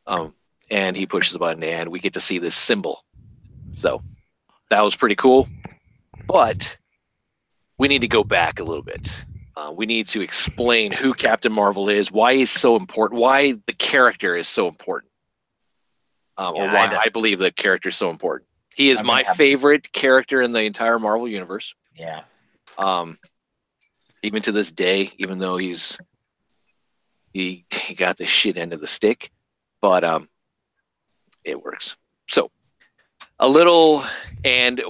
And he pushes the button and we get to see this symbol. So that was pretty cool. But we need to go back a little bit. We need to explain who Captain Marvel is, why he's so important, why the character is so important, or why I believe the character is so important. He is my favorite character in the entire Marvel universe. Yeah. Even to this day, even though he got the shit end of the stick, but it works. So a little, and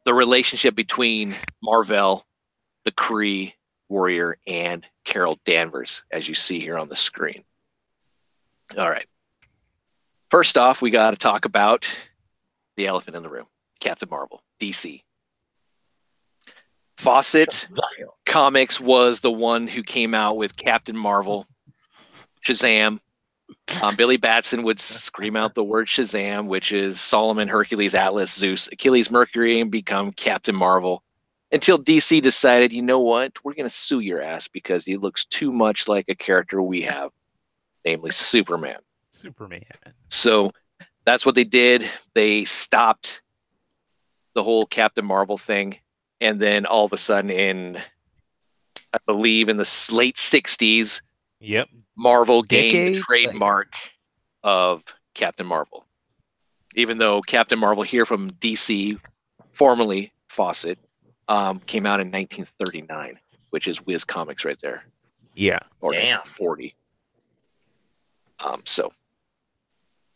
the relationship between Marvel, the Kree warrior, and Carol Danvers, as you see here on the screen. All right. First off, we got to talk about the elephant in the room, Captain Marvel, DC. Fawcett Comics was the one who came out with Captain Marvel, Shazam. Billy Batson would scream out the word Shazam, which is Solomon, Hercules, Atlas, Zeus, Achilles, Mercury, and become Captain Marvel. Until DC decided, you know what? We're going to sue your ass because he looks too much like a character we have, namely Superman. So that's what they did. They stopped the whole Captain Marvel thing. And then all of a sudden I believe in the late 60s, Marvel gained the trademark of Captain Marvel. Even though Captain Marvel here from DC, formerly Fawcett, came out in 1939, which is Wiz Comics right there. Yeah. Or 1940. So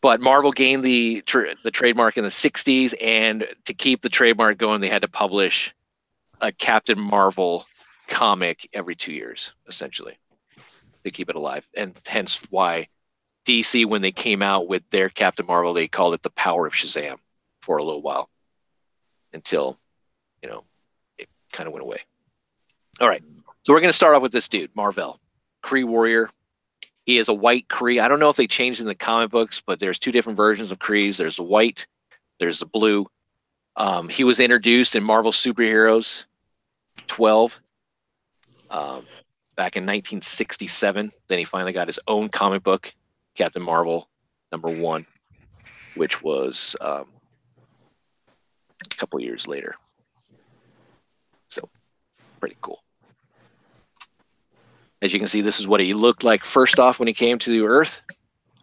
But Marvel gained the trademark in the 60s, and to keep the trademark going, they had to publish a Captain Marvel comic every 2 years, essentially, to keep it alive. And hence why DC, when they came out with their Captain Marvel, they called it the Power of Shazam for a little while until, you know, it kind of went away. All right. So we're going to start off with this dude, Marvel, Kree Warrior. He is a white Kree. I don't know if they changed in the comic books, but there's two different versions of Krees. There's the white, there's the blue. He was introduced in Marvel Superheroes 12 back in 1967. Then he finally got his own comic book, Captain Marvel #1, which was a couple years later. So pretty cool. As you can see, this is what he looked like first off when he came to Earth.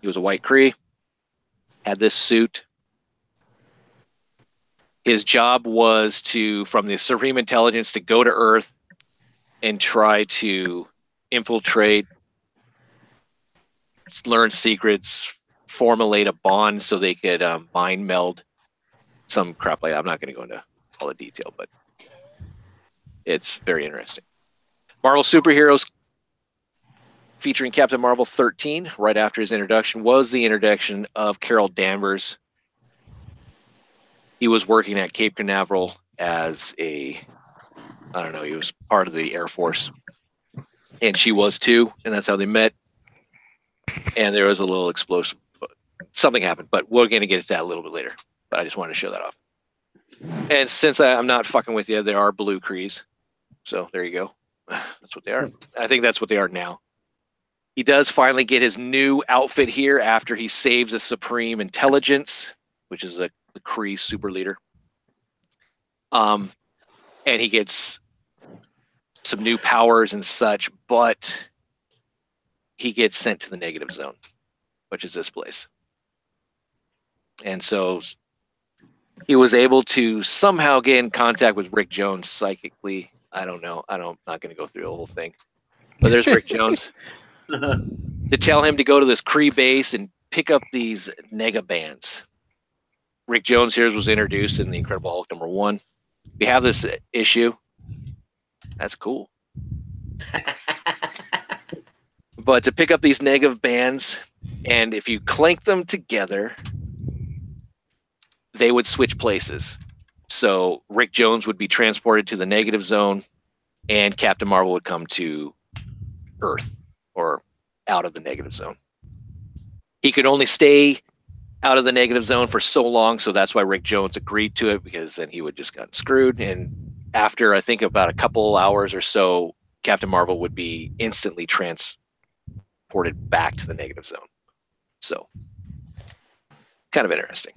He was a white Kree, had this suit. His job was from the Supreme Intelligence to go to Earth and try to infiltrate, learn secrets, formulate a bond so they could mind meld some crap like that. I'm not going to go into all the detail, but it's very interesting. Marvel Superheroes featuring Captain Marvel 13, right after his introduction, was the introduction of Carol Danvers. He was working at Cape Canaveral as he was part of the Air Force. And she was too, and that's how they met. And there was a little explosion. Something happened, but we're going to get to that a little bit later. But I just wanted to show that off. And since I'm not fucking with you, there are blue Krees. So there you go. That's what they are. I think that's what they are now. He does finally get his new outfit here after he saves the Supreme Intelligence, which is the Kree super leader. And he gets some new powers and such, but he gets sent to the negative zone, which is this place. And so he was able to somehow get in contact with Rick Jones psychically. I don't know. I'm not going to go through the whole thing. But there's Rick Jones to tell him to go to this Kree base and pick up these nega bands. Rick Jones here was introduced in the Incredible Hulk #1. We have this issue. That's cool. But to pick up these negative bands, and if you clank them together, they would switch places. So Rick Jones would be transported to the negative zone, and Captain Marvel would come to Earth or out of the negative zone. He could only stay out of the negative zone for so long, so that's why Rick Jones agreed to it, because then he would just get screwed. And after, I think, about a couple hours or so, Captain Marvel would be instantly transported back to the negative zone. So, kind of interesting.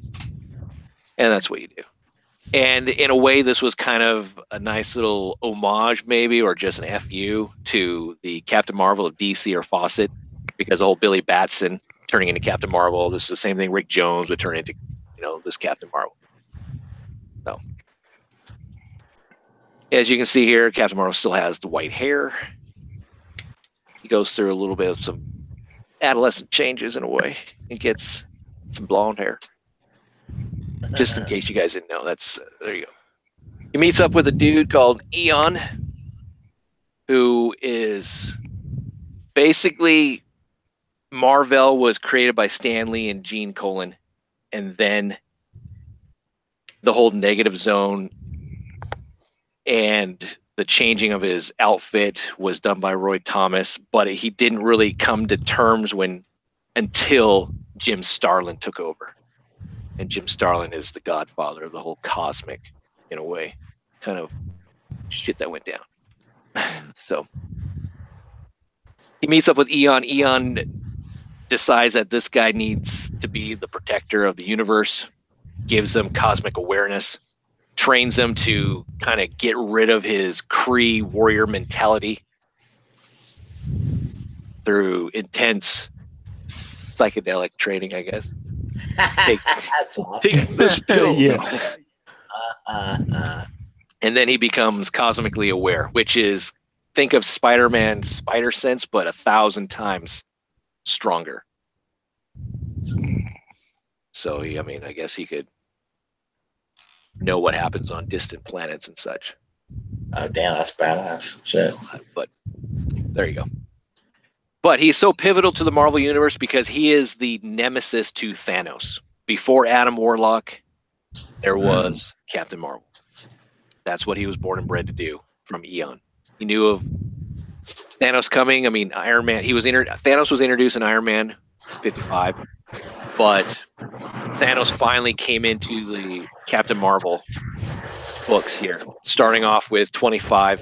And that's what you do. And in a way, this was kind of a nice little homage, maybe, or just an FU to the Captain Marvel of DC or Fawcett, because the whole Billy Batson turning into Captain Marvel, this is the same thing Rick Jones would turn into, this Captain Marvel. So, as you can see here, Captain Marvel still has the white hair. He goes through a little bit of some adolescent changes in a way. He gets some blonde hair. Just in case you guys didn't know, there you go. He meets up with a dude called Eon, who is basically, Marvel was created by Stan Lee and Gene Colan, and then the whole negative zone and the changing of his outfit was done by Roy Thomas, but he didn't really come to terms until Jim Starlin took over. And Jim Starlin is the godfather of the whole cosmic, in a way, kind of shit that went down. So he meets up with Eon. Eon decides that this guy needs to be the protector of the universe, gives him cosmic awareness, trains him to kind of get rid of his Kree warrior mentality through intense psychedelic training, I guess. That's awesome. Take this pill. Yeah. And then he becomes cosmically aware, which is, think of Spider-Man's spider sense, but 1,000 times stronger. So I guess he could know what happens on distant planets and such. Oh damn, that's badass. Shit. But there you go. But he's so pivotal to the Marvel Universe because he is the nemesis to Thanos. Before Adam Warlock, there was Captain Marvel. That's what he was born and bred to do from Eon. He knew of Thanos coming. I mean, Iron Man. Thanos was introduced in Iron Man 55, but Thanos finally came into the Captain Marvel books here, starting off with 25.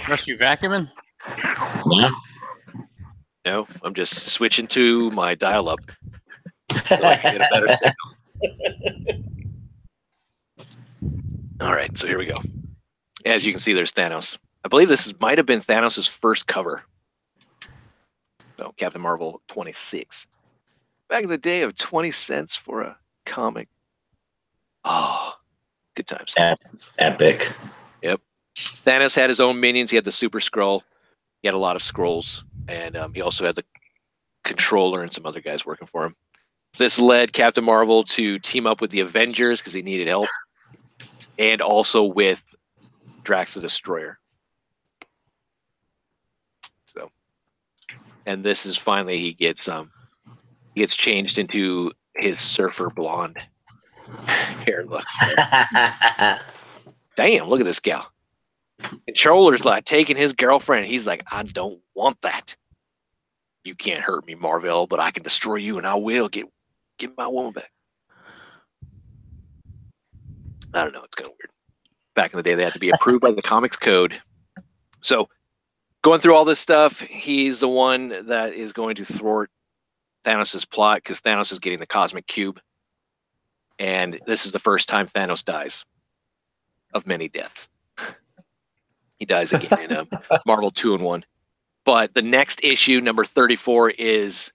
Russ, you vacuuming? Yeah. No, I'm just switching to my dial-up so I can get a better signal. All right, so here we go. As you can see, there's Thanos. I believe this might have been Thanos' first cover. So Captain Marvel 26. Back in the day of 20 cents for a comic. Oh, good times. Epic. Yep. Thanos had his own minions. He had the Super Skrull. He had a lot of Skrulls. And he also had the Controller and some other guys working for him. This led Captain Marvel to team up with the Avengers because he needed help. And also with Drax the Destroyer. So, and this is finally he gets changed into his surfer blonde hair look. Damn, look at this gal. Controller's like taking his girlfriend. He's like, I don't want that. You can't hurt me, Marvel, but I can destroy you, and I will get my woman back. I don't know. It's kind of weird. Back in the day, they had to be approved by the Comics Code. So, going through all this stuff, he's the one that is going to thwart Thanos' plot because Thanos is getting the Cosmic Cube. And this is the first time Thanos dies of many deaths. He dies again in Marvel 2-in-1. But the next issue, number 34, is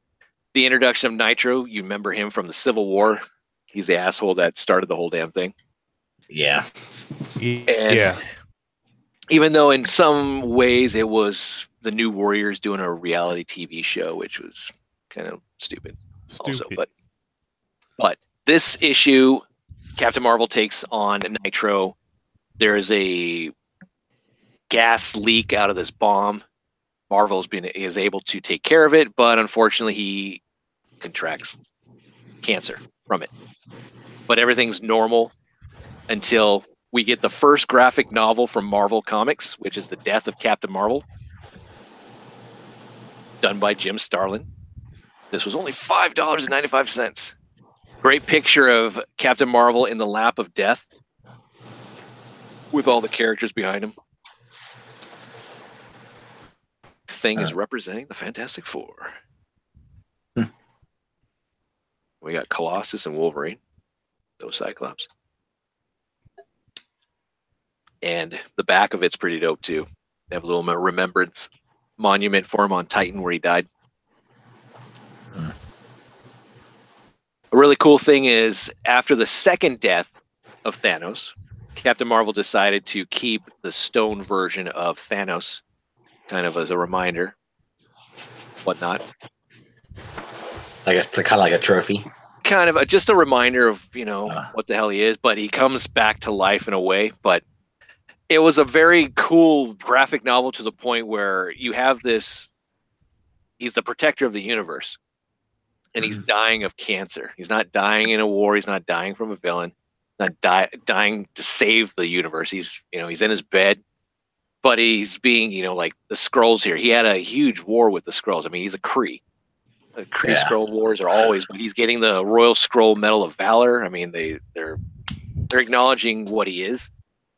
the introduction of Nitro. You remember him from the Civil War. He's the asshole that started the whole damn thing. Yeah. And even though in some ways it was the New Warriors doing a reality TV show, which was kind of stupid. Also, but this issue, Captain Marvel takes on Nitro. There is a gas leak out of this bomb. Marvel is able to take care of it, but unfortunately he contracts cancer from it. But everything's normal until we get the first graphic novel from Marvel Comics, which is The Death of Captain Marvel, done by Jim Starlin. This was only $5.95. Great picture of Captain Marvel in the lap of death with all the characters behind him. Thing is representing the Fantastic Four. We got Colossus and Wolverine. Those Cyclops. And the back of it's pretty dope too. They have a little remembrance monument for him on Titan where he died. A really cool thing is after the second death of Thanos, Captain Marvel decided to keep the stone version of Thanos kind of as a reminder, whatnot. Kind of like a trophy. Kind of just a reminder of, what the hell he is, but he comes back to life in a way. But it was a very cool graphic novel to the point where you have this, he's the protector of the universe, and he's dying of cancer. He's not dying in a war. He's not dying from a villain. Not dying to save the universe. He's in his bed. But he's being, like the Skrulls here. He had a huge war with the Skrulls. I mean, he's a Kree. The Kree Skrull wars are always, but he's getting the Royal Skrull Medal of Valor. I mean, they're acknowledging what he is.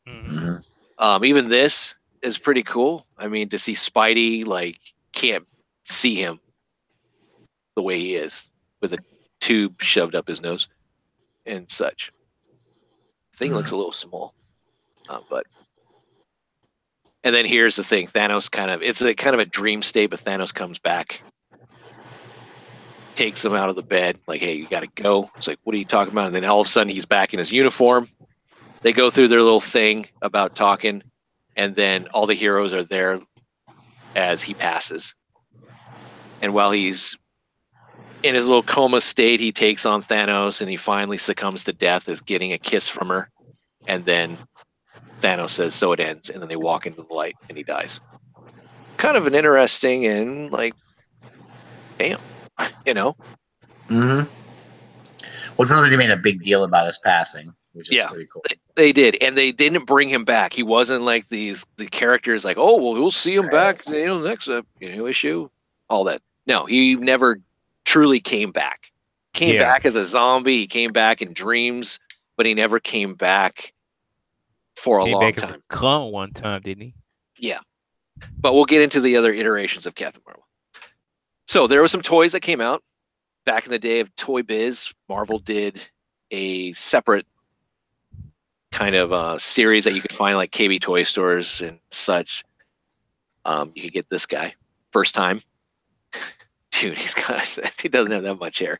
Mm-hmm. Even this is pretty cool. I mean, to see Spidey can't see him the way he is with a tube shoved up his nose and such. The thing looks a little small, but. And then here's the thing: Thanos it's kind of a dream state, but Thanos comes back, takes him out of the bed, like, "Hey, you got to go." It's like, "What are you talking about?" And then all of a sudden, he's back in his uniform. They go through their little thing about talking, and then all the heroes are there as he passes. And while he's in his little coma state, he takes on Thanos, and he finally succumbs to death as getting a kiss from her. And then Thanos says, "So it ends." And then they walk into the light, and he dies. Kind of an interesting and like, damn, you know. Mm-hmm. Well, something they made a big deal about his passing, which is pretty cool. They did, and they didn't bring him back. He wasn't like the characters like, oh, well, we'll see him back, next issue, all that. No, he never truly came back. Came back as a zombie. He came back in dreams, but he never came back for a long time. As a clone one time, didn't he? Yeah, but we'll get into the other iterations of Captain Marvel. So there were some toys that came out back in the day of Toy Biz. Marvel did a separate kind of series that you could find like KB toy stores and such. You could get this guy first time. Dude, he doesn't have that much hair,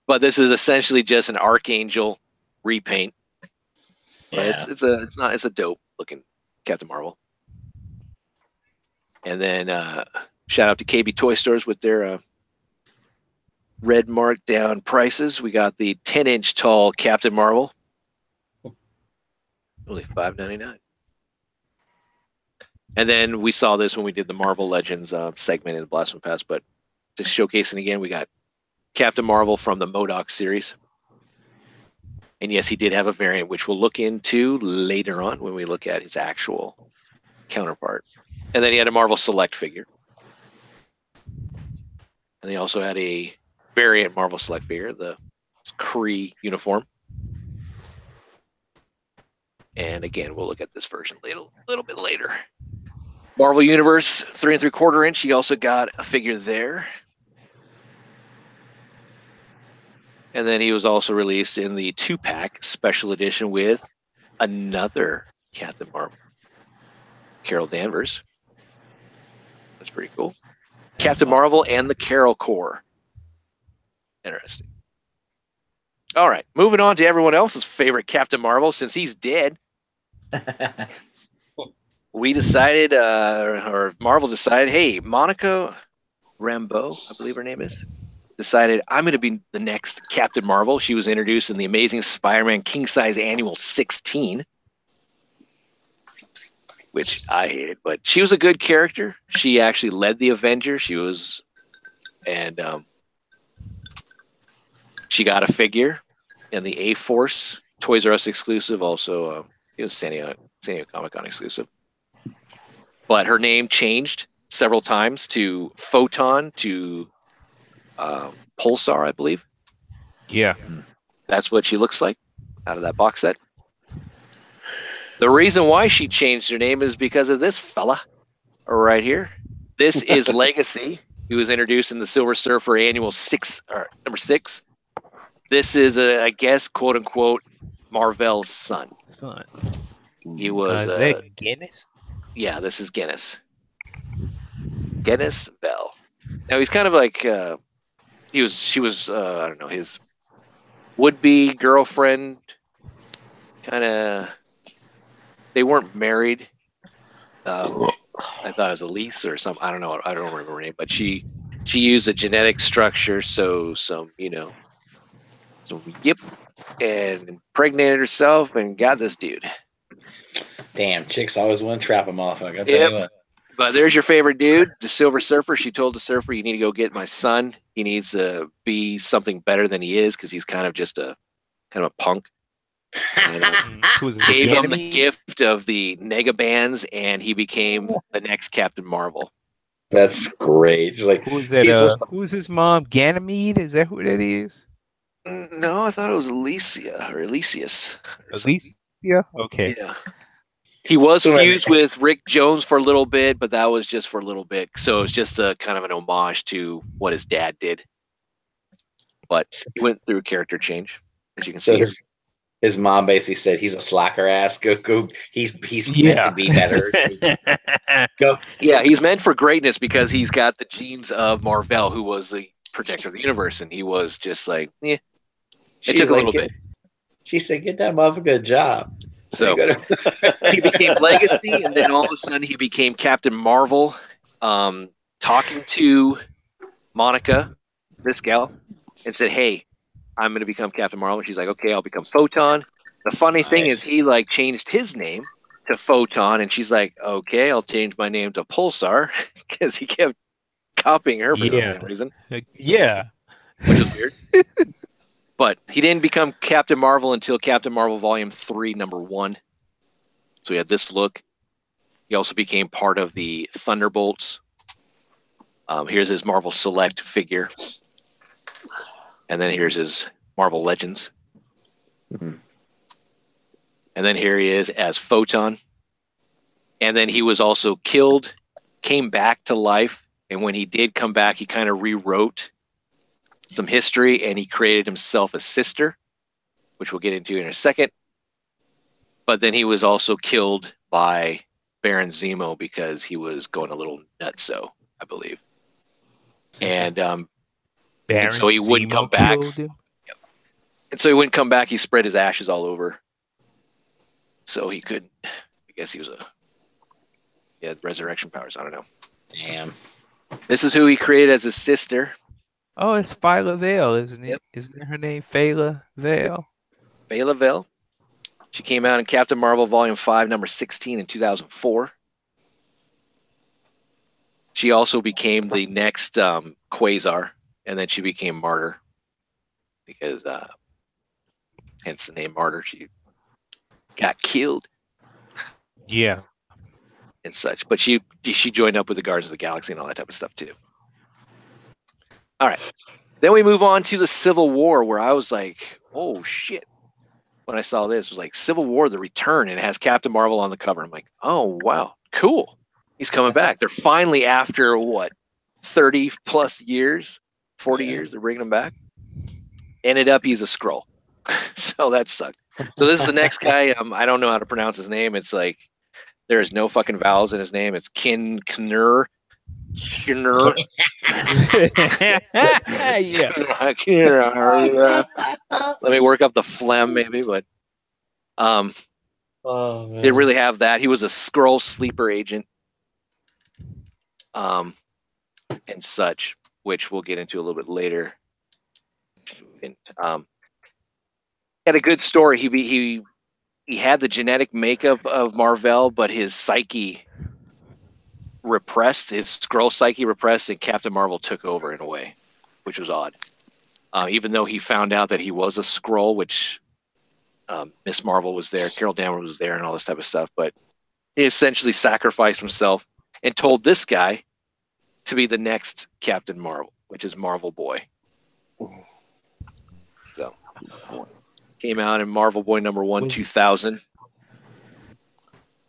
but this is essentially just an Archangel repaint. But it's a dope looking Captain Marvel. And then shout out to KB toy stores with their red marked down prices. We got the 10-inch tall Captain Marvel. Only $5.99. And then we saw this when we did the Marvel Legends segment in the Blast from the Past, but just showcasing again, we got Captain Marvel from the MODOK series. And yes, he did have a variant, which we'll look into later on when we look at his actual counterpart. And then he had a Marvel Select figure. And he also had a variant Marvel Select figure, the Kree uniform. And again, we'll look at this version a little bit later. Marvel Universe 3 3/4 inch. He also got a figure there. And then he was also released in the 2-pack special edition with another Captain Marvel, Carol Danvers. That's pretty cool. Captain Marvel and the Carol Corps. Interesting. All right, moving on to everyone else's favorite Captain Marvel, since he's dead. We decided, or Marvel decided, hey, Monica Rambeau, I believe her name is, decided I'm going to be the next Captain Marvel. She was introduced in the Amazing Spider-Man King Size Annual 16, which I hated, but she was a good character. She actually led the Avengers. She was, and she got a figure in the A-Force, Toys R Us exclusive. Also, it was San Diego Comic-Con exclusive. But her name changed several times to Photon, to Pulsar, I believe. Yeah. That's what she looks like out of that box set. The reason why she changed her name is because of this fella right here. This is Legacy. He was introduced in the Silver Surfer Annual number 6. This is, I guess, quote unquote, Marvel's son. He was. Is that Guinness? Yeah, this is Guinness. Guinness Bell. Now he's kind of like she was I don't know, his would-be girlfriend. Kind of. They weren't married. I thought it was Elise or something. I don't know. I don't remember her name, but she used a genetic structure, so and impregnated herself and got this dude. Damn, chicks always want to trap him off. I got to tell you what. But there's your favorite dude, the Silver Surfer. She told the Surfer, "You need to go get my son. He needs to be something better than he is because he's kind of a punk." Gave him the gift of the Nega bands, and he became the next Captain Marvel. That's great. Just like, who's that? Who's his mom? Ganymede? Is that who that is? No, I thought it was Alicia or Elysius. Alicia? Okay. Yeah. He was fused with Rick Jones for a little bit, but that was just for a little bit. So it's just a kind of an homage to what his dad did. But he went through a character change, as you can see. His mom basically said, "He's a slacker ass. Go. He's meant to be better. Go." Yeah, he's meant for greatness because he's got the genes of Marvel, who was the protector of the universe, and he was just like, yeah. It took a little bit. She said, "Get that motherfucker a job." So he became Legacy, and then all of a sudden he became Captain Marvel, talking to Monica, this gal, and said, "Hey, I'm going to become Captain Marvel." And she's like, "Okay, I'll become Photon." The funny thing is, he like changed his name to Photon, and she's like, "Okay, I'll change my name to Pulsar," because he kept copying her for some reason. Yeah. Which is weird. But he didn't become Captain Marvel until Captain Marvel Volume 3, #1. So he had this look. He also became part of the Thunderbolts. Here's his Marvel Select figure. And then here's his Marvel Legends. Mm-hmm. And then here he is as Photon. And then he was also killed, came back to life. And when he did come back, he kind of rewrote some history, and he created himself a sister, which we'll get into in a second. But then he was also killed by Baron Zemo because he was going a little nutso, I believe. And so he wouldn't come back. And so he wouldn't come back. He spread his ashes all over. So he could, I guess he had resurrection powers. I don't know. Damn. This is who he created as his sister. Oh, it's Phyla Vale, isn't it? Yep. Isn't her name Phyla Vale? Phyla Vale. She came out in Captain Marvel Volume 5, #16 in 2004. She also became the next Quasar, and then she became Martyr. Because, hence the name Martyr. She got killed. Yeah. And such. But she joined up with the Guardians of the Galaxy and all that type of stuff, too. All right. Then we move on to the Civil War, where I was like, oh, shit. When I saw this, it was like Civil War, The Return, and it has Captain Marvel on the cover. I'm like, oh, wow, cool. He's coming back. They're finally, after, 30-plus years, 40 years, they're bringing him back. Ended up, he's a Skrull. So that sucked. So this is the next guy. I don't know how to pronounce his name. It's like, there's no fucking vowels in his name. It's Knur. Yeah. Let me work up the phlegm, maybe, but didn't really have that. He was a Skrull sleeper agent, and such, which we'll get into a little bit later. And, had a good story. He had the genetic makeup of Marvel, but his psyche repressed, his Skrull psyche repressed, and Captain Marvel took over in a way, which was odd. Even though he found out that he was a Skrull, which Miss Marvel was there, Carol Danvers was there, and all this type of stuff, but he essentially sacrificed himself and told this guy to be the next Captain Marvel, which is Marvel Boy. So, came out in Marvel Boy #1, 2000.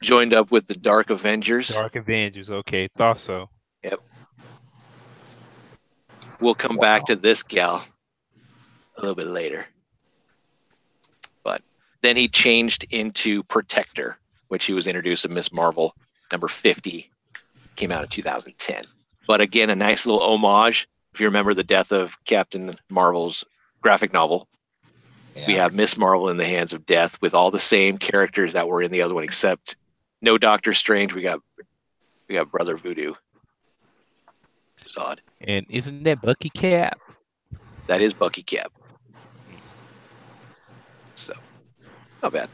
Joined up with the Dark Avengers. Dark Avengers, okay, thought so. Yep. We'll come back to this gal a little bit later. But then he changed into Protector, which he was introduced in Miss Marvel #50. Came out in 2010. But again, a nice little homage. If you remember the death of Captain Marvel's graphic novel, we have Miss Marvel in the hands of death with all the same characters that were in the other one, except no Doctor Strange. We got Brother Voodoo. It's odd. And isn't that Bucky Cap? That is Bucky Cap. So, not bad.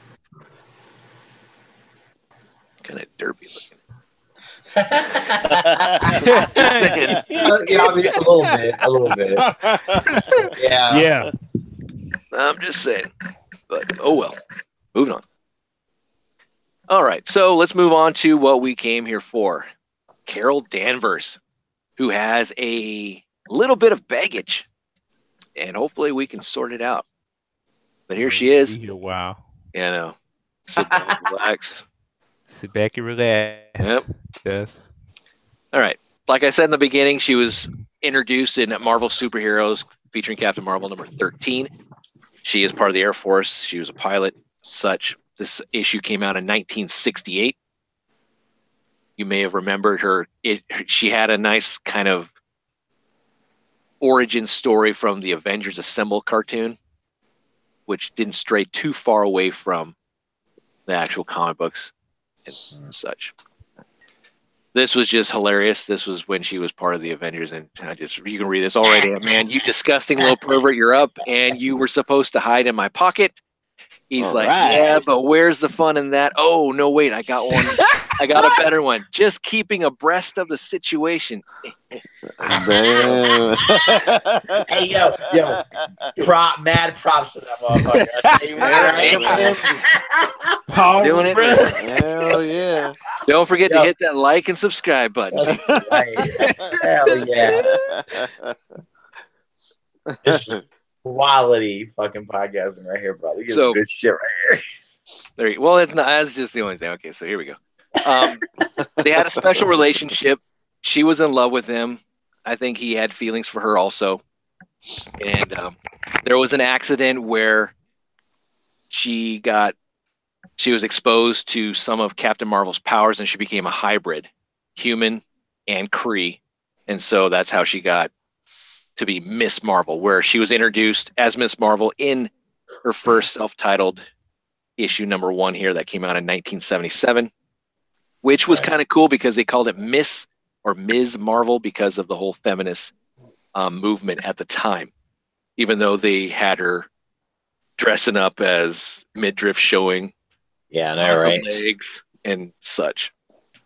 Kind of derpy looking. Just saying. Yeah, I mean, a little bit. Yeah. I'm just saying. But, oh well. Moving on. All right, so let's move on to what we came here for. Carol Danvers, who has a little bit of baggage, and hopefully we can sort it out. But here she is. Wow. Yeah, I know. Sit back, relax. Sit back and relax. Yep. Yes. All right. Like I said in the beginning, she was introduced in Marvel Superheroes featuring Captain Marvel #13. She is part of the Air Force. She was a pilot, such. This issue came out in 1968. You may have remembered her. She had a nice kind of origin story from the Avengers Assemble cartoon, which didn't stray too far away from the actual comic books and such. This was just hilarious. This was when she was part of the Avengers, and you can read this already. Man, you disgusting little pervert, you're up, and you were supposed to hide in my pocket. He's like, yeah, but where's the fun in that? Oh, no, wait, I got one. I got a better one. Just keeping abreast of the situation. Damn. Hey, yo, mad props to that motherfucker. Doing it. Hell yeah. Don't forget to hit that like and subscribe button. Hell yeah. This is quality fucking podcasting right here, bro. This is good shit right here. There you, well, it's not. That's just the only thing. Okay, so here we go. They had a special relationship. She was in love with him. I think he had feelings for her also. And there was an accident where she was exposed to some of Captain Marvel's powers, and she became a hybrid, human and Kree. And so that's how she got to be Miss Marvel, where she was introduced as Miss Marvel in her first self-titled issue #1 here that came out in 1977, which was kind of cool because they called it Miss or Ms. Marvel because of the whole feminist movement at the time, even though they had her dressing up as midriff showing right? legs and such.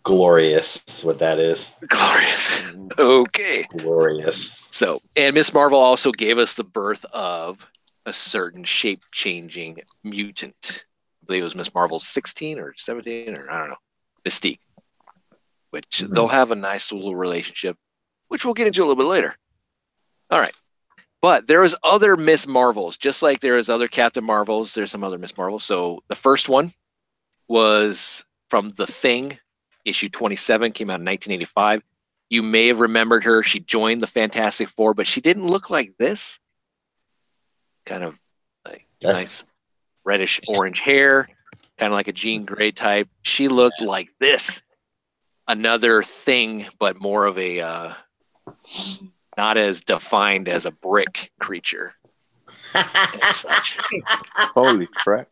Glorious is what that is. Glorious. Okay. Glorious. So, and Miss Marvel also gave us the birth of a certain shape-changing mutant. I believe it was Miss Marvel 16 or 17 or I don't know. Mystique. Which they'll have a nice little relationship, which we'll get into a little bit later. All right. But there is other Miss Marvels. Just like there is other Captain Marvels, there's some other Miss Marvels. So the first one was from The Thing. Issue 27 came out in 1985. You may have remembered her. She joined the Fantastic Four, but she didn't look like this. Kind of like nice reddish orange hair, kind of like a Jean Grey type. She looked like this. Another Thing, but more of a not as defined as a brick creature. Such. Holy crap.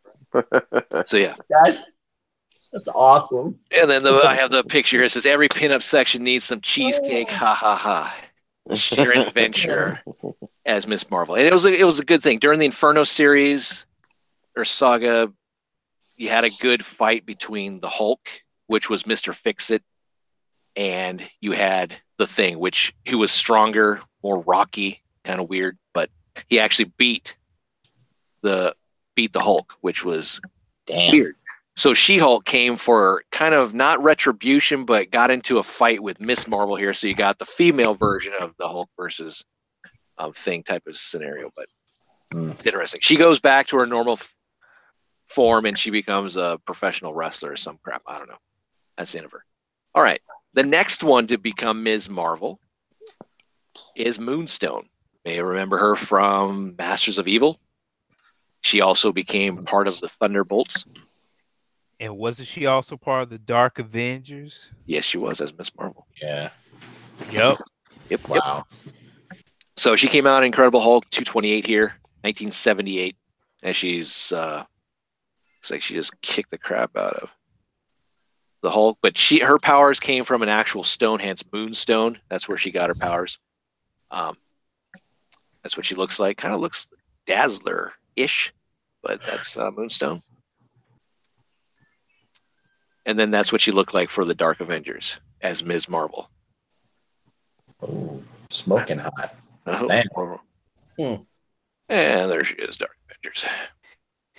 So yeah. That's awesome. And then I have the picture here. It says every pinup section needs some cheesecake. Ha ha ha. Sharon Venture as Miss Marvel, and it was a good thing during the Inferno series or saga. You had a good fight between the Hulk, which was Mr. Fix-It, and you had the Thing, who was stronger, more rocky, kind of weird, but he actually beat the Hulk, which was weird. So She-Hulk came for kind of not retribution, but got into a fight with Miss Marvel here. So you got the female version of the Hulk versus Thing type of scenario. But interesting. She goes back to her normal form and she becomes a professional wrestler or some crap. I don't know. That's the end of her. All right. The next one to become Ms. Marvel is Moonstone. May you remember her from Masters of Evil. She also became part of the Thunderbolts. And wasn't she also part of the Dark Avengers? Yes, she was as Miss Marvel. Yeah. Yep. Wow. So she came out in Incredible Hulk 228 here, 1978. And she's looks like she just kicked the crap out of the Hulk. But her powers came from an actual stone, hence Moonstone. That's where she got her powers. That's what she looks like. Kind of looks Dazzler-ish, but that's Moonstone. And then that's what she looked like for the Dark Avengers as Ms. Marvel. Oh, smoking hot. And there she is, Dark Avengers.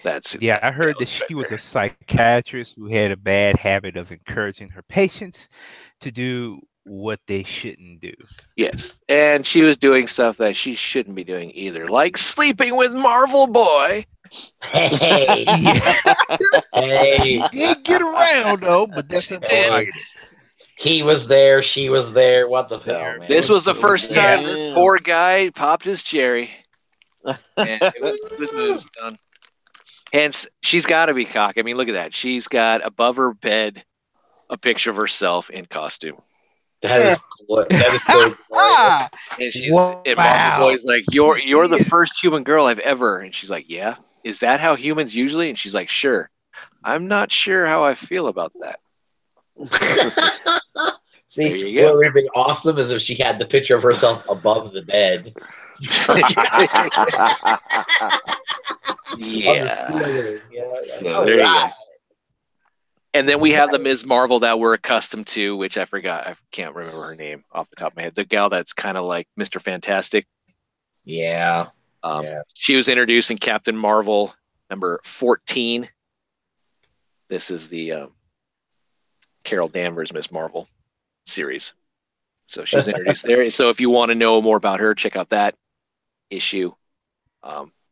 I heard that she was a psychiatrist who had a bad habit of encouraging her patients to do what they shouldn't do. Yes, and she was doing stuff that she shouldn't be doing either, like sleeping with Marvel Boy. Hey, He did get around though, but that's a he was there, she was there. What the hell, man? This was the first time this poor guy popped his cherry. And it was Moonstone. Hence, she's got to be cocky. I mean, look at that. She's got above her bed a picture of herself in costume. That is so glorious. And and Marvel Boy's like, you're the first human girl I've ever. And she's like, yeah. Is that how humans usually? And she's like, sure. I'm not sure how I feel about that. See, what would be awesome is if she had the picture of herself above the bed. Yeah. On the ceiling. So there you go. And then we have the Ms. Marvel that we're accustomed to, which I forgot. I can't remember her name off the top of my head. The gal that's kind of like Mr. Fantastic. Yeah. She was introduced in Captain Marvel number 14. This is the Carol Danvers Ms. Marvel series. So she was introduced there. So if you want to know more about her, check out that issue.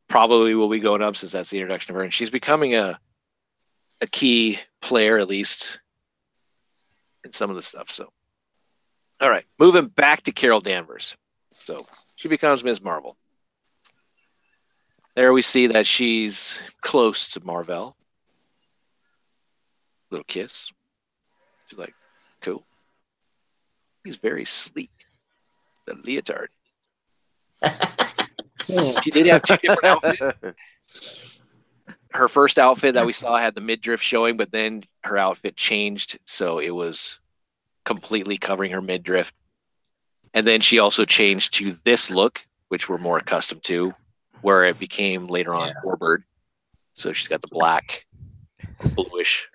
Probably will be going up since that's the introduction of her. And she's becoming a key player, at least in some of the stuff. So, all right, moving back to Carol Danvers. So she becomes Ms. Marvel. There we see that she's close to Marvel. Little kiss. She's like, cool. He's very sleek. The leotard. She did have 2 different outfits. Her first outfit that we saw had the midriff showing, but then her outfit changed, so it was completely covering her midriff. And then she also changed to this look, which we're more accustomed to, where it became later on Warbird. So she's got the black, bluish.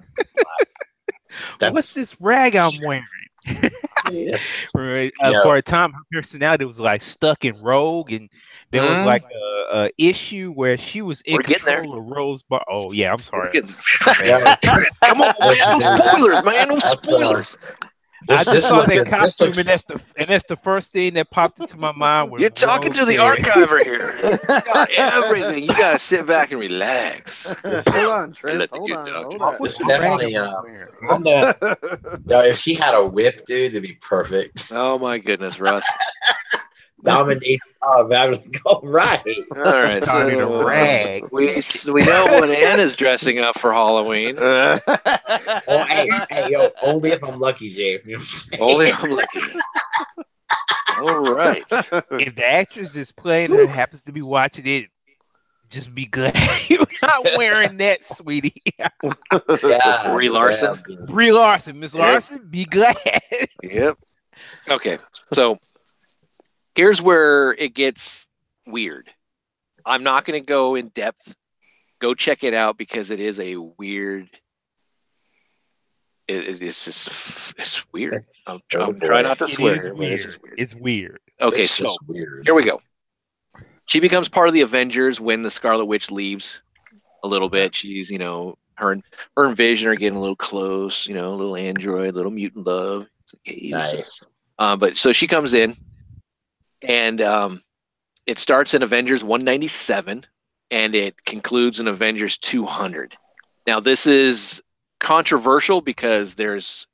Black. What's this rag I'm wearing? For a time, her personality was like stuck in Rogue, and there was like a issue where she was in control of Rose. Oh yeah, I'm sorry. Come on, man. No spoilers, man. No spoilers. I just saw that costume, and that's the first thing that popped into my mind. You're talking to the archiver here. You got everything. You gotta sit back and relax. Hold on, Trent. Hold on. It's definitely, if she had a whip, dude, it'd be perfect. Oh my goodness, Russ. Dominate. Oh, man, all right. All right. So rag. We know when Anna's dressing up for Halloween. Hey, yo, only if I'm lucky, Jay. You know only if I'm lucky. All right. If the actress is playing and happens to be watching it, just be glad you're not wearing that, sweetie. Brie Larson. Brie Larson. Miss Larson, be glad. Yep. Okay. So here's where it gets weird. I'm not going to go in depth. Go check it out because it is a weird. It's weird. I'm trying not to swear. It's weird. Okay, so here we go. She becomes part of the Avengers when the Scarlet Witch leaves a little bit. She's, her and Vision are getting a little close, a little android, little mutant love. It's like, hey, nice. But so she comes in. And it starts in Avengers 197, and it concludes in Avengers 200. Now, this is controversial because there's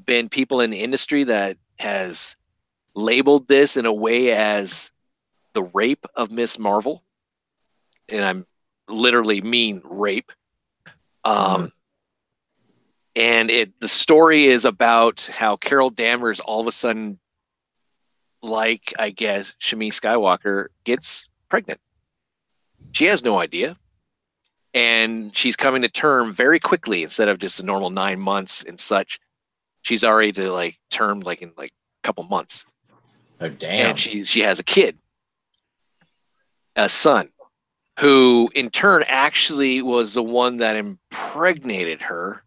been people in the industry that has labeled this in a way as the rape of Miss Marvel. And I'm literally mean rape. And the story is about how Carol Danvers all of a sudden, like, I guess, Shmi Skywalker gets pregnant. She has no idea. And she's coming to term very quickly instead of just a normal 9 months and such. She's already to term in a couple months. Oh, damn. And she has a kid, a son, who in turn actually was the one that impregnated her,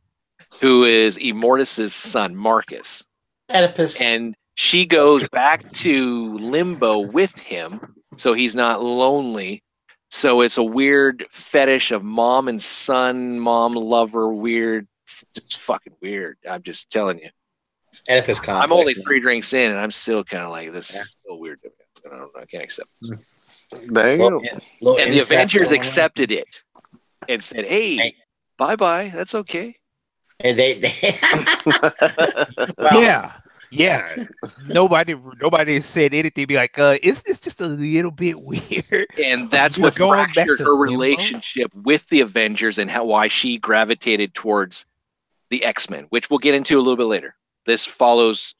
who is Immortus's son, Marcus. Oedipus. And she goes back to limbo with him, so he's not lonely. So it's a weird fetish of mom and son, mom lover, weird. It's fucking weird. I'm just telling you. It's Oedipus complex. I'm only 3 drinks in, and I'm still kind of like, this is still weird to me. I can't accept this. There you go. And the Avengers accepted it and said, hey, bye-bye. That's okay. And they well, yeah. Nobody said anything. Be like, is this just a little bit weird? And that's what fractured her relationship with the Avengers and why she gravitated towards the X-Men, which we'll get into a little bit later. This follows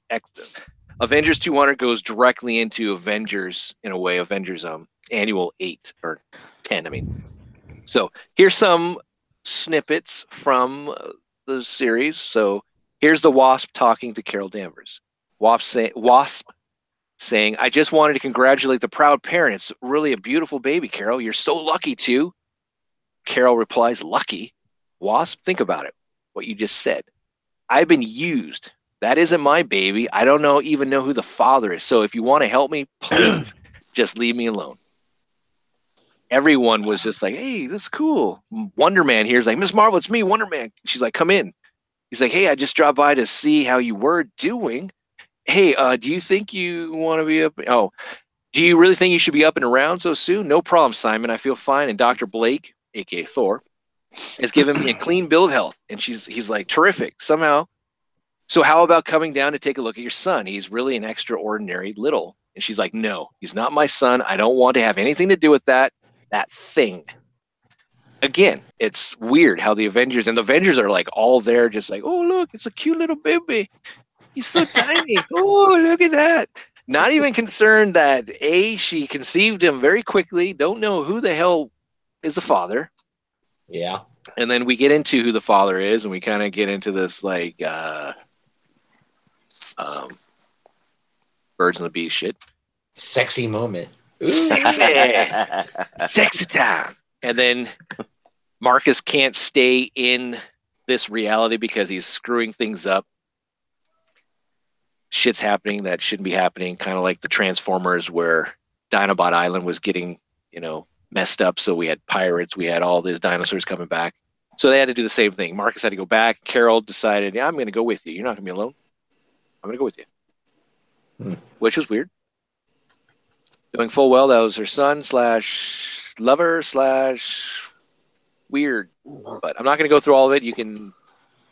Avengers 200 goes directly into Avengers in a way. Avengers Annual 8 or 10. I mean, so here's some snippets from the series. So here's the Wasp talking to Carol Danvers. Wasp saying, I just wanted to congratulate the proud parent. It's really a beautiful baby, Carol. You're so lucky too. Carol replies, lucky? Wasp, think about it. What you just said. I've been used. That isn't my baby. I don't even know who the father is. So if you want to help me, please just leave me alone. Everyone was just like, hey, that's cool. Wonder Man here is like, Miss Marvel, it's me, Wonder Man. She's like, come in. He's like, hey, I just dropped by to see how you were doing. Hey, do you think you want to be up? Oh, do you really think you should be up and around so soon? No problem, Simon. I feel fine. And Dr. Blake, aka Thor, has given me a clean bill of health. And he's like, terrific. Somehow. So how about coming down to take a look at your son? He's really an extraordinary little. And she's like, no, he's not my son. I don't want to have anything to do with that thing. Again, it's weird how the Avengers are like all there, just like, oh, look, it's a cute little baby. He's so tiny. Oh, look at that. Not even concerned that she conceived him very quickly. Don't know who the hell is the father. Yeah. And then we get into who the father is, and we kind of get into this like birds and the bees shit. Sexy moment. Sexy time. And then Marcus can't stay in this reality because he's screwing things up. Shit's happening that shouldn't be happening, kind of like the Transformers where Dinobot Island was getting, messed up. So we had pirates, we had all these dinosaurs coming back. So they had to do the same thing. Marcus had to go back. Carol decided, yeah, I'm going to go with you. You're not going to be alone. I'm going to go with you. Which was weird. Doing full well, that was her son / lover / weird. But I'm not going to go through all of it. You can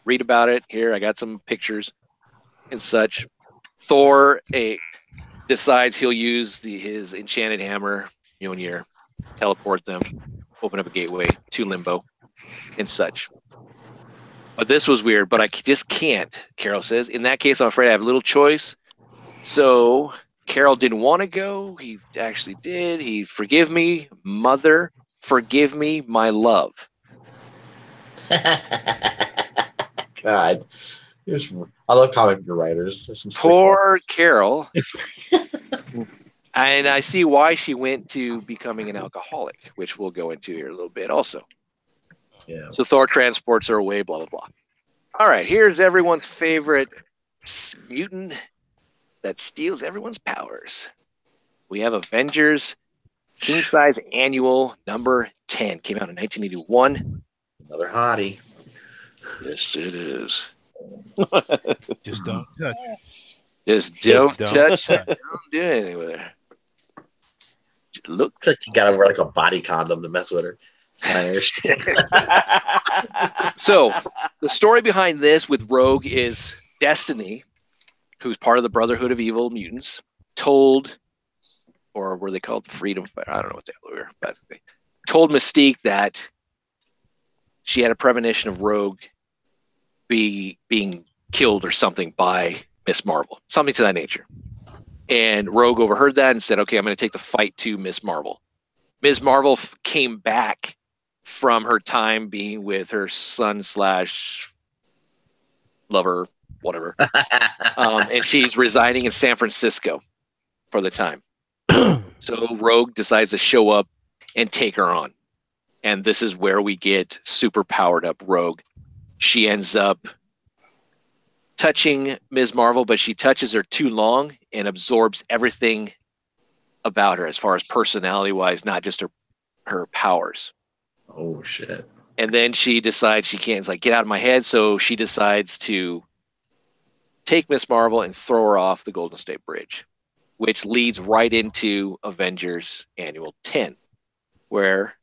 read about it here. I got some pictures and such. Thor decides he'll use his enchanted hammer, Mjolnir, teleport them, open up a gateway to Limbo and such. But this was weird, but I just can't, Carol says. In that case, I'm afraid I have little choice. So Carol didn't want to go. He actually did. He, forgive me, mother, forgive me, my love. God. I love comic book writers. There's some poor Carol. And I see why she went to becoming an alcoholic, which we'll go into here a little bit also. Yeah. So Thor transports her away, blah, blah, blah. All right, here's everyone's favorite mutant that steals everyone's powers. We have Avengers King Size Annual number 10. Came out in 1981. Another hottie. Yes, it is. Just don't touch it. Just don't touch it. Don't do anything with her. Just look. Like you gotta wear like a body condom to mess with her. So the story behind this with Rogue is Destiny, who's part of the Brotherhood of Evil Mutants, told, or were they called Freedom? I don't know what they were, but they told Mystique that she had a premonition of Rogue being killed or something by Miss Marvel, something to that nature. And Rogue overheard that and said, okay, I'm going to take the fight to Miss Marvel. Ms. Marvel came back from her time being with her son / lover, whatever. And she's residing in San Francisco for the time. So Rogue decides to show up and take her on. And this is where we get super powered up Rogue. She ends up touching Ms. Marvel, but she touches her too long and absorbs everything about her as far as personality wise, not just her powers. Oh shit. And then she decides she can't get out of my head, so she decides to take Miss Marvel and throw her off the Golden State Bridge, which leads right into Avengers Annual 10, where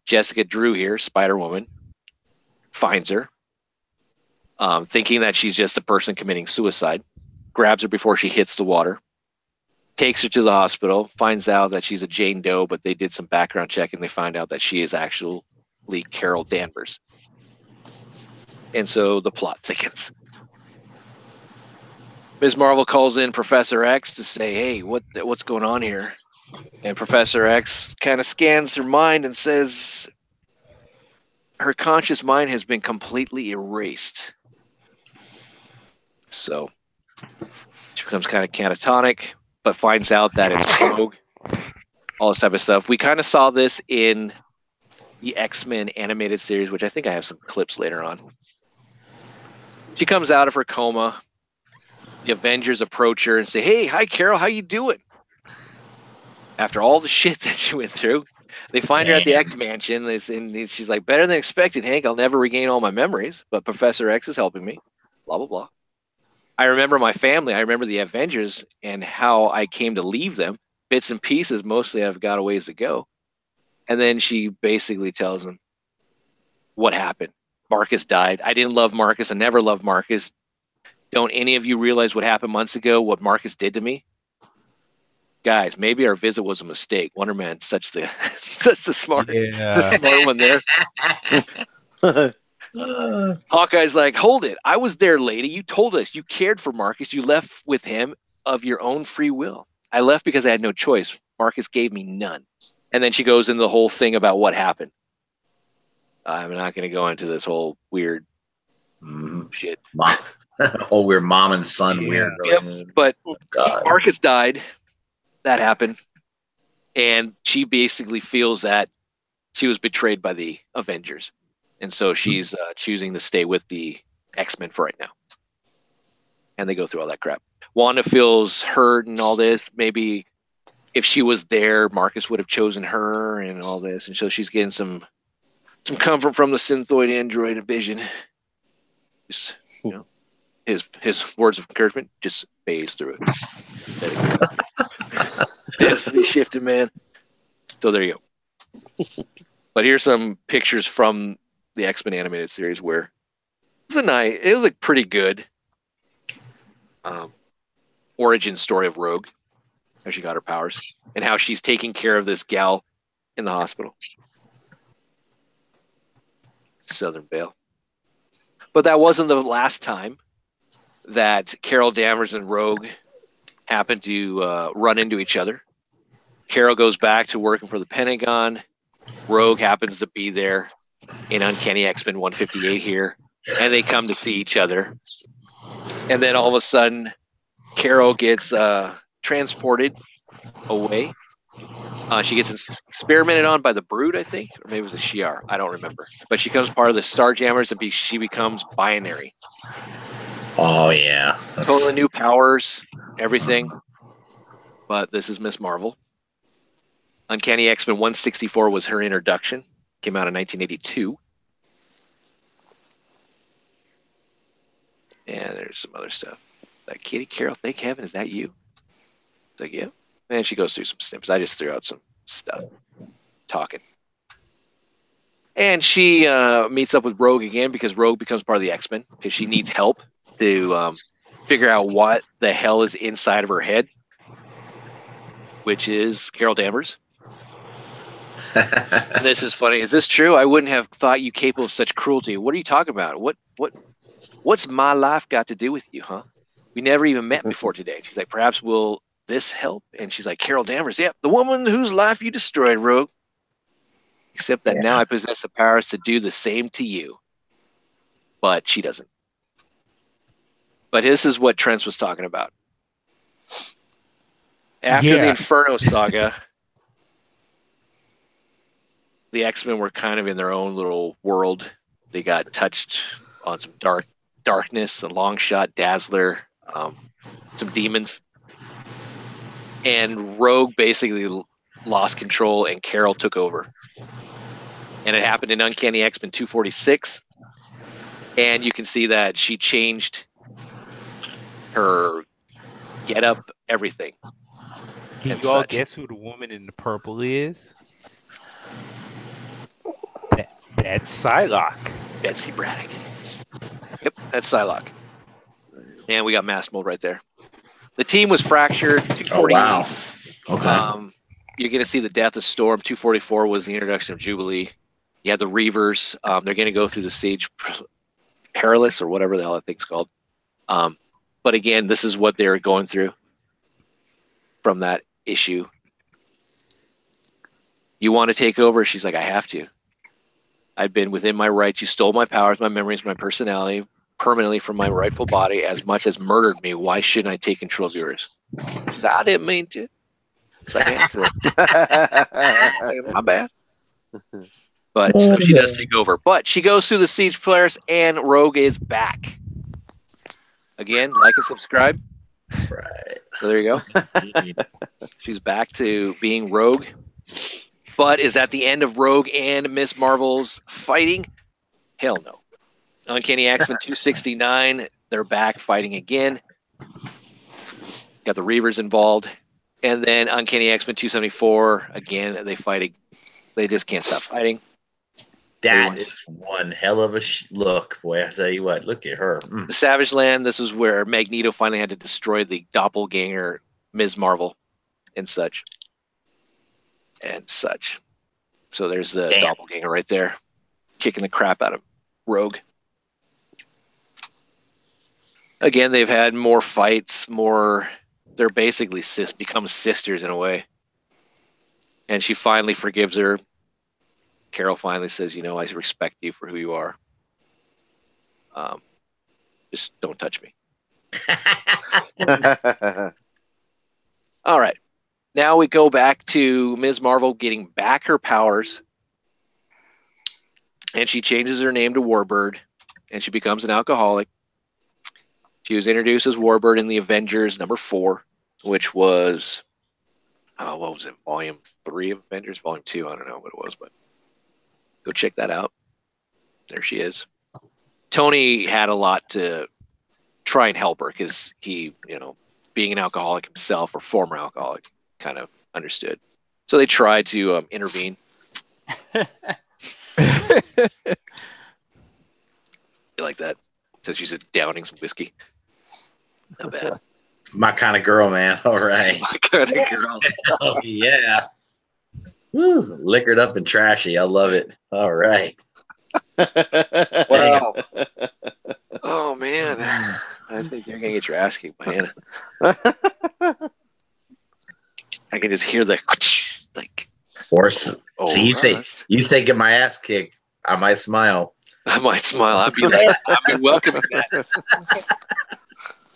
Jessica Drew here, Spider-Woman, finds her, thinking that she's just a person committing suicide, grabs her before she hits the water, takes her to the hospital, finds out that she's a Jane Doe, but they did some background check and they find out that she is actually Carol Danvers. And so the plot thickens. Ms. Marvel calls in Professor X to say, hey, what's going on here? And Professor X kind of scans her mind and says her conscious mind has been completely erased. So becomes kind of catatonic, but finds out that it's Rogue, all this type of stuff. We kind of saw this in the X-Men animated series, which I think I have some clips later on. She comes out of her coma. The Avengers approach her and say, "Hey, hi, Carol. How you doing?" After all the shit that she went through, they find her at the X Mansion. And she's like, "Better than expected, Hank. I'll never regain all my memories, but Professor X is helping me." Blah, blah, blah. I remember my family. I remember the Avengers and how I came to leave them. Bits and pieces. Mostly I've got a ways to go. And then she basically tells them what happened. Marcus died. I didn't love Marcus. I never loved Marcus. Don't any of you realize what happened months ago, what Marcus did to me? Guys, maybe our visit was a mistake. Wonder Man, such the smart, the smart one there. Hawkeye's like, "Hold it. I was there, lady. You told us you cared for Marcus. You left with him of your own free will. I left because I had no choice. Marcus gave me none." And then she goes into the whole thing about what happened. I'm not going to go into this whole weird shit. Oh, we're mom and son weird. Yep. But Marcus died. That happened. And she basically feels that she was betrayed by the Avengers. And so she's choosing to stay with the X-Men for right now. And they go through all that crap. Wanda feels hurt and all this. Maybe if she was there, Marcus would have chosen her and all this. And so she's getting some comfort from the synthoid android Vision. Just, you know, his words of encouragement just phase through it. Destiny shifted, man. So there you go. But here's some pictures from the X-Men animated series where it was like pretty good origin story of Rogue, how she got her powers and how she's taking care of this gal in the hospital. Southern Belle. But that wasn't the last time that Carol Danvers and Rogue happened to run into each other. Carol goes back to working for the Pentagon. Rogue happens to be there in Uncanny X-Men 158 here, and they come to see each other. And then all of a sudden, Carol gets transported away. She gets experimented on by the Brood, I think, or maybe it was a Shi'ar. I don't remember. But she becomes part of the Starjammers, and she becomes binary. Oh, yeah. Totally new powers, everything. But this is Miss Marvel. Uncanny X-Men 164 was her introduction. Came out in 1982. And there's some other stuff. That Kitty Carol, thank heaven, is that you? It's like, yeah. And she goes through some snips. I just threw out some stuff. Talking. And she meets up with Rogue again because Rogue becomes part of the X-Men because she needs help to figure out what the hell is inside of her head, which is Carol Danvers. This is funny. Is this true? I wouldn't have thought you capable of such cruelty. What are you talking about? What's my life got to do with you, huh? We never even met before today. She's like, perhaps will this help? And she's like, Carol Danvers, yep, the woman whose life you destroyed, Rogue. Except that now I possess the powers to do the same to you. But she doesn't. But this is what Trent was talking about. After the Inferno saga, the X-Men were kind of in their own little world. They got touched on some darkness, a long shot, Dazzler, some demons. And Rogue basically lost control and Carol took over. And it happened in Uncanny X-Men 246. And you can see that she changed her get-up, everything. Can you all guess who the woman in the purple is? That's Psylocke. Betsy Braddock. Yep, that's Psylocke. And we got Mass Mold right there. The team was fractured. 248. Oh, wow. Okay. You're going to see the death of Storm. 244 was the introduction of Jubilee. You had the Reavers. They're going to go through the Sage Perilous or whatever the hell that thing's called. But again, this is what they're going through from that issue. You want to take over? She's like, I have to. I've been within my rights. You stole my powers, my memories, my personality. permanently from my rightful body as much as murdered me. Why shouldn't I take control of yours? I didn't mean to. So I answered it. My bad. But so she does take over. But she goes through the Siege players, and Rogue is back. Again, like and subscribe. Right. So there you go. She's back to being Rogue. But is that the end of Rogue and Miss Marvel's fighting? Hell no. Uncanny X-Men 269, they're back fighting again. Got the Reavers involved. And then Uncanny X-Men 274, again, they fight. They just can't stop fighting. That is one hell of a look, boy. I tell you what, look at her. The Savage Land, this is where Magneto finally had to destroy the doppelganger Ms. Marvel and such. So there's the doppelganger right there, kicking the crap out of Rogue. Again, they've had more fights, they're basically become sisters in a way. And she finally forgives her. Carol finally says, I respect you for who you are. Just don't touch me. All right. Now we go back to Ms. Marvel getting back her powers. And she changes her name to Warbird. And she becomes an alcoholic. She was introduced as Warbird in the Avengers #4, which was, what was it, Volume 3 of Avengers? Volume 2, I don't know what it was, but go check that out. There she is. Tony had a lot to try and help her because he, being an alcoholic himself or former alcoholic, kind of understood. So they tried to intervene. You like that? So she's just downing some whiskey. Not bad. My kind of girl, man. All right. My kind of girl. Oh, yeah. Woo, liquored up and trashy. I love it. All right. Wow. Oh, man. I think you're going to get your ass kicked by Hannah. I can just hear the like. Force. See, you say get my ass kicked. I might smile. I might smile. I'd be like, I'd be welcoming that.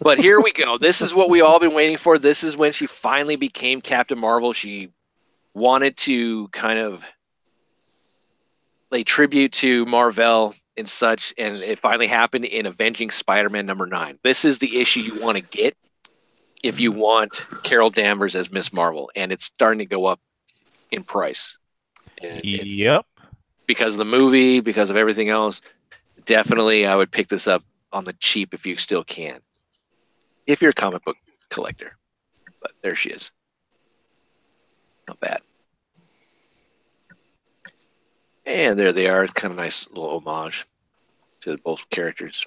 But here we go. This is what we all been waiting for. This is when she finally became Captain Marvel. She wanted to kind of lay tribute to Marvel and such, and it finally happened in Avenging Spider-Man #9. This is the issue you want to get if you want Carol Danvers as Miss Marvel, and it's starting to go up in price. Yep. Because of the movie, because of everything else, definitely I would pick this up on the cheap if you still can. If you're a comic book collector. But there she is. Not bad. And there they are. It's kind of a nice little homage to both characters.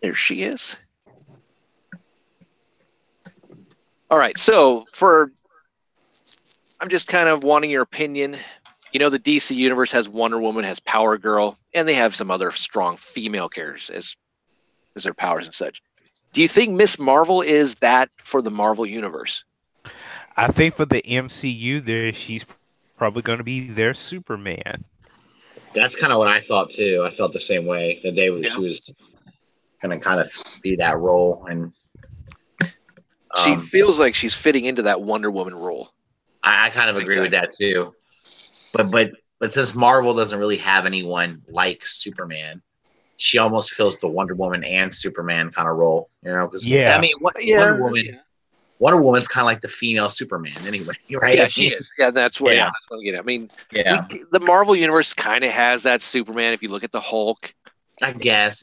There she is. All right, so I'm just kind of wanting your opinion. The DC Universe has Wonder Woman, has Power Girl, and they have some other strong female characters as their powers and such. Do you think Miss Marvel is that for the Marvel Universe? I think for the MCU, she's probably going to be their Superman. That's kind of what I thought too. I felt the same way that she was going to kind of be that role, and she feels like she's fitting into that Wonder Woman role. I kind of agree with that too. But since Marvel doesn't really have anyone like Superman, she almost fills the Wonder Woman and Superman kind of role, Because Wonder Woman's kind of like the female Superman, anyway, right? Yeah, she is. Yeah, that's what. Yeah, that's what I'm getting at. I mean, the Marvel Universe kind of has that Superman. If you look at the Hulk, I guess,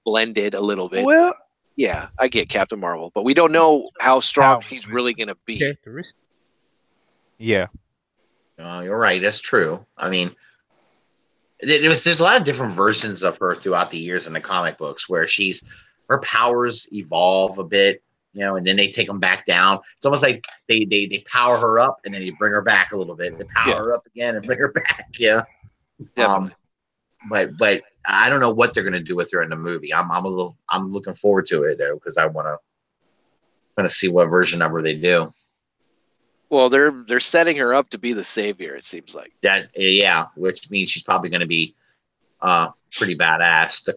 blended a little bit. Well, yeah, I get Captain Marvel, but we don't know how strong she's really going to be. Yeah. You're right. That's true. I mean, there's a lot of different versions of her throughout the years in the comic books where her powers evolve a bit, and then they take them back down. It's almost like they power her up and then they bring her back a little bit. They power her up again and bring her back. Yeah. But I don't know what they're going to do with her in the movie. I'm looking forward to it though, because I want to see what version of her they do. Well, they're setting her up to be the savior. It seems like that, which means she's probably going to be pretty badass. The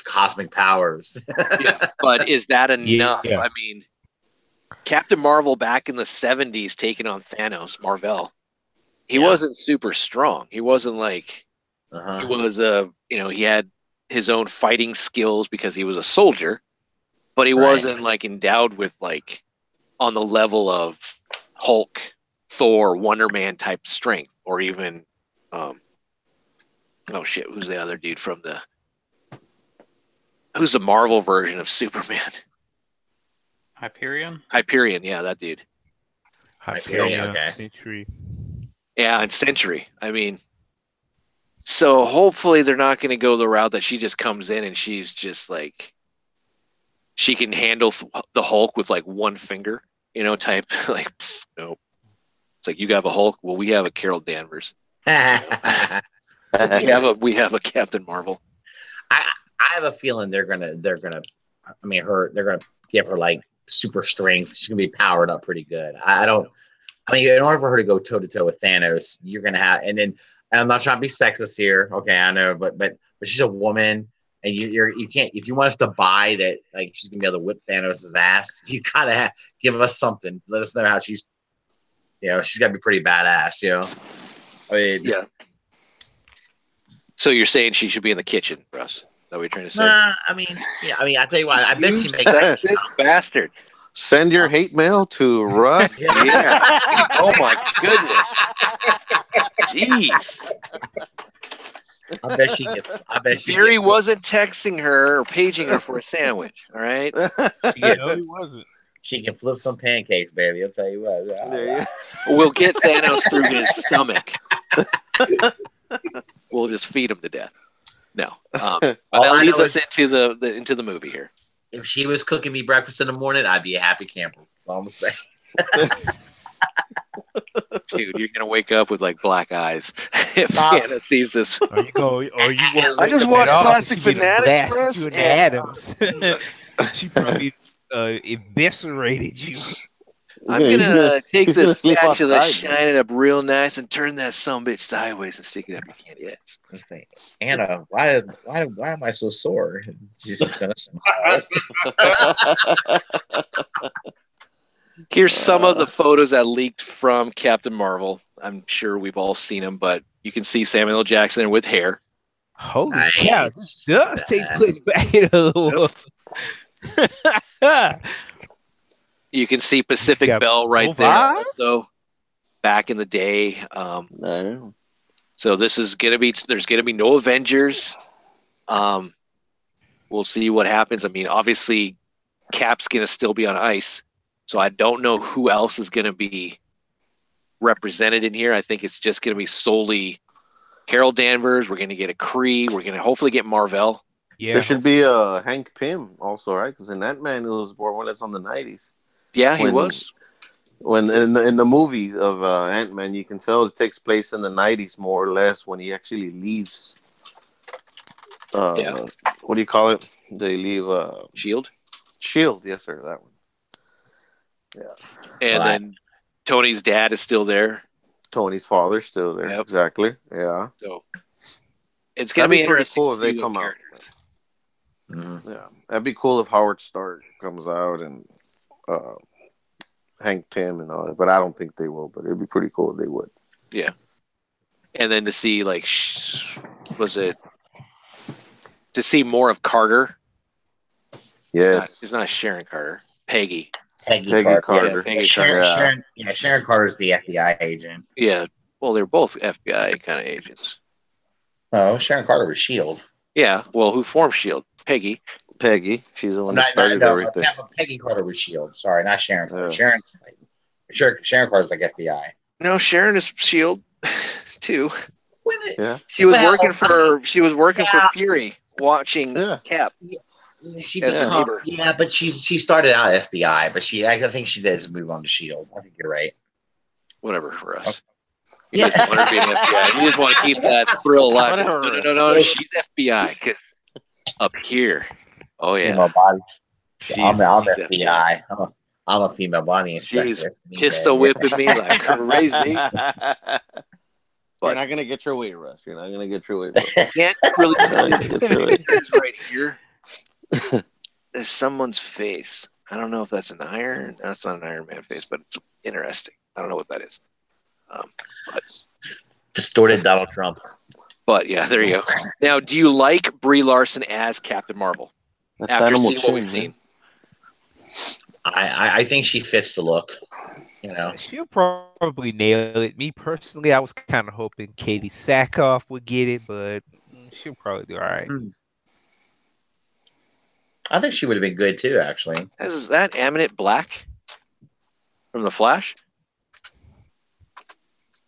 cosmic powers. Yeah, but is that enough? Yeah. I mean, Captain Marvel back in the 70s taking on Thanos, Marvel. He wasn't super strong. He wasn't like he was he had his own fighting skills because he was a soldier, but he wasn't like endowed with like on the level of Hulk, Thor, Wonder Man type strength, or even who's the other dude from who's the Marvel version of Superman? Hyperion? Hyperion, yeah, that dude. Hyperion, okay. Century. Yeah, and Century. I mean, so hopefully they're not going to go the route that she just comes in and she's just like, she can handle the Hulk with like one finger, type. Like, nope. It's like, you have a Hulk. Well, we have a Carol Danvers. we have a Captain Marvel. I have a feeling they're gonna give her like super strength. She's gonna be powered up pretty good. In order for her to go toe to toe with Thanos, you're gonna have, and I'm not trying to be sexist here. Okay, I know, but she's a woman, and you can't, if you want us to buy that like she's gonna be able to whip Thanos' ass, you gotta give us something. Let us know how she's gotta be pretty badass. I mean, yeah. So you're saying she should be in the kitchen, Russ? Is that what you're trying to say? I tell you what, I bet she makes this bastard. Send your hate mail to Russ. Yeah. Oh my goodness. Jeez. I bet she Gary wasn't texting her or paging her for a sandwich. All right. No, he wasn't. She can flip some pancakes, baby. I'll tell you what. We'll get Thanos through his stomach. We'll just feed him to death. No. But that leads us into the movie here. If she was cooking me breakfast in the morning, I'd be a happy camper. That's all I'm saying. Dude, you're gonna wake up with like black eyes if Anna sees this. I just watched Classic Fanatics for us. Adams. She probably eviscerated you. I'm gonna take this spatula, shine it up real nice, and turn that sumbitch sideways and stick it up your candy ass. Anna, why am I so sore? She's just gonna smile. Here's some of the photos that leaked from Captain Marvel. I'm sure we've all seen them, but you can see Samuel L. Jackson with hair. Holy cow! This does take place back in the world. You can see Pacific Bell right there. Also, back in the day. So this is there's gonna be no Avengers. We'll see what happens. I mean, obviously, Cap's gonna still be on ice, so I don't know who else is gonna be represented in here. I think it's just gonna be solely Carol Danvers. We're gonna get a Kree. We're gonna hopefully get Marvel. Yeah, there should be a Hank Pym also, right? Because in Ant-Man, it was born when it's on the 90s. Yeah, he was. When in the movie of Ant-Man, you can tell it takes place in the 90s more or less when he actually leaves. What do you call it? They leave Shield. Shield, yes sir, that one. Yeah. And then Tony's dad is still there. Tony's father's still there. Yep. Exactly. Yeah. So it's gonna be pretty cool if they come out. Mm-hmm. Yeah, that'd be cool if Howard Stark comes out and Hank Pym and all that, but I don't think they will. But it'd be pretty cool if they would. Yeah, and then to see to see more of Carter? Yes, it's not Sharon Carter. Peggy Carter. Yeah, Sharon Carter's the FBI agent. Yeah, well, they're both FBI kind of agents. Oh, Sharon Carter was SHIELD. Yeah, well, who formed SHIELD? Peggy. She's the one that started everything. Peggy Carter was SHIELD. Sorry, not Sharon. Yeah. Sharon Carter's like FBI. No, Sharon is SHIELD too. Yeah. She was working for Fury, watching Cap. But she started out FBI, but I think she does move on to SHIELD. I think you're right. Whatever for us. You just want her to be an FBI. You just want to keep that thrill alive. No. She's FBI because up here. Oh yeah. Female body. I'm FBI. I'm a female body inspector. She's pistol whipping me like crazy. You're not gonna get your way, Russ. You're not gonna get your way. Bro. Can't really tell you. It's right here. There's someone's face. I don't know if that's an Iron. That's not an Iron Man face, but it's interesting. I don't know what that is. But distorted Donald Trump. But yeah, there you go. Now, do you like Brie Larson as Captain Marvel? That's After Animal seeing what we've Chin, seen, I think she fits the look. You know, she'll probably nail it. Me personally, I was kind of hoping Katie Sackhoff would get it, but she'll probably do all right. I think she would have been good too, actually. Is that Aminet Black from The Flash? Is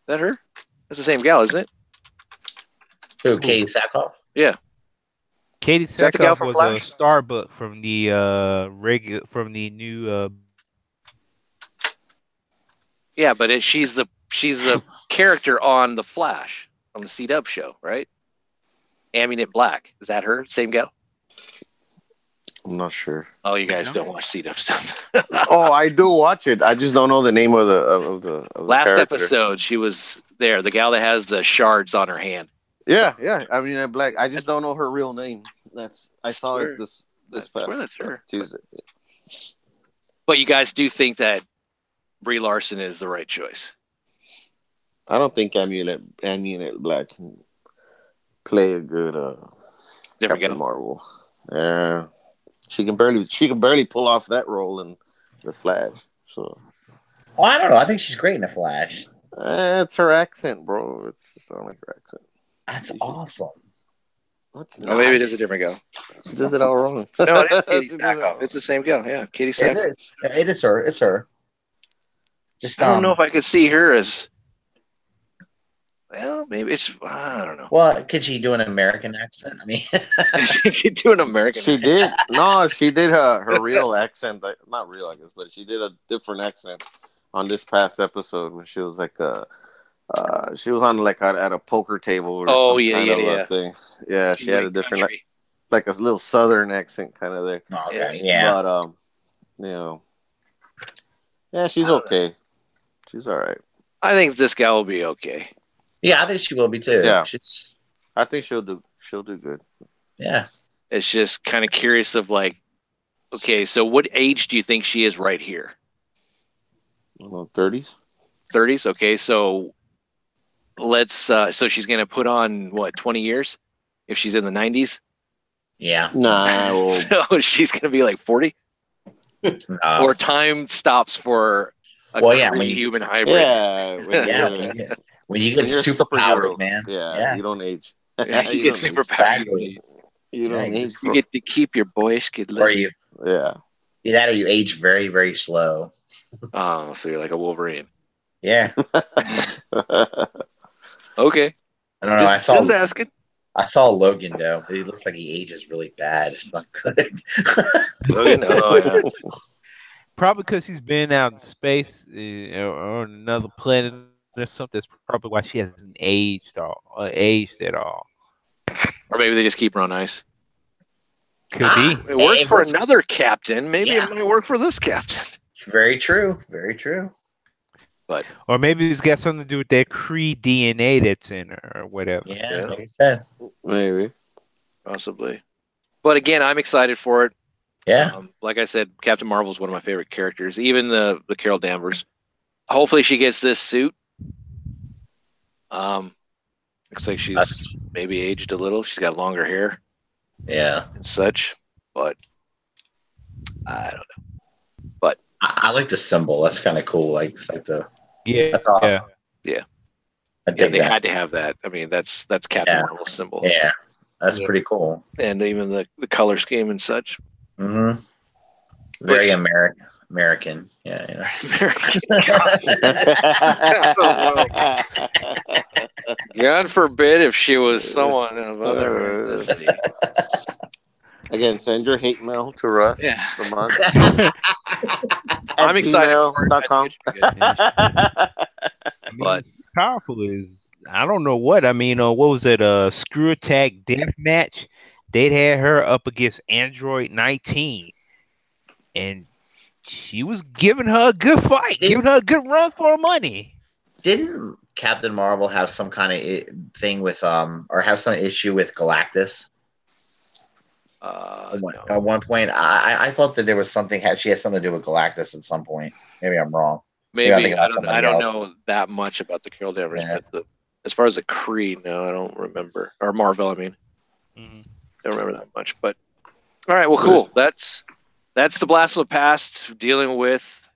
that her? That's the same gal, isn't it? Who, Katie Sackhoff? Yeah. Katie that the gal Sackhoff from was Flash? a Starbuck from the new. Yeah, but she's the character on The Flash on the C-Dub show, right? Aminet Black. Is that her? Same gal? I'm not sure. Oh, you guys don't watch C-Dub stuff. Oh, I do watch it. I just don't know the name of the Last character. episode, she was there. The gal that has the shards on her hand. Yeah. I mean, Black. I just don't know her real name. I saw it this past that's her. Tuesday. But you guys do think that Brie Larson is the right choice? I don't think Aminet Black can play a good Different Captain gal. Marvel. Yeah, she can barely pull off that role in The Flash. So, Well, I don't know. I think she's great in The Flash. it's her accent, bro. It's just not like her accent. That's awesome. What's Oh, maybe it is a different gal. She does it all wrong. No, it is Katie Sackhoff. It's the same gal. Yeah, Katie Sackhoff. It is her. It's her. Just I don't know if I could see her as. Well, maybe it's. I don't know. Well, could she do an American accent? I mean, She do an American. She did. No, she did her real accent. Not real, I guess, but she did a different accent on this past episode when she was like she was on like at a poker table or a thing. Yeah, she had a different like a little southern accent kind of there. okay, yeah. But yeah, she's okay. She's all right. I think this gal will be okay. Yeah, I think she will be too. Yeah. I think she'll do good. Yeah. It's just kind of curious of like, okay, so what age do you think she is right here? I don't know, 30s. 30s. Okay, so let's. So she's gonna put on what 20 years if she's in the 90s. Yeah. Nah. So she's gonna be like 40, or time stops for a human hybrid. Yeah. When you get super powered, man. Yeah, you don't age. You get super powered. You don't age. You get to keep your boyish good look. Or you. Yeah. Either that or you age very, very slow. Oh, so you're like a Wolverine. Yeah. Okay. I don't know. Just asking. I saw Logan though. He looks like he ages really bad. It's not good. Logan? Oh, yeah. Probably because he's been out in space or on another planet or something. That's probably why she hasn't aged at all. Or maybe they just keep her on ice. Could be. It worked for another captain. Maybe it might work for this captain. Very true. Very true. Or maybe it's got something to do with that Kree DNA that's in her or whatever. Yeah, like I said. Maybe. Possibly. But again, I'm excited for it. Yeah. Like I said, Captain Marvel is one of my favorite characters. Even the Carol Danvers. Hopefully she gets this suit. Looks like she's maybe aged a little. She's got longer hair. Yeah. And such. But I don't know. But I like the symbol. That's kind of cool. Like it's like the that's awesome. Yeah. They had to have that. I mean, that's Captain Marvel's symbol. Yeah. That's pretty cool. And even the color scheme and such. Mm-hmm. Very American. Yeah. God forbid if she was someone of other ethnicity. Again, send your hate mail to Russ. Yeah. From us. I'm excited for it. gmail.com. But powerful is I don't know what. I mean, what was it? Screw Attack Death Match. They'd had her up against Android 19. And she was giving her a good fight, giving her a good run for her money. Didn't Captain Marvel have some kind of thing with or have some issue with Galactus? No. At one point, I thought that there was something. She had something to do with Galactus at some point. Maybe I'm wrong. Maybe I don't know that much about the Carol Danvers, but as far as the Kree, no, I don't remember. Or Marvel, I mean, don't remember that much. But all right, well, cool. That's the blast from the past dealing with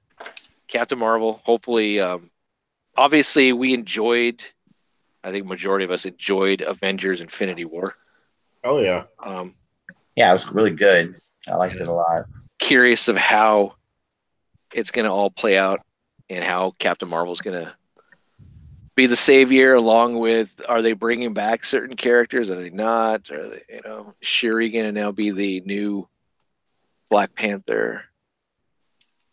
Captain Marvel. Hopefully, obviously, we enjoyed. I think majority of us enjoyed Avengers: Infinity War. Oh yeah. Yeah, it was really good. I liked it a lot. Curious of how it's going to all play out and how Captain Marvel's going to be the savior, along with, are they bringing back certain characters? Are they not? Are they, Shuri going to now be the new Black Panther?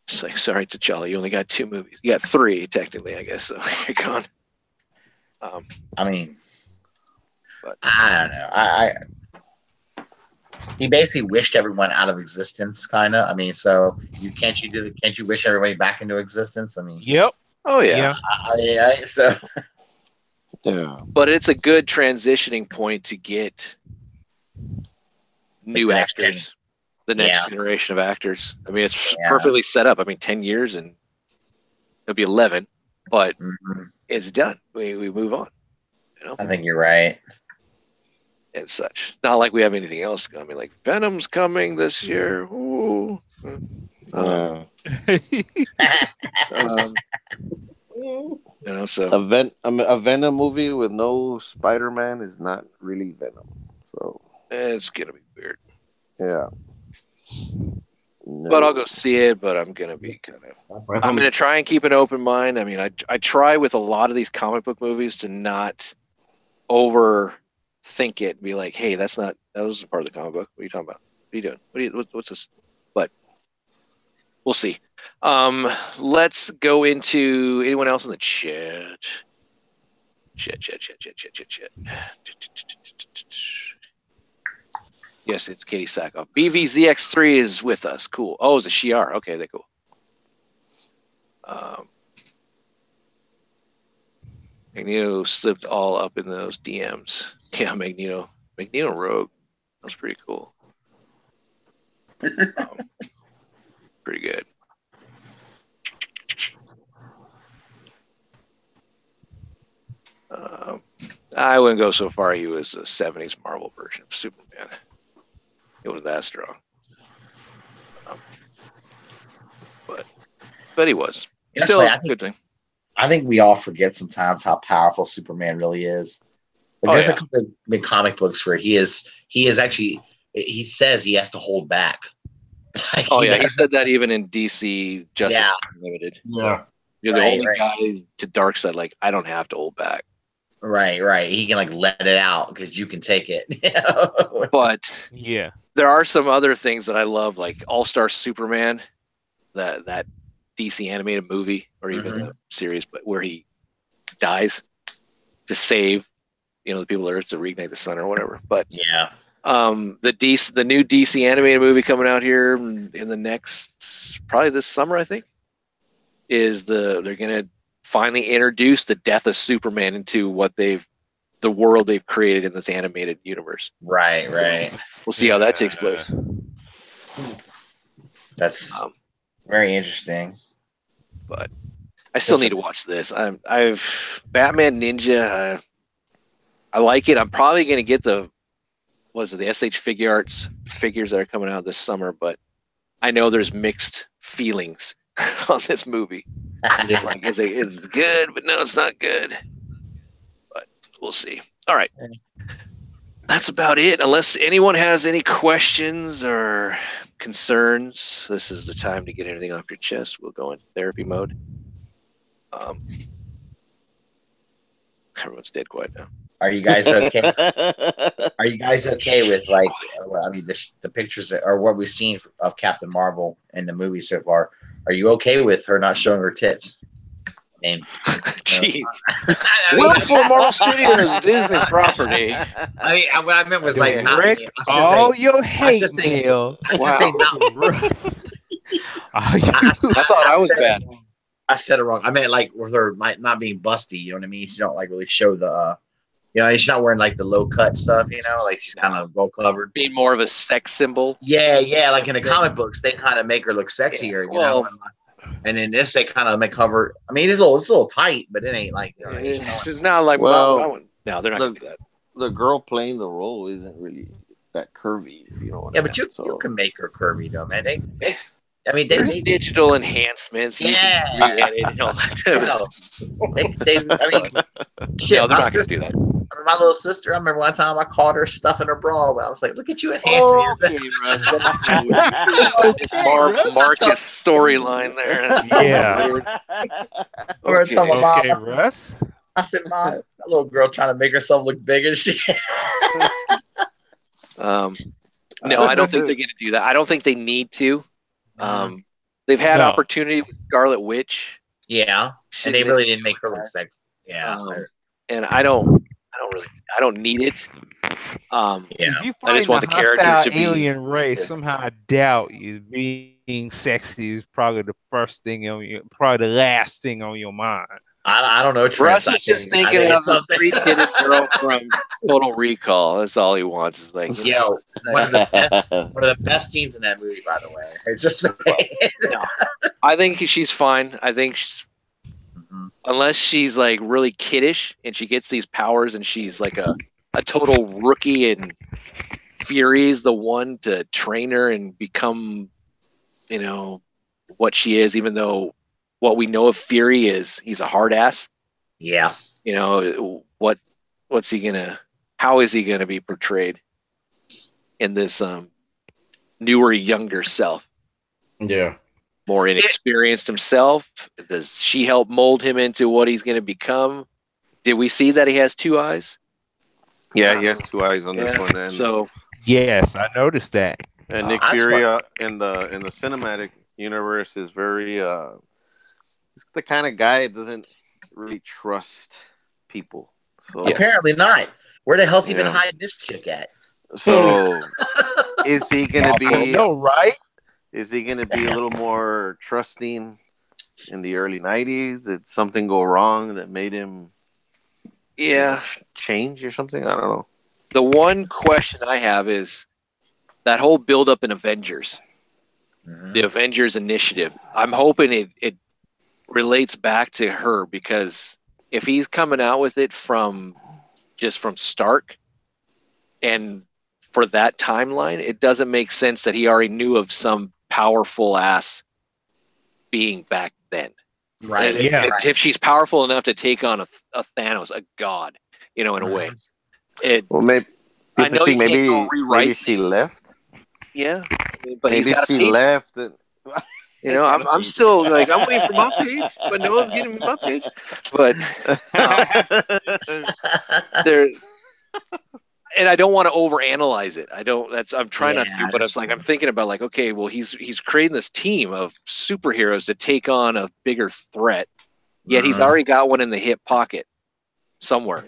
It's like, sorry, T'Challa, you only got 2 movies. You got 3, technically, I guess. So you're gone. I mean, but I don't know. He basically wished everyone out of existence, kind of. I mean, so can't you wish everybody back into existence? I mean, yep. Oh yeah. Yeah. So yeah, but it's a good transitioning point to get new actors, the next generation of actors. I mean, it's perfectly set up. I mean, 10 years and it'll be 11, but it's done. We move on. I think you're right. And such. Not like we have anything else coming. Like Venom's coming this year. Ooh. So a Venom movie with no Spider-Man is not really Venom. So it's gonna be weird. Yeah. No. But I'll go see it. But I'm gonna be I'm gonna try and keep an open mind. I mean, I try with a lot of these comic book movies to not overthink it and be like, hey, that was part of the comic book. What are you talking about? What are you doing? What's this? But we'll see. Let's go into anyone else in the chat. Chat. Yes, it's Katie Sackhoff. BVZX3 is with us. Cool. Oh, it's a Shi'ar. Okay, they're cool. Magneto slipped all up in those DMs. Yeah, Magneto Rogue. That was pretty cool. Pretty good. I wouldn't go so far. He was a 70s Marvel version of Superman. It was that strong. But he was. Still a good thing. I think we all forget sometimes how powerful Superman really is. There's a couple of big comic books where he actually, he says he has to hold back. He said that even in DC Justice Unlimited. Yeah. You're the only guy to Darkseid, like, I don't have to hold back. Right. He can let it out because you can take it. But there are some other things that I love, like All-Star Superman, that DC animated movie or even the series, but where he dies to save, the people of Earth, to reignite the sun or whatever. But the new DC animated movie coming out here in the next, probably this summer, I think, they're gonna finally introduce the death of Superman into the world they've created in this animated universe. Right. We'll see how that takes place. That's very interesting. But I still need to watch this. I've Batman Ninja. I like it. I'm probably gonna get the SH figures that are coming out this summer, but I know there's mixed feelings on this movie. Like, it's good, but no, it's not good. But we'll see. All right. That's about it. Unless anyone has any questions or concerns, this is the time to get anything off your chest. We'll go into therapy mode. Everyone's dead quiet now. Are you guys okay? Are you guys okay with the pictures or what we've seen of Captain Marvel in the movie so far? Are you okay with her not showing her tits? Jeez. Well, for Marvel Studios Disney property. I mean, what I meant was like direct all your hate mail. I just say not. I thought I was bad. I said it wrong. I meant like with her not being busty. You know what I mean? She don't like really show the. She's not wearing like the low cut stuff. Like she's kind of well covered. Being more of a sex symbol. Yeah. Like in the comic books, they kind of make her look sexier. And in this, they kind of make cover. I mean, it's a little tight, but it ain't like. It's not like no, they're not gonna do that. The girl playing the role isn't really that curvy. But you can make her curvy though, man. There's digital enhancements. Shit, my sister, do that. My little sister, I remember one time I called her stuffing her bra, but I was like, "Look at you enhancing yourself." Marcus storyline there. Russ. I said, "Mom, that little girl trying to make herself look bigger." No, I don't think they're going to do that. I don't think they need to. They've had opportunity with Scarlet Witch. Yeah, and they really didn't make her look sexy. Yeah, and I don't need it. If you I just want the character to be alien race. Somehow, I doubt you being sexy is probably the first thing probably the last thing on your mind. I don't know. Russ is just thinking of the three-titted girl from Total Recall. That's all he wants. Is like, one of the best scenes in that movie, by the way. It's just I think she's fine. I think unless she's like really kiddish and she gets these powers and she's like a total rookie and Fury's the one to train her and become, what she is, even though what we know of Fury is he's a hard ass. Yeah. What's he gonna? How is he gonna be portrayed in this newer, younger self? Yeah. More inexperienced himself. Does she help mold him into what he's gonna become? Did we see that he has two eyes? Yeah, he has two eyes on this one. And yes, I noticed that. And Nick Fury in the cinematic universe is very he's the kind of guy that doesn't really trust people. So apparently not. Where the hell's he been hiding this chick at? So is he gonna be right? Is he gonna be a little more trusting in the early 90s? Did something go wrong that made him change or something? I don't know. The one question I have is that whole build up in Avengers. The Avengers Initiative. I'm hoping it relates back to her, because if he's coming out with it from Stark and for that timeline, it doesn't make sense that he already knew of some powerful ass being back then. Right. If she's powerful enough to take on a Thanos, a god, in a way. Maybe maybe she left. Yeah. But maybe she left. I'm still like, I'm waiting for my page, but no one's getting my page. But and I don't want to overanalyze it. I'm trying not to, but it's like I'm thinking about like, okay, well, he's creating this team of superheroes to take on a bigger threat. Yet he's already got one in the hip pocket somewhere.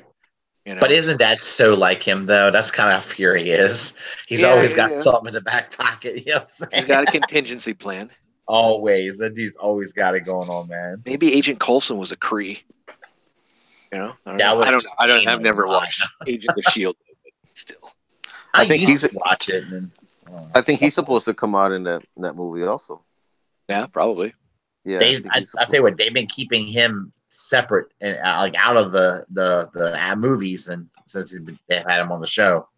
But isn't that so like him though? That's kind of how Fury is. He's always got something in the back pocket. You know what I'm saying? He's got a contingency plan. Always. That dude's always got it going on, man. Maybe Agent Coulson was a Kree. I don't know. I've never watched Agent of S.H.I.E.L.D. But still. I think he's watch it. I think he's supposed to come out in that movie also. Yeah, probably. Yeah. I'll tell you what, they've been keeping him separate and like out of the movies, and since they've had him on the show.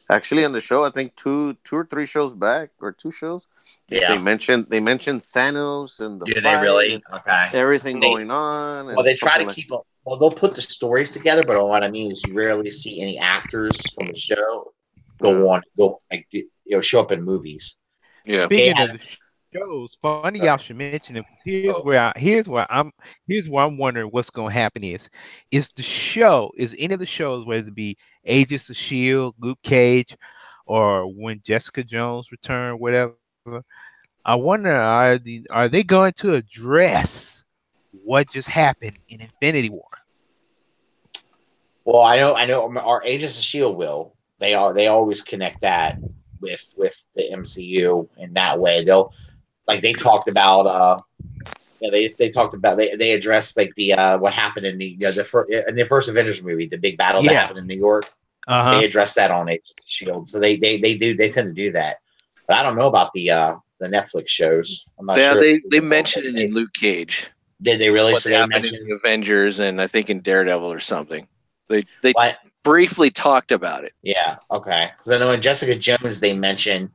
Actually, on the show, I think two or three shows back, or two shows. Yeah, they mentioned Thanos and the fight, they really? Okay, everything going on. Well, they try to keep them. Well, they'll put the stories together, but what I mean is you rarely see any actors from the show show up in movies. Yeah. Speaking of the shows, funny y'all should mention it. Here's where I'm wondering what's gonna happen is any of the shows, whether it be Agents of S.H.I.E.L.D., Luke Cage, or when Jessica Jones returned, whatever. I wonder, are they going to address what just happened in Infinity War? Well, I know our Agents of S.H.I.E.L.D. will. They always connect that with the MCU in that way. They talked about Yeah, they talked about they addressed like the what happened in the first Avengers movie, the big battle that happened in New York. They addressed that on Agents of Shield, so they tend to do that. But I don't know about the Netflix shows. I'm not sure. They mentioned it in Luke Cage. Did they really? What So they happened mentioned in the Avengers, and I think in Daredevil or something. They briefly talked about it. Yeah. Okay. Because I know in Jessica Jones they mentioned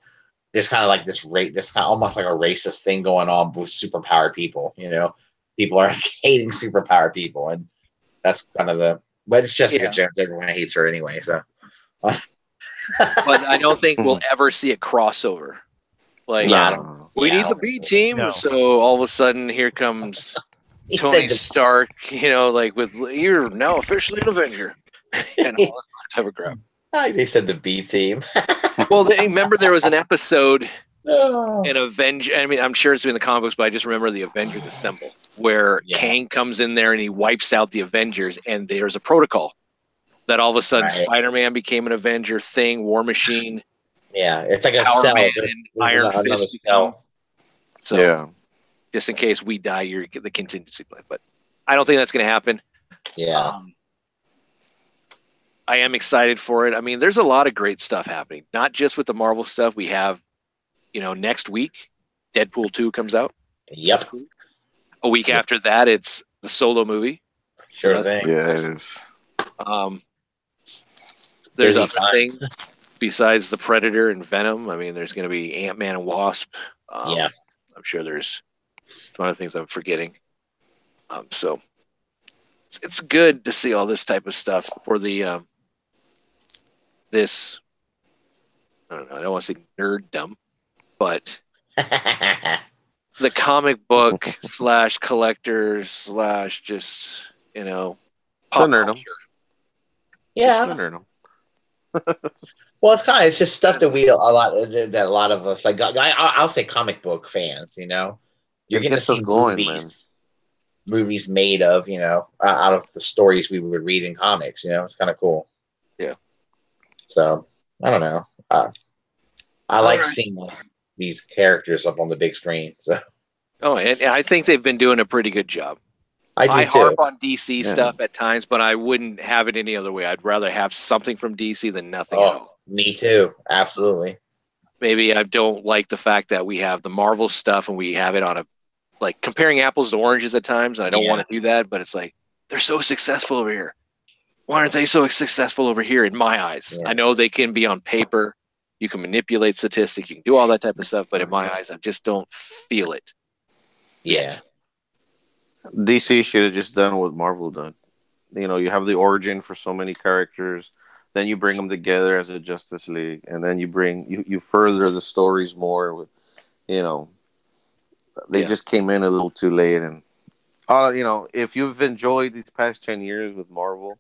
there's kind of like this kind of almost like a racist thing going on with superpowered people. You know, people are hating superpowered people, and that's kind of the. But it's Jessica Jones. Everyone hates her anyway. So. But I don't think we'll ever see a crossover. Like, we need the B team, so all of a sudden here comes Tony Stark. You know, like you're now officially an Avenger, and all this type of crap. They said the B team. Well, remember there was an episode in Avenger. I mean, I'm sure it's in the comic books, but I just remember the Avengers Assemble, where Kang comes in there and he wipes out the Avengers, and there's a protocol that all of a sudden Spider-Man became an Avenger thing, War Machine. Yeah, it's like a Power cell. Man There's Iron another Fist cell. So, just in case we die, you're the contingency plan. But I don't think that's going to happen. Yeah. I am excited for it. I mean, there's a lot of great stuff happening, not just with the Marvel stuff. We have, next week, Deadpool 2 comes out. Yep. Cool. A week after that, it's the Solo movie. Sure thing. Yeah, it is. There's other things besides the Predator and Venom. I mean, there's going to be Ant-Man and Wasp. I'm sure there's a ton of things I'm forgetting. So it's good to see all this type of stuff for the this. I don't know. I don't want to say nerddom, but the comic book / collectors / just pop nerdom. Yeah. Well, it's just stuff that a lot of us like. I'll say comic book fans. You're going to see movies made of out of the stories we would read in comics. It's kind of cool. Yeah. So I don't know. I like seeing these characters up on the big screen. So. Oh, and I think they've been doing a pretty good job. I harp on DC stuff at times, but I wouldn't have it any other way. I'd rather have something from DC than nothing else. Me too. Absolutely. Maybe I don't like the fact that we have the Marvel stuff and we have it on comparing apples to oranges at times. And I don't want to do that, but it's like, they're so successful over here. Why aren't they so successful over here in my eyes? Yeah. I know they can be on paper. You can manipulate statistics. You can do all that type of stuff. But in my eyes, I just don't feel it. Yeah. DC should have just done what Marvel done. You have the origin for so many characters, then you bring them together as a Justice League, and then you further the stories more with, they just came in a little too late. And if you've enjoyed these past 10 years with Marvel,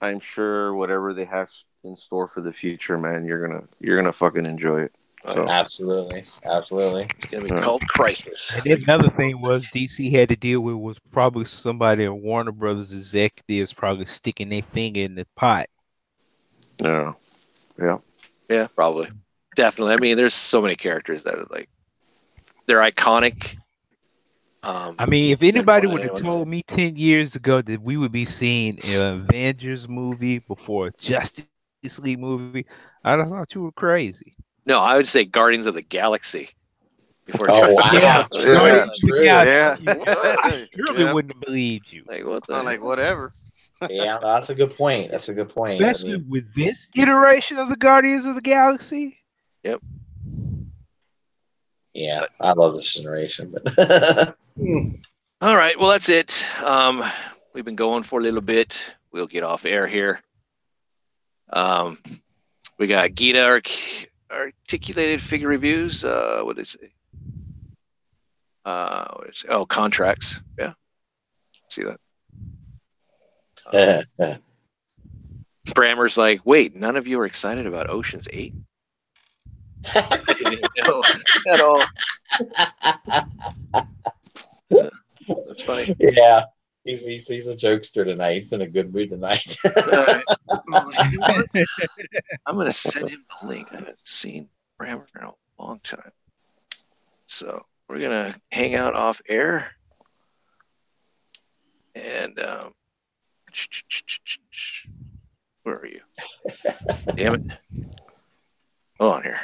I'm sure whatever they have in store for the future, man, you're gonna fucking enjoy it. So. Absolutely. It's going to be called Crisis. And then another thing was DC had to deal with was probably somebody at Warner Brothers executives probably sticking their finger in the pot. Yeah, probably, definitely. I mean, there's so many characters that are they're iconic. I mean, if anybody would have told me 10 years ago that we would be seeing an Avengers movie before a Justice League movie, I'd have thought you were crazy. No, I would say Guardians of the Galaxy. Before wow. Yeah. I surely wouldn't have believed you. Whatever. Yeah, that's a good point. Especially with this iteration of the Guardians of the Galaxy. Yep. Yeah, I love this generation. But all right, well, that's it. We've been going for a little bit. We'll get off air here. We got Gita articulated figure reviews. What is it? Contracts. Yeah, see that. Brammer's like, wait, none of you are excited about Ocean's 8? I didn't know at all. That's funny. Yeah. He's a jokester tonight. He's in a good mood tonight. I'm going to send him the link. I haven't seen Brammer in a long time. So we're going to hang out off air And where are you? Damn it! Hold on here.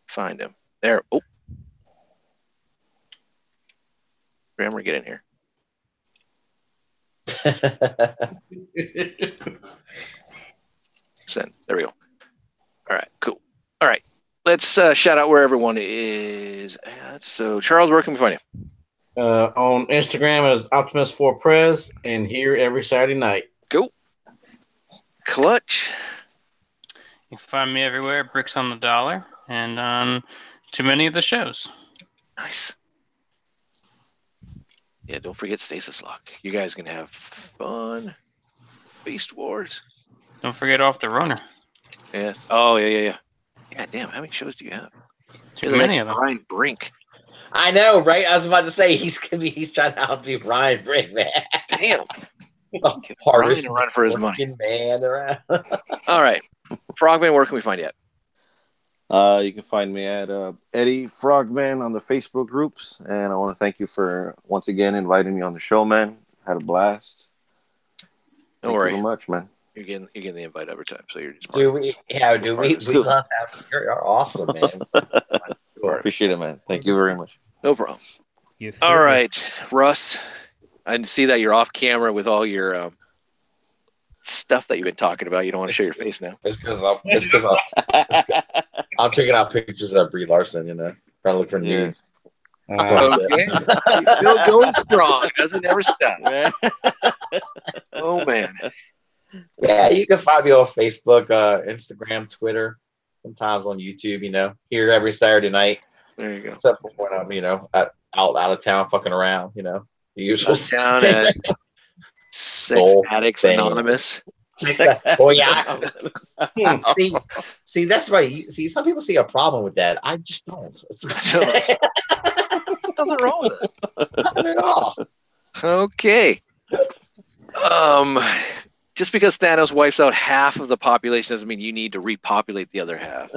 Find him there. Oh, Grammar, get in here. Send. There we go. All right, cool. All right, let's shout out where everyone is at. So, Charles, where can we find you? On Instagram as Optimus4Prez, and here every Saturday night. Cool. Clutch. You can find me everywhere, Bricks on the Dollar, and on too many of the shows. Nice. Yeah, don't forget Stasis Lock. You guys can have fun. Beast Wars. Don't forget Off the Runner. Yeah. Oh, yeah. God damn, how many shows do you have? Too many of them. Brian Brink. I know, right? I was about to say he's trying to outdo Brian Brink, man. Damn. Hardest Brian to run for his money. Man around. All right. Frogman, where can we find you at? You can find me at Eddie Frogman on the Facebook groups, and I want to thank you for once again inviting me on the show, man. Had a blast. Don't worry. Thank you very much, man. You're getting the invite every time, so you're just. We love having you. You're awesome, man. Appreciate it, man. Thank you very much. No problem. Yes, all right, Russ. I see that you're off camera with all your stuff that you've been talking about. You don't want to show your face now. It's because I'm checking out pictures of Brie Larson, trying to look for news. Okay. He's still going strong. Doesn't ever stop. Oh, man. Yeah, you can find me on Facebook, Instagram, Twitter, sometimes on YouTube, here every Saturday night. There you go. Except for when I'm, out of town fucking around, the usual. Town at Sex Addicts Anonymous. Oh, yeah. see, that's right. See, some people see a problem with that. I just don't. Nothing wrong with it. Nothing at all. Okay. Just because Thanos wipes out half of the population doesn't mean you need to repopulate the other half.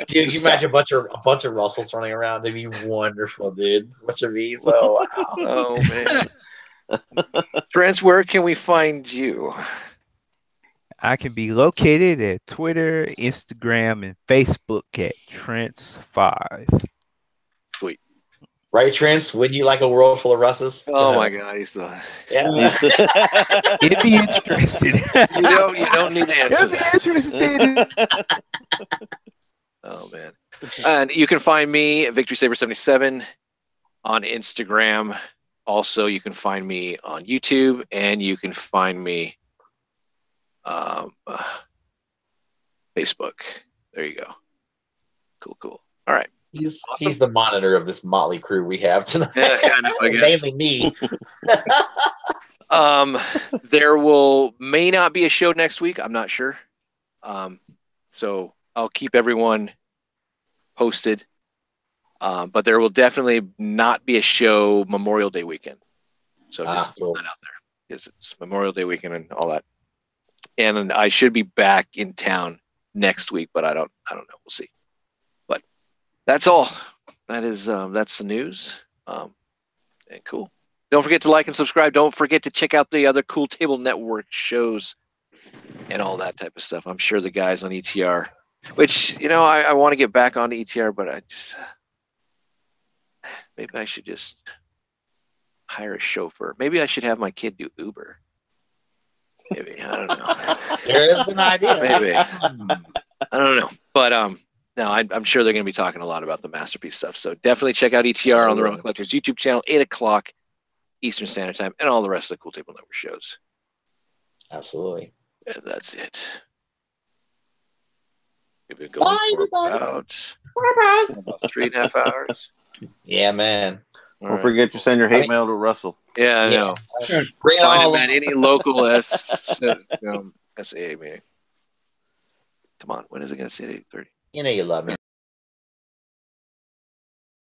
Dude, you imagine a bunch of Russells running around? It'd be wonderful, dude. What's your visa? Wow. Oh man. Trent, where can we find you? I can be located at Twitter, Instagram, and Facebook at Trents5. Sweet. Right, Trent? Wouldn't you like a world full of Russes? Oh my God, yeah. It'd be interesting. You don't need to answer. It'd be interesting. Oh man. And you can find me at VictorySaber77 on Instagram. Also, you can find me on YouTube, and you can find me Facebook. There you go. Cool. All right. He's the monitor of this motley crew we have tonight. Yeah, I guess. Mainly me. There may not be a show next week. I'm not sure. So I'll keep everyone posted. But there will definitely not be a show Memorial Day weekend. So just put that out there because it's Memorial Day weekend and all that. And I should be back in town next week, but I don't know. We'll see. But that's all. That's the news. And cool. Don't forget to like and subscribe. Don't forget to check out the other Cool Table Network shows and all that type of stuff. I'm sure the guys on ETR, which I want to get back onto ETR, but I just. Maybe I should just hire a chauffeur. Maybe I should have my kid do Uber. Maybe. I don't know. There is an idea. Maybe. I don't know. But no, I'm sure they're going to be talking a lot about the Masterpiece stuff. So definitely check out ETR on the Roman Collectors YouTube channel, 8 o'clock Eastern Standard Time, and all the rest of the Cool Table Network shows. Absolutely. And that's it. We've been Bye, going for about 3.5 hours. Yeah, man. Don't forget to send your hate mail to Russell. Yeah, I know. Bring it all at any local SAA meeting. Come on, when is it going to say at 8:30? You love me.